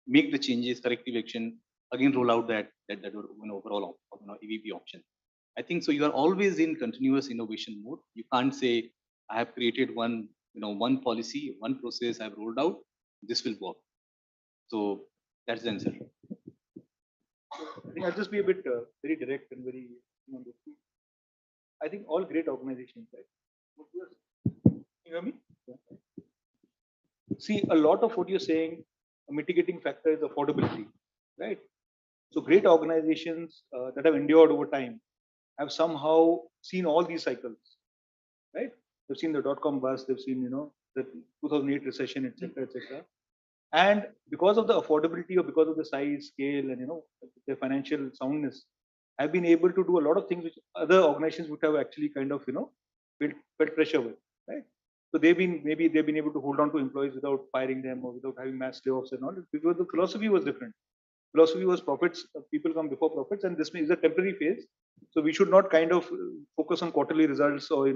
make the changes, corrective action, again roll out that overall EVP option. I think so. You are always in continuous innovation mode. You can't say I have created one policy, one process I've rolled out. This will work. So that's the answer. I think I'll just be a bit very direct and very. I think all great organizations, right? You hear me? See, a lot of what you're saying, a mitigating factor is affordability, right? So great organizations that have endured over time have somehow seen all these cycles, right? They've seen the dot-com bust, they've seen the 2008 recession, etc., etc. And because of the affordability, or because of the size, scale, and their financial soundness, have been able to do a lot of things which other organizations would have actually kind of felt pressure with, right? So maybe they've been able to hold on to employees without firing them or without having mass layoffs and all, because the philosophy was different. Philosophy was profits, people come before profits, and this is a temporary phase. So we should not kind of focus on quarterly results or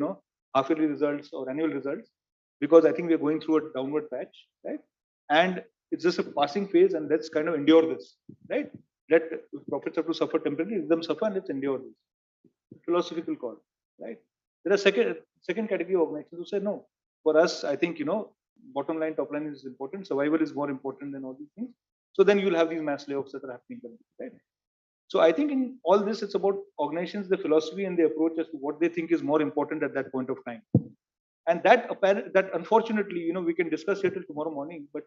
half-yearly results or annual results, because I think we're going through a downward patch, right? And it's just a passing phase, and let's kind of endure this, right? Let profits have to suffer temporarily, let them suffer, and let's endure this. Philosophical call, right? There are second category of organizations who say no. For us, I think bottom line, top line is important. Survival is more important than all these things. So then you'll have these mass layoffs that are happening, right? So I think in all this, it's about organizations, the philosophy and the approach as to what they think is more important at that point of time. And that unfortunately, we can discuss here till tomorrow morning, but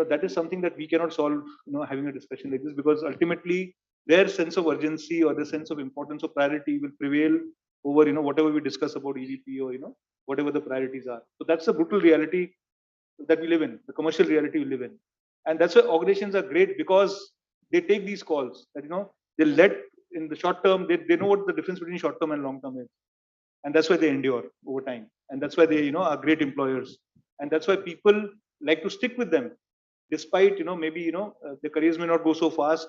that is something that we cannot solve, having a discussion like this, because ultimately their sense of urgency or the sense of importance or priority will prevail over, whatever we discuss about EVP or, whatever the priorities are. So that's the brutal reality that we live in, the commercial reality we live in. And that's why organizations are great, because they take these calls that, they let in the short term, they know what the difference between short term and long term is. And that's why they endure over time. And that's why they, are great employers. And that's why people like to stick with them, despite, maybe, their careers may not go so fast,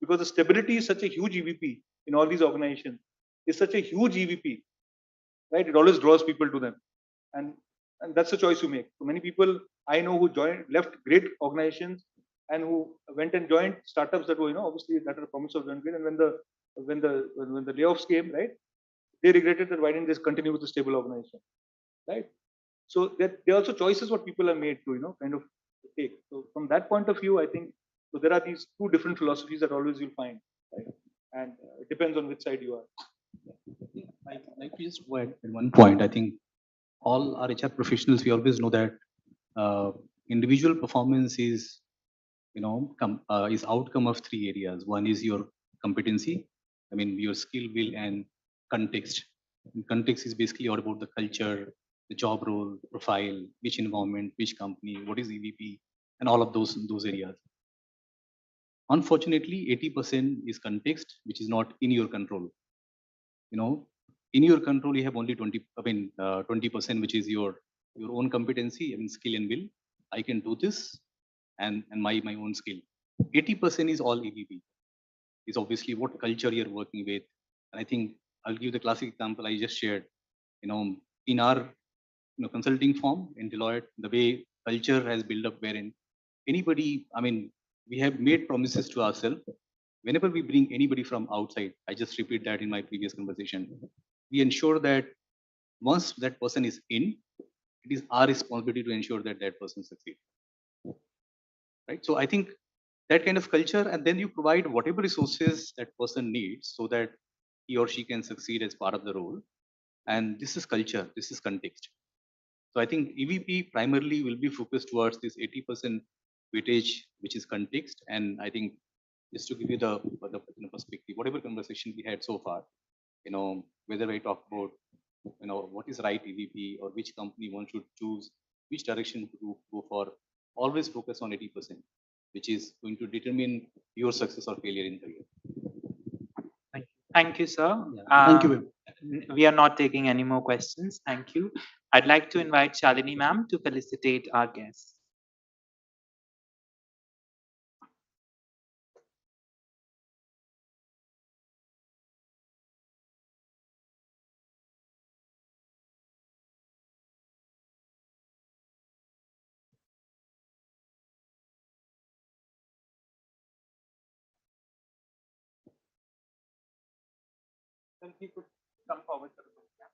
because the stability is such a huge EVP in all these organizations. It's such a huge EVP, right? It always draws people to them. And that's the choice you make. So many people I know who left great organizations and who went and joined startups that were, obviously that are a promise of doing great. And when the layoffs came, right, they regretted that why didn't they continue with the stable organization, right? So there are also choices what people are made to, kind of take. So from that point of view, I think so there are these two different philosophies that always you'll find, right? And it depends on which side you are. Like to just add at one point, I think all our HR professionals, we always know that individual performance is, is outcome of three areas. One is your competency, I mean, your skill, will, and context. And context is basically all about the culture, the job role, profile, which environment, which company, what is EVP, and all of those areas. Unfortunately, 80% is context, which is not in your control. In your control, you have only 20%, which is your own competency, skill and will. I can do this, and my own skill. 80% is all EVP. Is obviously what culture you're working with. And I think I'll give the classic example I just shared. In our consulting firm in Deloitte, the way culture has built up, wherein anybody, we have made promises to ourselves. Whenever we bring anybody from outside, I just repeat that in my previous conversation, we ensure that once that person is in, it is our responsibility to ensure that that person succeeds. Right? So I think that kind of culture, and then you provide whatever resources that person needs so that he or she can succeed as part of the role. And this is culture, this is context. So I think EVP primarily will be focused towards this 80% weightage, which is context. And I think just to give you the perspective, whatever conversation we had so far, whether I talk about, what is right EVP or which company one should choose, which direction to go for, always focus on 80%, which is going to determine your success or failure in career. Thank you, sir. Thank you. We are not taking any more questions. Thank you. I'd like to invite Shalini ma'am to felicitate our guests. Then he could come forward to the program.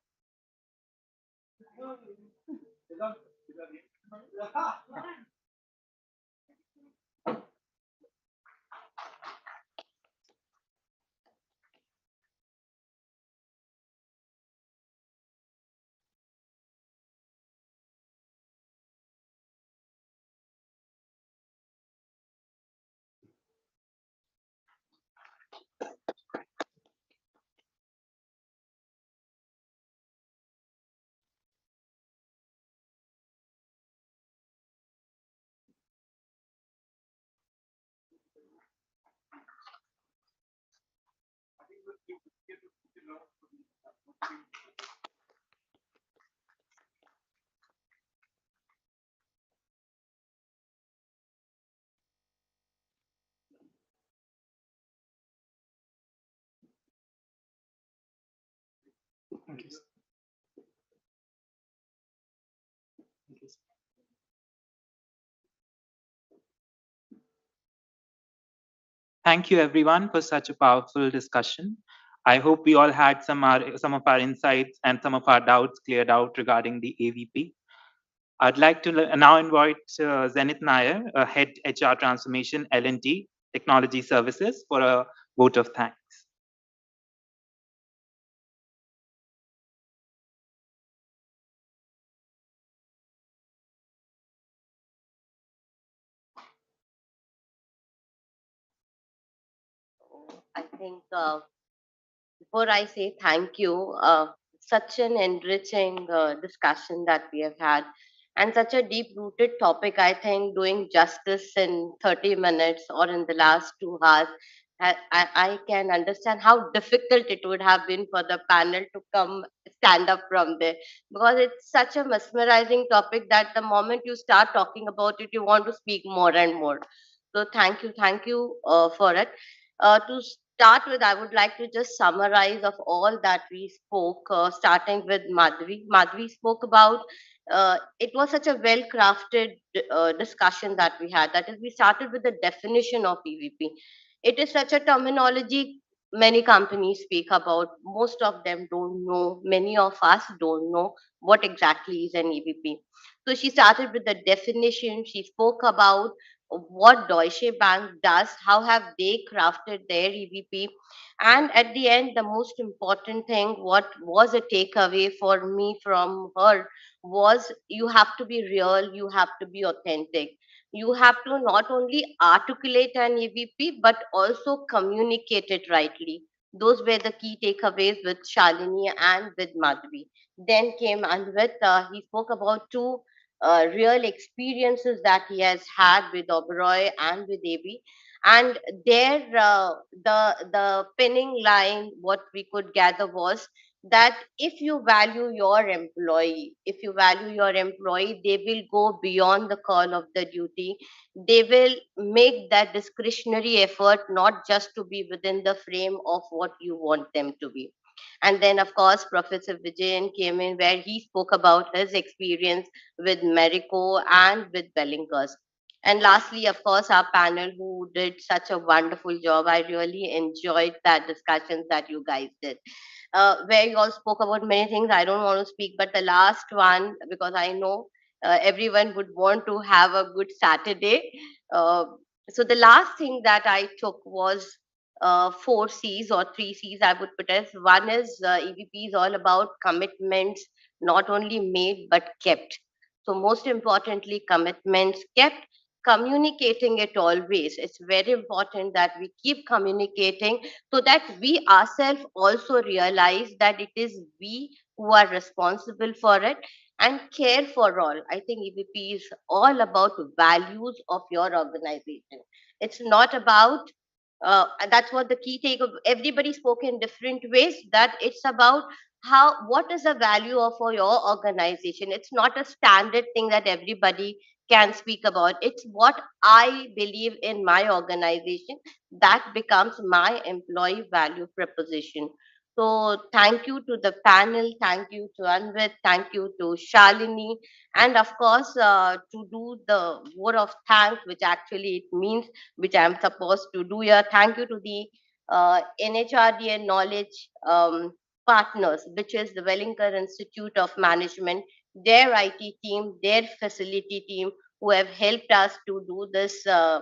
Thank you. Thank you, everyone, for such a powerful discussion. I hope we all had some of our insights and some of our doubts cleared out regarding the AVP. I'd like to now invite Zenith Nair, Head HR Transformation L&T Technology Services, for a vote of thanks. I think before I say thank you, such an enriching discussion that we have had, and such a deep rooted topic. I think doing justice in 30 minutes or in the last 2 hours, I can understand how difficult it would have been for the panel to come stand up from there, because it's such a mesmerizing topic that the moment you start talking about it, you want to speak more and more. So thank you for it. To start with, I would like to just summarize of all that we spoke, starting with Madhvi. Madhvi spoke about, it was such a well crafted discussion that we had. That is, we started with the definition of EVP. It is such a terminology many companies speak about. Most of them don't know, many of us don't know what exactly is an EVP. So she started with the definition. She spoke about what Deutsche Bank does, how have they crafted their EVP, and at the end, the most important thing, what was a takeaway for me from her, was you have to be real, you have to be authentic. You have to not only articulate an EVP but also communicate it rightly. Those were the key takeaways with Shalini and with Madhvi. Then came Anvit. He spoke about two real experiences that he has had with Oberoi and with AB. And there, the pinning line, what we could gather was that if you value your employee, they will go beyond the call of the duty. They will make that discretionary effort, not just to be within the frame of what you want them to be. And then, of course, Professor Vijayan came in where he spoke about his experience with Marico and with Bellingers. And lastly, of course, our panel who did such a wonderful job. I really enjoyed that discussions that you guys did, where you all spoke about many things. I don't want to speak, but the last one, because I know everyone would want to have a good Saturday. Uh, so the last thing that I took was four C's or three C's, I would put as. One is EVP is all about commitments, not only made but kept. So most importantly, commitments kept, communicating it always. It's very important that we keep communicating so that we ourselves also realize that it is we who are responsible for it, and care for all. I think EVP is all about values of your organization. It's not about that's what the key take of everybody spoke in different ways, that it's about how, what is the value of for your organization. It's not a standard thing that everybody can speak about. It's what I believe in my organization, that becomes my employee value proposition. So thank you to the panel, thank you to Anvit, thank you to Shalini, and of course to do the word of thanks, which actually it means, which I'm supposed to do here. Thank you to the NHRDN Knowledge partners, which is the Wellinger Institute of Management, their IT team, their facility team, who have helped us to do this uh,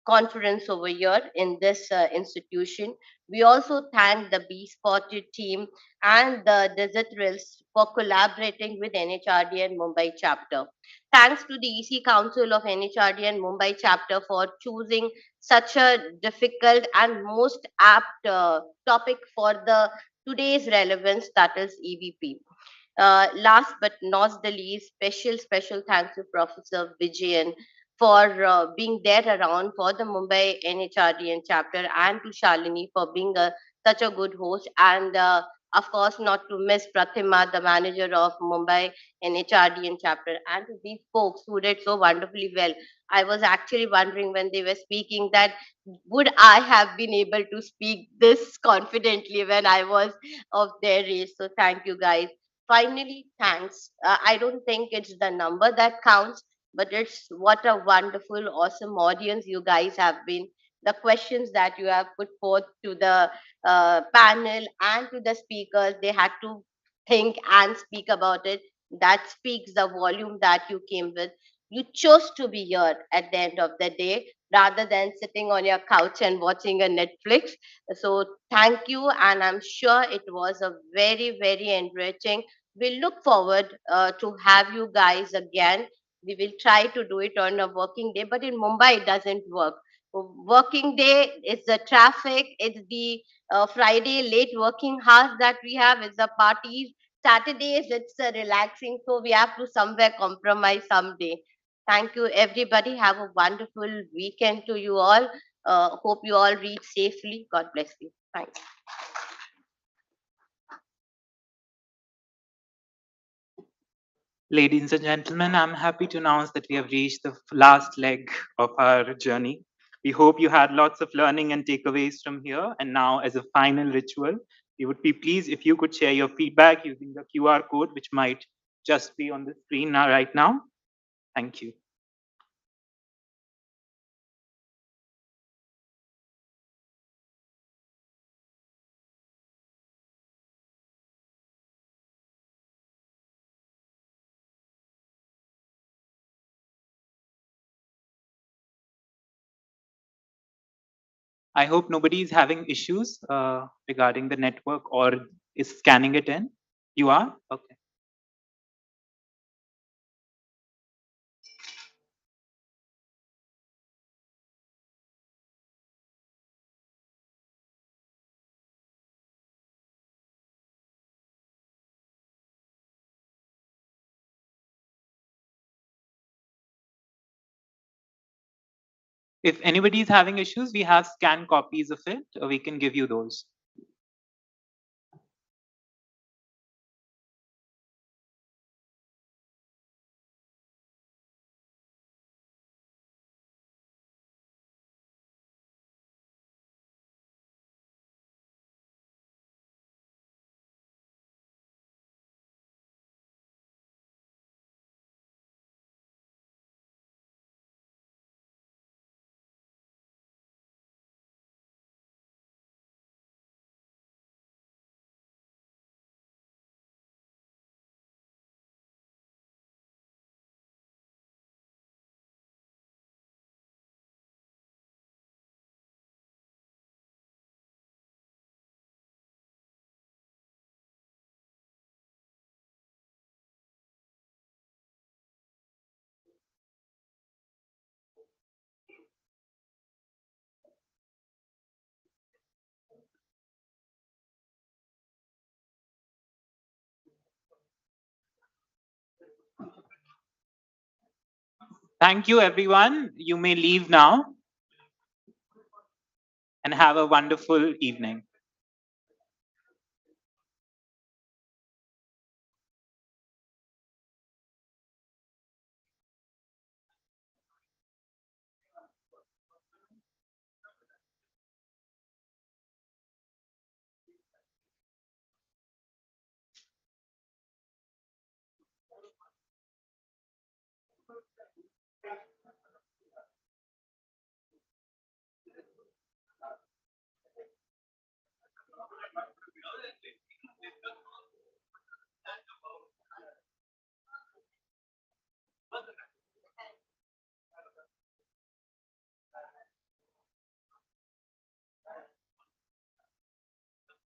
conference over here in this institution. We also thank the Be Spotted team and the Desert Rails for collaborating with NHRD and Mumbai chapter. Thanks to the EC Council of NHRD and Mumbai chapter for choosing such a difficult and most apt topic for the today's relevance, that is EVP. Last but not the least, special thanks to Professor Vijayan for being there around for the Mumbai NHRDN chapter, and to Shalini for being such a good host, and of course not to miss Pratima, the manager of Mumbai NHRDN chapter, and to these folks who did so wonderfully well. I was actually wondering when they were speaking that would I have been able to speak this confidently when I was of their age. So thank you guys. Finally, thanks. I don't think it's the number that counts, but it's what a wonderful, awesome audience you guys have been. The questions that you have put forth to the panel and to the speakers, they had to think and speak about it. That speaks the volume that you came with. You chose to be here at the end of the day rather than sitting on your couch and watching a Netflix. So thank you, and I'm sure it was a very, very enriching. We look forward to have you guys again. We will try to do it on a working day, but in Mumbai it doesn't work. Working day, it's the traffic, it's the Friday late working hours that we have, it's the parties. Saturdays, it's relaxing, so we have to somewhere compromise someday. Thank you, everybody. Have a wonderful weekend to you all. Hope you all reach safely. God bless you. Thanks. Ladies and gentlemen, I'm happy to announce that we have reached the last leg of our journey. We hope you had lots of learning and takeaways from here. And now, as a final ritual, we would be pleased if you could share your feedback using the QR code, which might just be on the screen now, right now. Thank you. I hope nobody is having issues regarding the network or is scanning it in. You are? Okay. If anybody is having issues, we have scanned copies of it. We can give you those. Thank you, everyone. You may leave now and have a wonderful evening.